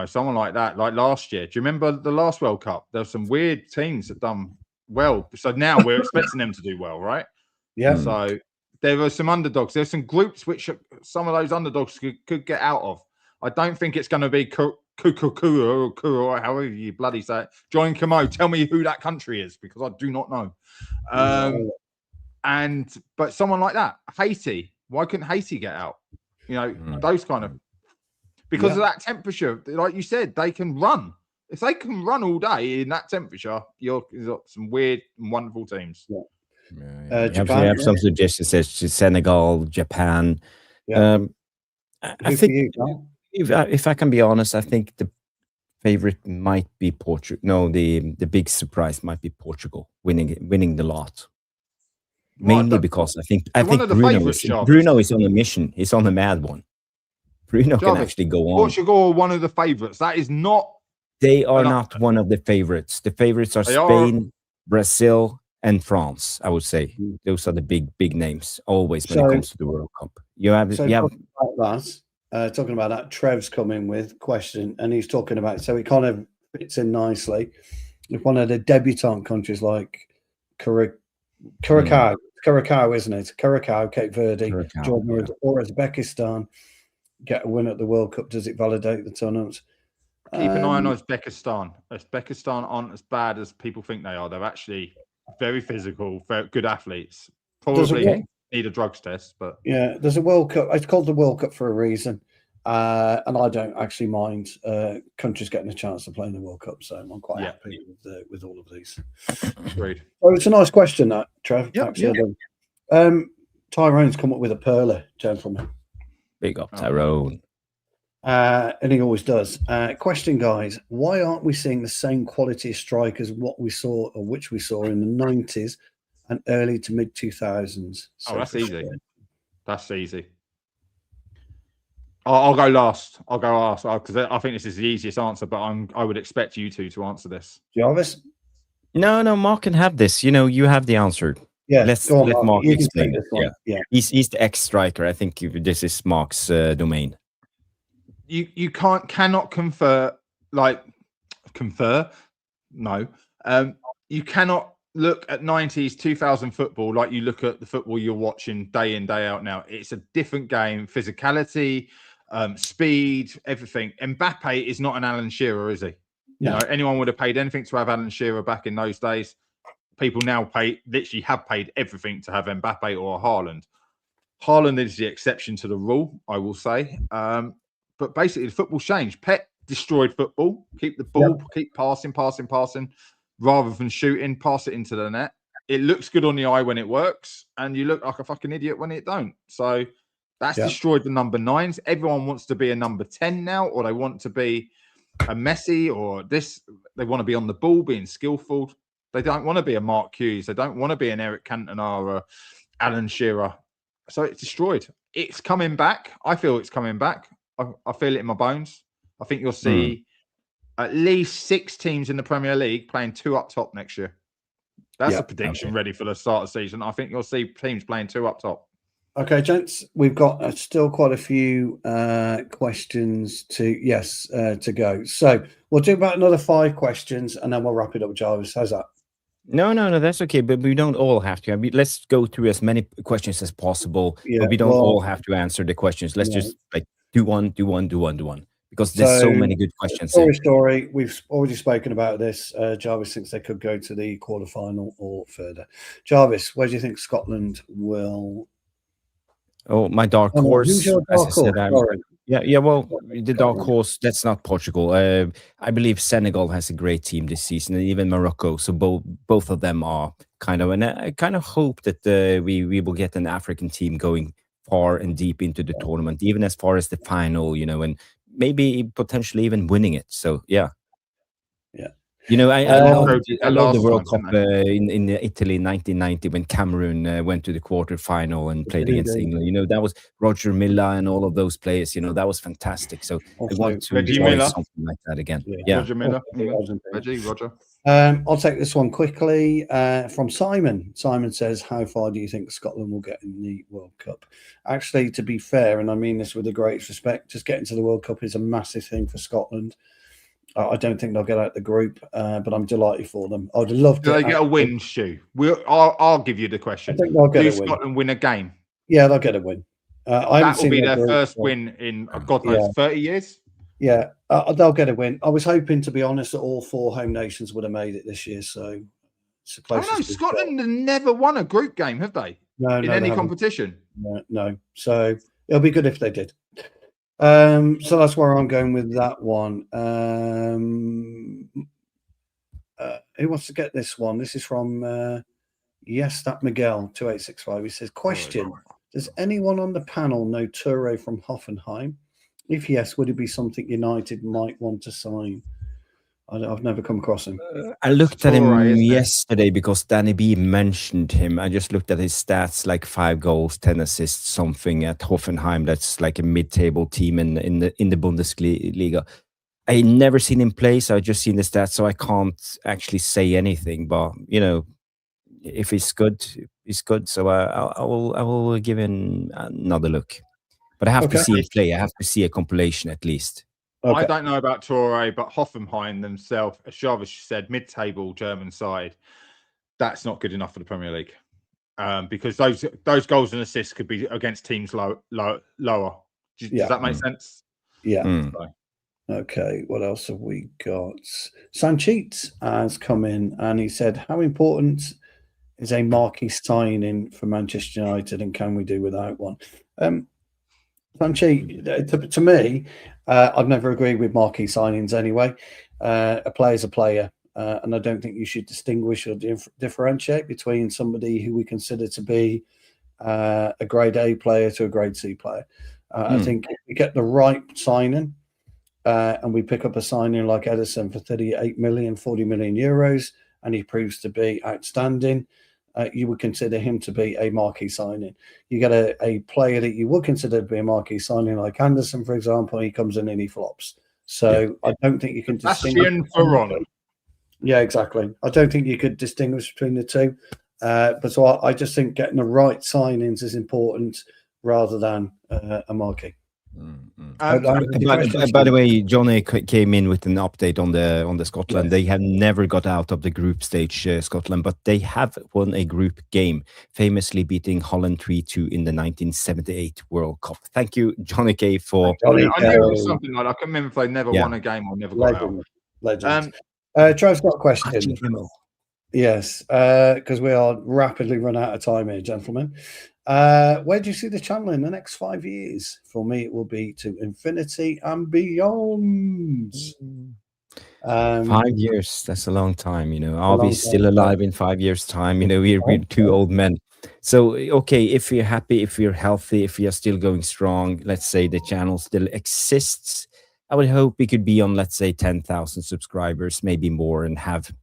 someone like that, like last year. Do you remember the last World Cup? There were some weird teams that done well. So now we're expecting them to do well, right? Yeah. So there were some underdogs. There's some groups which some of those underdogs could get out of. I don't think it's going to be Kuru, or however you bloody say it. John Camo, tell me who that country is, because I do not know. But someone like that, Haiti. Why couldn't Haiti get out? Those kind of, because of that temperature. Like you said, they can run. If they can run all day in that temperature, you've got some weird and wonderful teams. Yeah. Japan, have some suggestions. Says Senegal, Japan. I think if I can be honest, I think the favorite might be Portugal. No, the big surprise might be Portugal winning the lot. Mainly because I think Bruno is on a mission. He's on a mad one. Bruno can actually go on. Portugal are one of the favorites. That is not. They are not one of the favorites. The favorites are Spain, Brazil, and France. I would say those are the big names always when it comes to the World Cup. Talking about that, Trev's come in with a question, and he's talking about, so it kind of fits in nicely. If one of the debutant countries like Curacao, isn't it? Curacao, Cape Verde, Jordan, or Uzbekistan get a win at the World Cup, does it validate the tournament? Keep an eye on Uzbekistan. Uzbekistan aren't as bad as people think they are. They're actually very physical, very good athletes. Probably need a drugs test, but there's a World Cup. It's called the World Cup for a reason, and I don't actually mind countries getting a chance to play in the World Cup. So I'm quite happy with all of these. Agreed. Well, it's a nice question, that Trev. Tyrone's come up with a perler, gentlemen. Big up, Tyrone. And he always does. Question, guys. Why aren't we seeing the same quality of strikers which we saw in the 90s and early to mid 2000s? So that's easy. That's easy. I'll go last. I'll go last because I think this is the easiest answer, but I would expect you two to answer this. Jarvis? No, Mark can have this. You have the answer. Yeah, let Mark explain it. Yeah. He's the ex-striker. I think this is Mark's domain. You cannot confer. No. You cannot look at 90s, 2000 football like you look at the football you're watching day in, day out now. It's a different game. Physicality, speed, everything. Mbappe is not an Alan Shearer, is he? No. Anyone would have paid anything to have Alan Shearer back in those days. People now literally have paid everything to have Mbappe or Haaland. Haaland is the exception to the rule, I will say. But basically, the football changed. Pep destroyed football. Keep the ball, keep passing, rather than shooting, pass it into the net. It looks good on the eye when it works, and you look like a fucking idiot when it don't. So that's destroyed the number 9s. Everyone wants to be a number 10 now, or they want to be a Messi or this. They want to be on the ball, being skillful. They don't want to be a Mark Hughes. They don't want to be an Eric Cantona or Alan Shearer. So it's destroyed. It's coming back. I feel it's coming back. I feel it in my bones. I think you'll see at least 6 teams in the Premier League playing 2 up top next year. That's a prediction ready for the start of the season. I think you'll see teams playing 2 up top. Okay, gents, we've got still quite a few questions to go. So we'll do about another 5 questions and then we'll wrap it up, Jarvis. How's that? No, that's okay. But we don't all have to. Let's go through as many questions as possible. But we don't all have to answer the questions. Let's just do one. Because there's so many good questions. Story. We've already spoken about this. Jarvis thinks they could go to the quarterfinal or further. Jarvis, where do you think Scotland will? Oh, my dark horse. Who's your dark horse? Well, the dark horse, that's not Portugal. I believe Senegal has a great team this season, and even Morocco. So both of them are kind of, and I kind of hope that we will get an African team going far and deep into the tournament, even as far as the final, and maybe potentially even winning it. So, yeah. I love the World Cup in Italy in 1990 when Cameroon went to the quarterfinal and played against England. That was Roger Milla and all of those players. That was fantastic. So I want to enjoy something like that again. Yeah. Roger Milla. Roger. I'll take this one quickly from Simon. Simon says, how far do you think Scotland will get in the World Cup? Actually, to be fair, and I mean this with the greatest respect, just getting to the World Cup is a massive thing for Scotland. I don't think they'll get out the group, but I'm delighted for them. I'd love to. Do they get a win, Stu? I'll give you the question. I think they'll get a win. Do Scotland win a game? Yeah, they'll get a win. That will be their first win in, God knows, 30 years? Yeah, they'll get a win. I was hoping, to be honest, that all 4 home nations would have made it this year. So it's the closest. Scotland have never won a group game, have they? No, in any competition? No. So it'll be good if they did. So that's where I'm going with that one. Who wants to get this one? This is from Yes, that Miguel 2865. He says, question: does anyone on the panel know Toure from Hoffenheim? If yes, would it be something United might want to sign? I've never come across him. I looked at him yesterday because Danny B mentioned him. I just looked at his stats, like 5 goals, 10 assists, something at Hoffenheim. That's like a mid-table team in the Bundesliga. I never seen him play, so I just seen the stats, so I can't actually say anything. But if he's good, he's good. So I will give him another look. But I have to see him play. I have to see a compilation at least. Okay. I don't know about Toure, but Hoffenheim themselves, as Jarvis said, mid-table German side, that's not good enough for the Premier League, because those goals and assists could be against teams lower. Does that make sense? Yeah. Okay. What else have we got? Sanchit has come in and he said, "How important is a marquee signing for Manchester United, and can we do without one?" Sanchit, to me, I've never agreed with marquee signings anyway. A player's a player, and I don't think you should distinguish or differentiate between somebody who we consider to be a grade A player to a grade C player. I think if we get the right signing and we pick up a signing like Ederson for 38 million, 40 million euros, and he proves to be outstanding, you would consider him to be a marquee signing. You get a player that you would consider to be a marquee signing like Anderson, for example, he comes in and he flops. So I don't think you can distinguish. Yeah, exactly. I don't think you could distinguish between the two. But so I just think getting the right signings is important rather than a marquee. By the way, Johnny came in with an update on the Scotland. Yes. They have never got out of the group stage, Scotland, but they have won a group game, famously beating Holland 3-2 in the 1978 World Cup. Thank you, Johnny K. for. I knew it was something like that. I can remember if they never won a game or never got out. Legend. Trev's got a question. Yes, because we are rapidly run out of time here, gentlemen. Where do you see the channel in the next 5 years? For me, it will be to infinity and beyond. 5 years, that's a long time, Are we still alive in 5 years' time? We're two old men. So, okay, if you're happy, if you're healthy, if you're still going strong, let's say the channel still exists, I would hope we could be on, let's say, 10,000 subscribers, maybe more, and have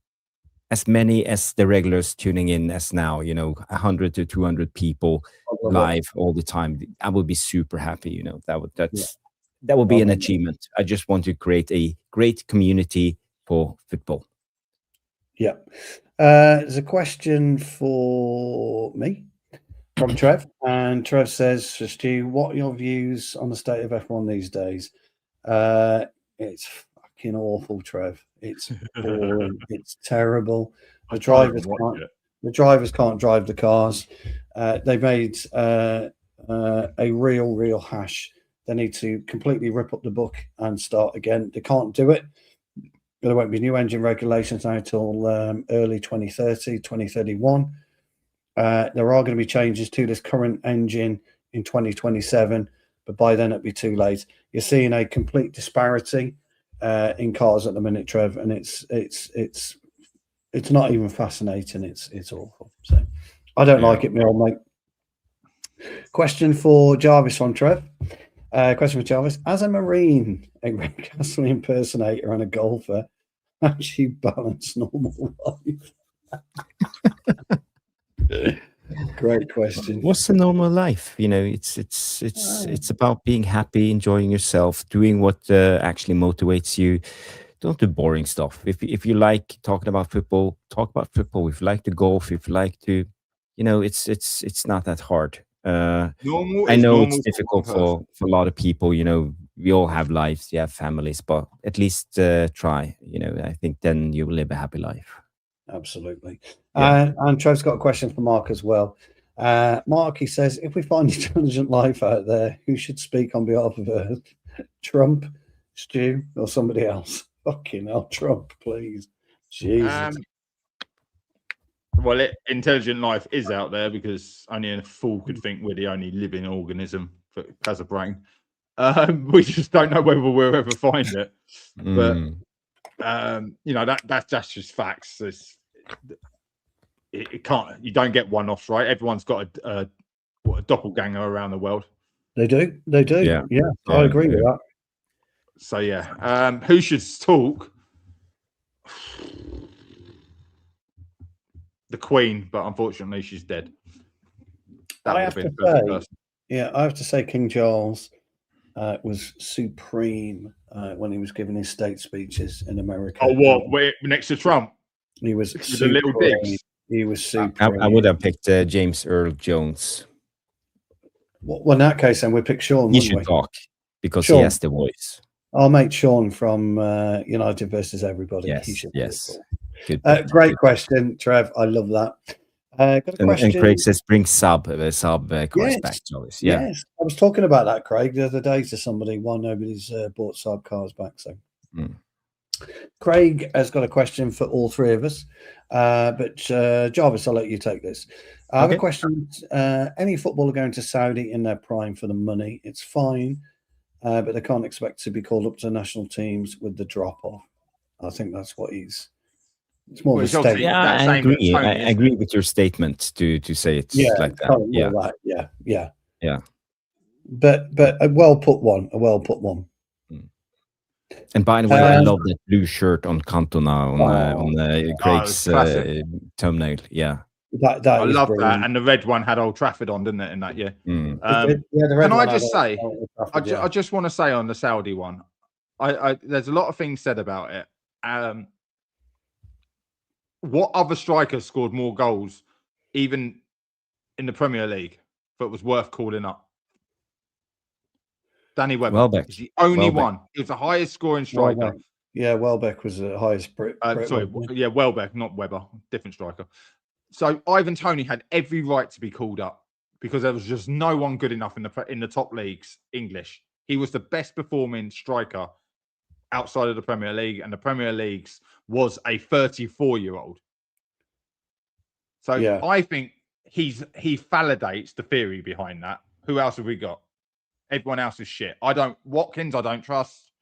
as many as the regulars tuning in as now, 100 to 200 people live all the time. I would be super happy, that would be an achievement. I just want to create a great community for football. Yeah. There's a question for me from Trev, and Trev says, Stu, what are your views on the state of F1 these days? It's fucking awful, Trev. It's boring. It's terrible. The drivers can't drive the cars. They made a real hash. They need to completely rip up the book and start again. They can't do it. There won't be new engine regulations now till early 2030, 2031. There are going to be changes to this current engine in 2027, but by then it'll be too late. You're seeing a complete disparity in cars at the minute, Trev, and it's not even fascinating. It's awful. So I don't like it, my old mate. Question for Jarvis from Trev. Question for Jarvis: as a Marine, a Redcastle impersonator, and a golfer, how do you balance normal life? Great question. What's a normal life? It's about being happy, enjoying yourself, doing what actually motivates you. Don't do boring stuff. If you like talking about football, talk about football. If you like to golf, if you like to, it's not that hard. I know it's difficult for a lot of people. We all have lives, you have families, but at least try. I think then you will live a happy life. Absolutely. And Trev's got a question for Mark as well. Mark, he says, if we find intelligent life out there, who should speak on behalf of Earth? Trump, Stu, or somebody else? Fucking hell, Trump, please. Jesus. Well, intelligent life is out there because only a fool could think we're the only living organism that has a brain. We just don't know whether we'll ever find it. But that's just facts. It can't. You don't get one-offs, right? Everyone's got a doppelganger around the world. They do. Yeah. I agree with that. So who should talk? The Queen, but unfortunately she's dead. I have to say King Charles was supreme when he was giving his state speeches in America. Oh, what? We're next to Trump? He was the little dicks. He was supreme. I would have picked James Earl Jones. Well, in that case, then we pick Sean. He should talk because he has the voice. Our mate Sean from United versus Everybody. Yes. Great question, Trev. I love that. Got a question. And Craig says, bring sub cars back, Jarvis. Yeah. Yes, I was talking about that, Craig, the other day to somebody. Why nobody's bought sub cars back? So, Craig has got a question for all three of us. But Jarvis, I'll let you take this. I have a question. Any footballer going to Saudi in their prime for the money? It's fine, but they can't expect to be called up to national teams with the drop off. I think that's what he's It's more of a it's obviously statement. Yeah, that I same as agree. Tony, I isn't agree it? with your statement to say it's Yeah, like that. kind of Yeah, more that. Yeah. yeah. But a well put one. And by the way, I love that blue shirt on Cantona on Craig's classic. thumbnail. Yeah. That I is love brilliant. that. And the red one had Old Trafford on, didn't it, in that year? Mm. The red Can I one just had say, Old Trafford, I just want to say on the Saudi one, there's a lot of things said about it. What other striker scored more goals, even in the Premier League, that was worth calling up? Danny Webber. Welbeck. He's the only Welbeck. one. He was the highest scoring striker. Welbeck. Yeah, Welbeck was the highest. Welbeck, not Webber, different striker. So Ivan Toney had every right to be called up because there was just no one good enough in the top leagues, English. He was the best performing striker outside of the Premier League, and the Premier League's was a 34-year-old. So Yeah. I think he validates the theory behind that. Who else have we got? Everyone else is shit. Watkins, I don't trust.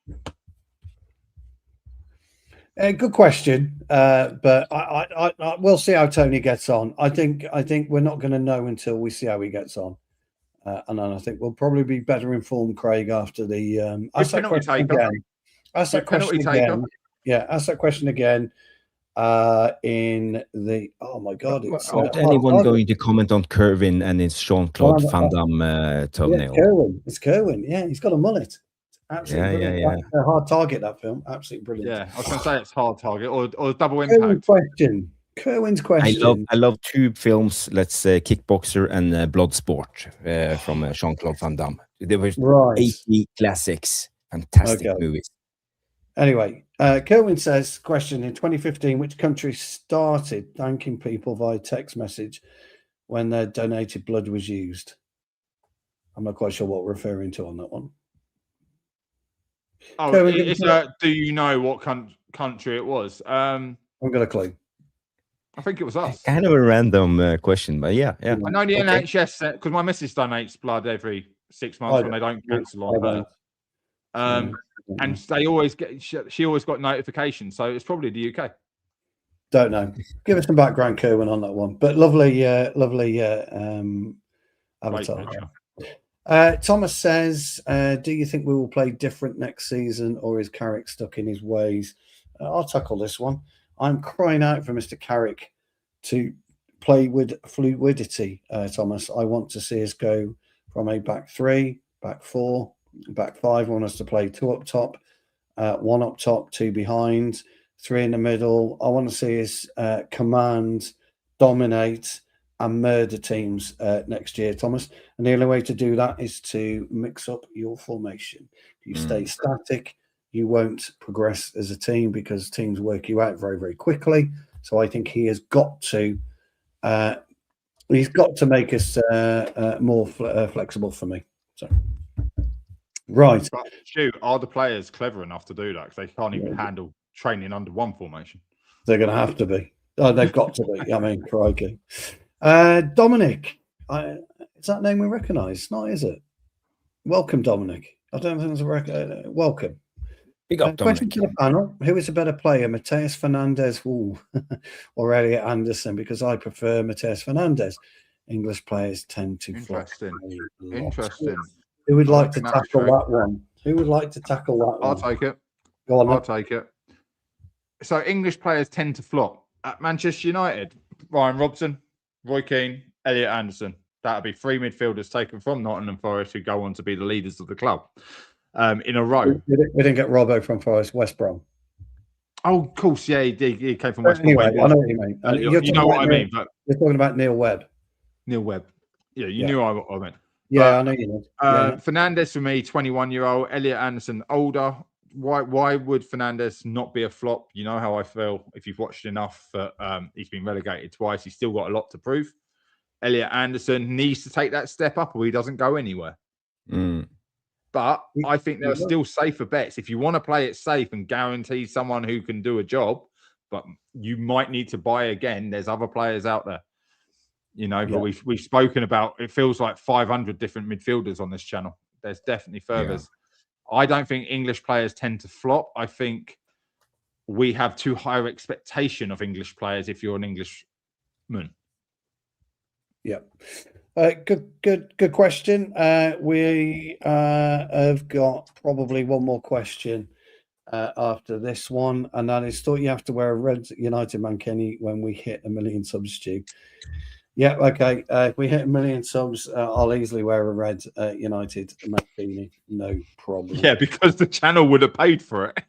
Good question, but I we'll see how Tony gets on. I think we're not going to know until we see how he gets on, and then I think we'll probably be better informed, Craig, after the ask that question again. Ask that question again. Yeah, ask that question again. In the my god, it's anyone going to comment on Kerwin and his Jean-Claude Van Damme thumbnail? It's Kerwin. Yeah, he's got a mullet. Absolutely brilliant. Yeah. A hard target, that film. Absolutely brilliant. Yeah, I was going to say it's hard target or double impact. Kerwin's question. I love two films. Let's say Kickboxer and Bloodsport from Jean-Claude Van Damme. They were 80 classics, fantastic movies. Anyway, Kerwin says, question, in 2015, which country started thanking people via text message when their donated blood was used? I'm not quite sure what we're referring to on that one. Oh, Kerwin, do you know what country it was? I've got a clue. I think it was us. Kind of a random question, but yeah. I know the NHS, because my missus donates blood every 6 months when they don't cancel on her. And they always she always got notifications, so it's probably the UK. Don't know. Give us some background, Kerwin, on that one. But lovely avatar. Thomas says, do you think we will play different next season, or is Carrick stuck in his ways? I'll tackle this one. I'm crying out for Mr. Carrick to play with fluidity, Thomas. I want to see us go from a back three, back four, back five. I want us to play two up top, one up top, two behind, three in the middle. I want to see us command, dominate, and murder teams next year, Thomas. And the only way to do that is to mix up your formation. If you stay static, you won't progress as a team because teams work you out very, very quickly. So I think he has got to make us more flexible for me. So right. But are the players clever enough to do that? Because they can't even handle training under one formation. They're going to have to be. Oh, they've got to be. I mean, crikey. Dominic, is that name we recognise? Not, is it? Welcome, Dominic. I don't think there's a welcome. Big up, question to the panel: who is a better player, Matheus Fernandes or Elliot Anderson? Because I prefer Matheus Fernandes. English players tend to Interesting. Who would like to tackle that one? Who would like to tackle that one? I'll take it. Go on. I'll take it. So English players tend to flop. At Manchester United, Ryan Robson, Roy Keane, Elliot Anderson. That would be three midfielders taken from Nottingham Forest who go on to be the leaders of the club in a row. We didn't get Robbo from Forest, West Brom. Oh, of course, yeah, he came from West Brom. Anyway, I know what you mean. You know what I mean. But you're talking about Neil Webb. Neil Webb. Yeah, you knew what I meant. Yeah, I know you know. Fernandes for me, 21-year-old. Elliot Anderson, older. Why would Fernandes not be a flop? You know how I feel if you've watched enough. He's been relegated twice. He's still got a lot to prove. Elliot Anderson needs to take that step up or he doesn't go anywhere. But I think there are still safer bets. If you want to play it safe and guarantee someone who can do a job, but you might need to buy again, there's other players out there. You know, but we've spoken about, it feels like 500 different midfielders on this channel. There's definitely furthers. I don't think English players tend to flop. I think we have too high expectation of English players if you're an Englishman? Yeah. Good question. We have got probably one more question after this one, and that is: thought you have to wear a red United Mankini when we hit 1 million subs, Stu? Yeah, okay. If we hit 1 million subs, I'll easily wear a red United Mankini, no problem. Yeah, because the channel would have paid for it.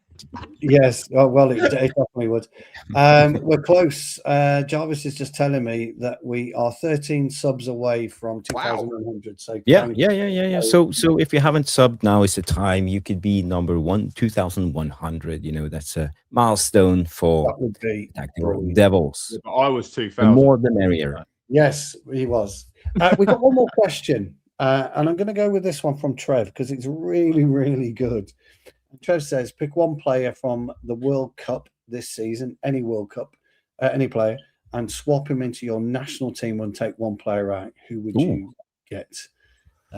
Yes, well, it definitely would. We're close. Jarvis is just telling me that we are 13 subs away from 2,100. So yeah. So if you haven't subbed, now is the time. You could be number 2,100. You know, that's a milestone for that would be Tactical Devils. Yeah, but I was 2,000. The more the merrier. Yes, he was. We've got one more question, and I'm going to go with this one from Trev because it's really, really good. Trev says, pick one player from the World Cup this season, any World Cup, any player, and swap him into your national team and take one player out. Who would you get?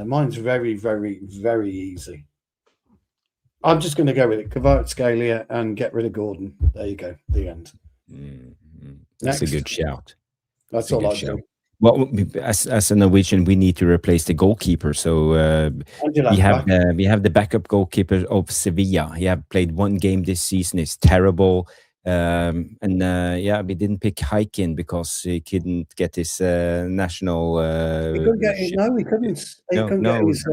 Mine's very, very, very easy. I'm just going to go with it. Kvaratskhelia and get rid of Gordon. There you go. The end. That's a good shout. That's all I do. Well, as a Norwegian, we need to replace the goalkeeper. So we have the backup goalkeeper of Sevilla. He have played one game this season. It's terrible. We didn't pick Heikin because he couldn't get his national. He couldn't get his. No, he couldn't. He couldn't get his.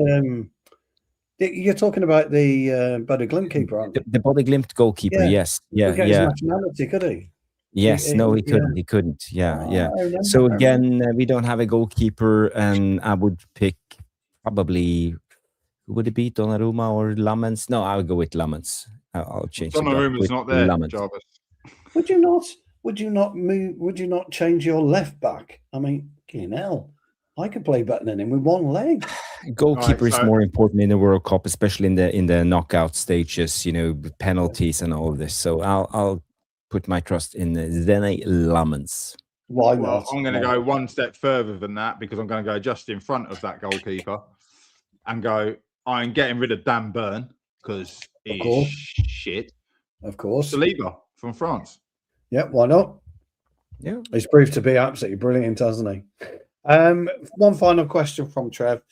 You're talking about the Bode Glimt keeper, aren't you? The Bode Glimt goalkeeper. Yeah. Yes. Yeah. He couldn't get his nationality, could he? Yes, he couldn't. He couldn't. Yeah. So again, we don't have a goalkeeper, and I would pick probably, who would it be, Donnarumma or Lammens? No, I would go with Lammens. I'll change. Donnarumma's not there, Jarvis. Would you not change your left back? I mean, hell, I could play better than him with one leg. Goalkeeper is more important in the World Cup, especially in the knockout stages. You know, penalties and all of this. So I'll put my trust in Zene Lammens. Why not? Well, I'm going to go one step further than that because I'm going to go just in front of that goalkeeper and go, I'm getting rid of Dan Burn because he's shit. Of course. Saliba from France. Yeah, why not? Yeah. He's proved to be absolutely brilliant, hasn't he? One final question from Trev.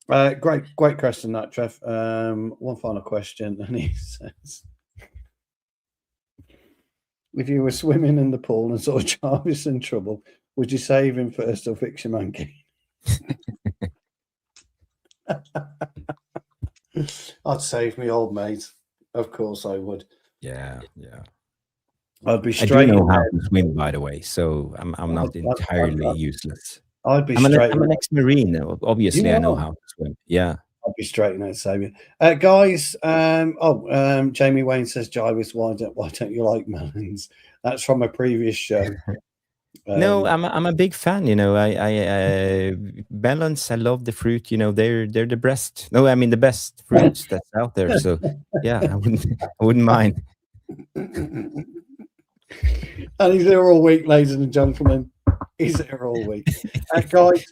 Great question, that, Trev. One final question, and he says, if you were swimming in the pool and saw Jarvis in trouble, would you save him first or fix your monkey? I'd save me old mate. Of course I would. Yeah. I'd be straight. I do know how to swim, by the way, so I'm not entirely useless. I'd be I'm straight. I'm an ex-Marine. Obviously, I know how to swim. Yeah. I'll be straight in there, Saviour. Guys, Jamie Wayne says, Jarvis, why don't you like melons? That's from a previous show. No, I'm a big fan. You know, I melons. I love the fruit. You know, they're the best. No, I mean the best fruits that's out there. So yeah, I wouldn't mind. And he's there all week, ladies and gentlemen. He's there all week, guys.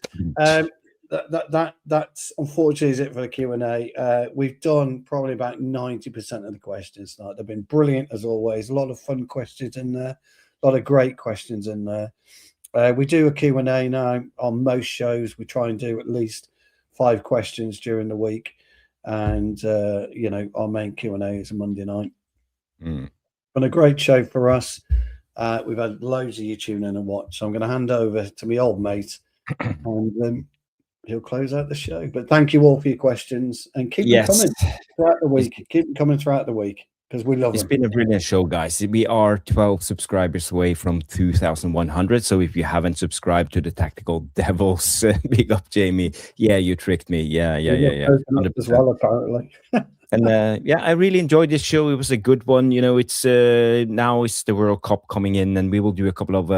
That's unfortunately is it for the Q&A. We've done probably about 90% of the questions tonight. They've been brilliant as always. A lot of fun questions in there, a lot of great questions in there. We do a Q&A now on most shows. We try and do at least 5 questions during the week, and our main Q&A is a Monday night. Been a great show for us. We've had loads of you tune in and watch. So I'm going to hand over to my old mate, and he'll close out the show. But thank you all for your questions, and keep them coming throughout the week. Keep them coming throughout the week because we love them. It's been a brilliant show, guys. We are 12 subscribers away from 2,100. So if you haven't subscribed to the Tactical Devils, big up, Jamie. Yeah, you tricked me. Yeah. As well, apparently. And I really enjoyed this show. It was a good one. You know, it's now it's the World Cup coming in, and we will do a couple of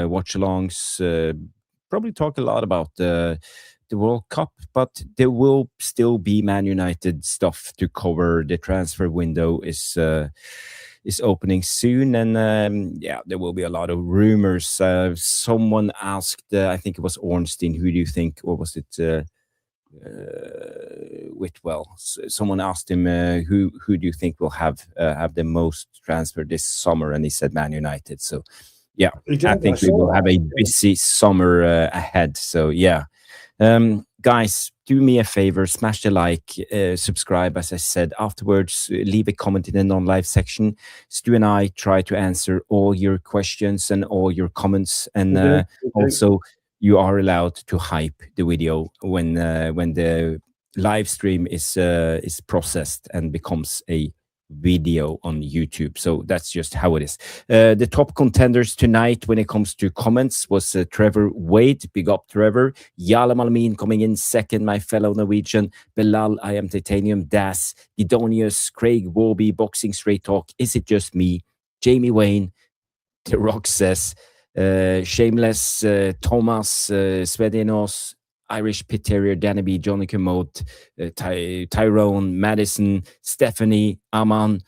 watch-alongs. Probably talk a lot about the World Cup, but there will still be Man United stuff to cover. The transfer window is opening soon, and there will be a lot of rumors. Someone asked, I think it was Ornstein, who do you think, or was it? Whitwell. Someone asked him, who do you think will have the most transfer this summer? And he said Man United. So, yeah, I think we will have a busy summer ahead. So, yeah. Guys, do me a favor, smash the like, subscribe, as I said. Afterwards, leave a comment in the non-live section. Stu and I try to answer all your questions and all your comments. And also, you are allowed to hype the video when the live stream is processed and becomes a video on YouTube. So that's just how it is. The top contenders tonight when it comes to comments was Trevor Wade. Big up Trevor. Yala Malmin coming in second, my fellow Norwegian. Belal, I am Titanium. Das, Gidonius, Craig Warby, Boxing Straight Talk. Is it just me? Jamie Wayne, The Rock says, Shameless, Thomas, Svedinos, Irish Pit Terrier, Danny B, Johnny Commode, Tyrone, Madison, Stephanie, Aman,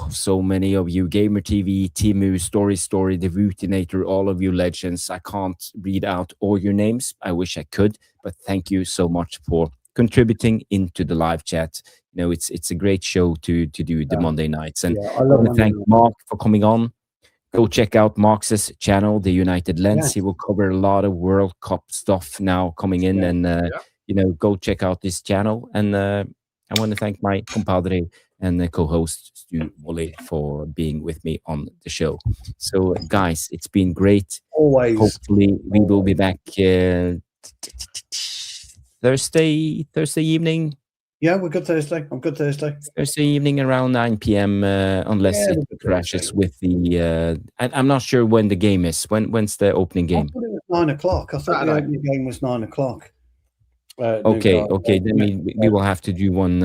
so many of you, Gamer TV, Timu, Story, The Rootinator, all of you legends. I can't read out all your names. I wish I could, but thank you so much for contributing into the live chat. You know, it's a great show to do the Monday nights. And I want to thank Mark for coming on. Go check out Mark's channel, The United Lens. Yes. He will cover a lot of World Cup stuff now coming in. And, you know, go check out this channel. And I want to thank my compadre and the co-host, Stu Woolley, for being with me on the show. So, guys, it's been great. Always. Hopefully, we will be back Thursday evening. Yeah, we're good Thursday. I'm good Thursday. Thursday evening around 9 p.m. Unless it crashes with the. I'm not sure when the game is. When's the opening game? I thought it was 9 o'clock. I thought the opening game was 9 o'clock. Okay. Then we will have to do one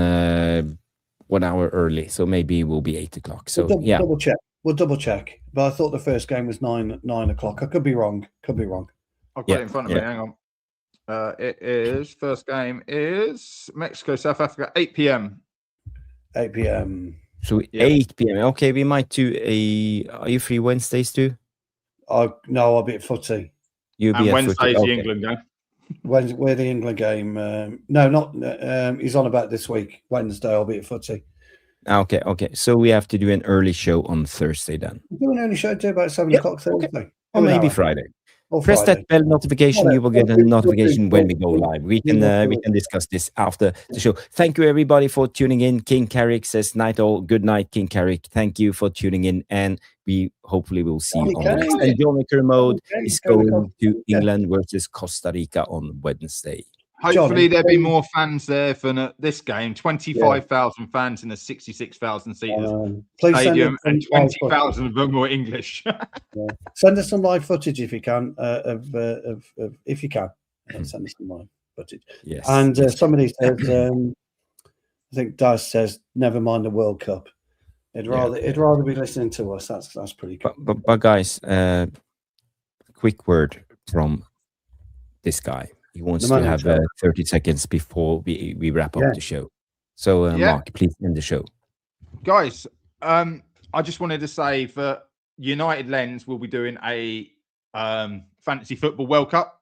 1 hour early. So maybe it will be 8 o'clock. So double check. We'll double check. But I thought the first game was 9 o'clock. I could be wrong. I've got it in front of me. Hang on. It is first game is Mexico, South Africa, 8 p.m. 8 p.m. So 8 p.m. Okay, we might do a. Are you free Wednesdays too? No, I'll be at footy. You'll be at Wednesday's the England game. We're the England game. No, not. He's on about this week. Wednesday, I'll be at footy. Okay. So we have to do an early show on Thursday then. We're doing an early show about 7 o'clock Thursday. Okay. Or maybe Friday. Press that bell notification. You will get a notification when we go live. We can discuss this after the show. Thank you everybody for tuning in. King Carrick says night all. Good night, King Carrick. Thank you for tuning in, and we hopefully will see you on the next. And Johnny Kermode is going to England versus Costa Rica on Wednesday. Hopefully there'll be more fans there for this game. 25,000 fans in a 66,000 seaters stadium, and 20,000 of them were English. Send us some live footage if you can. If you can, send us some live footage. Yes. And somebody says, I think Daz says, never mind the World Cup. It'd rather be listening to us. That's pretty cool. But guys, quick word from this guy. He wants to have 30 seconds before we wrap up the show. So, Mark, please end the show. Guys, I just wanted to say that United Lens will be doing a Fantasy Football World Cup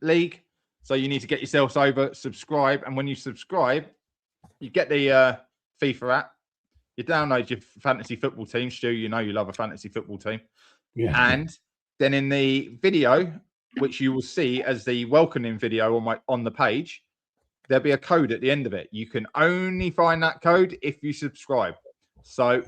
league. So you need to get yourselves over, subscribe. And when you subscribe, you get the FIFA app. You download your fantasy football team. Stu, you know you love a fantasy football team. Yeah. And then in the video, which you will see as the welcoming video on the page, there'll be a code at the end of it. You can only find that code if you subscribe. So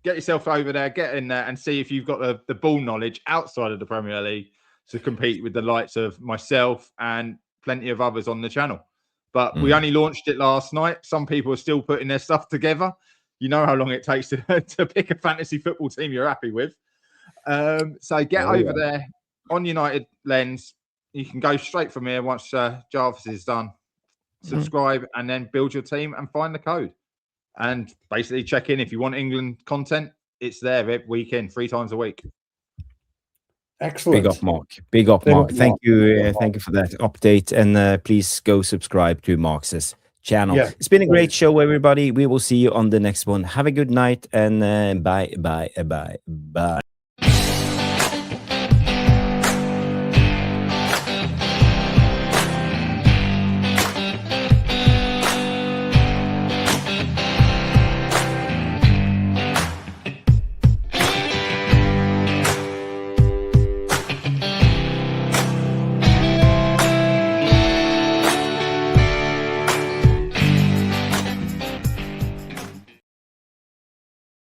get yourself over there, get in there, and see if you've got the ball knowledge outside of the Premier League to compete with the likes of myself and plenty of others on the channel. But we only launched it last night. Some people are still putting their stuff together. You know how long it takes to pick a fantasy football team you're happy with. So get over there. On United Lens, you can go straight from here once Jarvis is done. Subscribe and then build your team and find the code. And basically check in if you want England content. It's there every weekend, 3 times a week. Excellent. Big up, Mark. Thank you for that update. And please go subscribe to Mark's channel. Yeah. It's been a great show, everybody. We will see you on the next one. Have a good night and bye.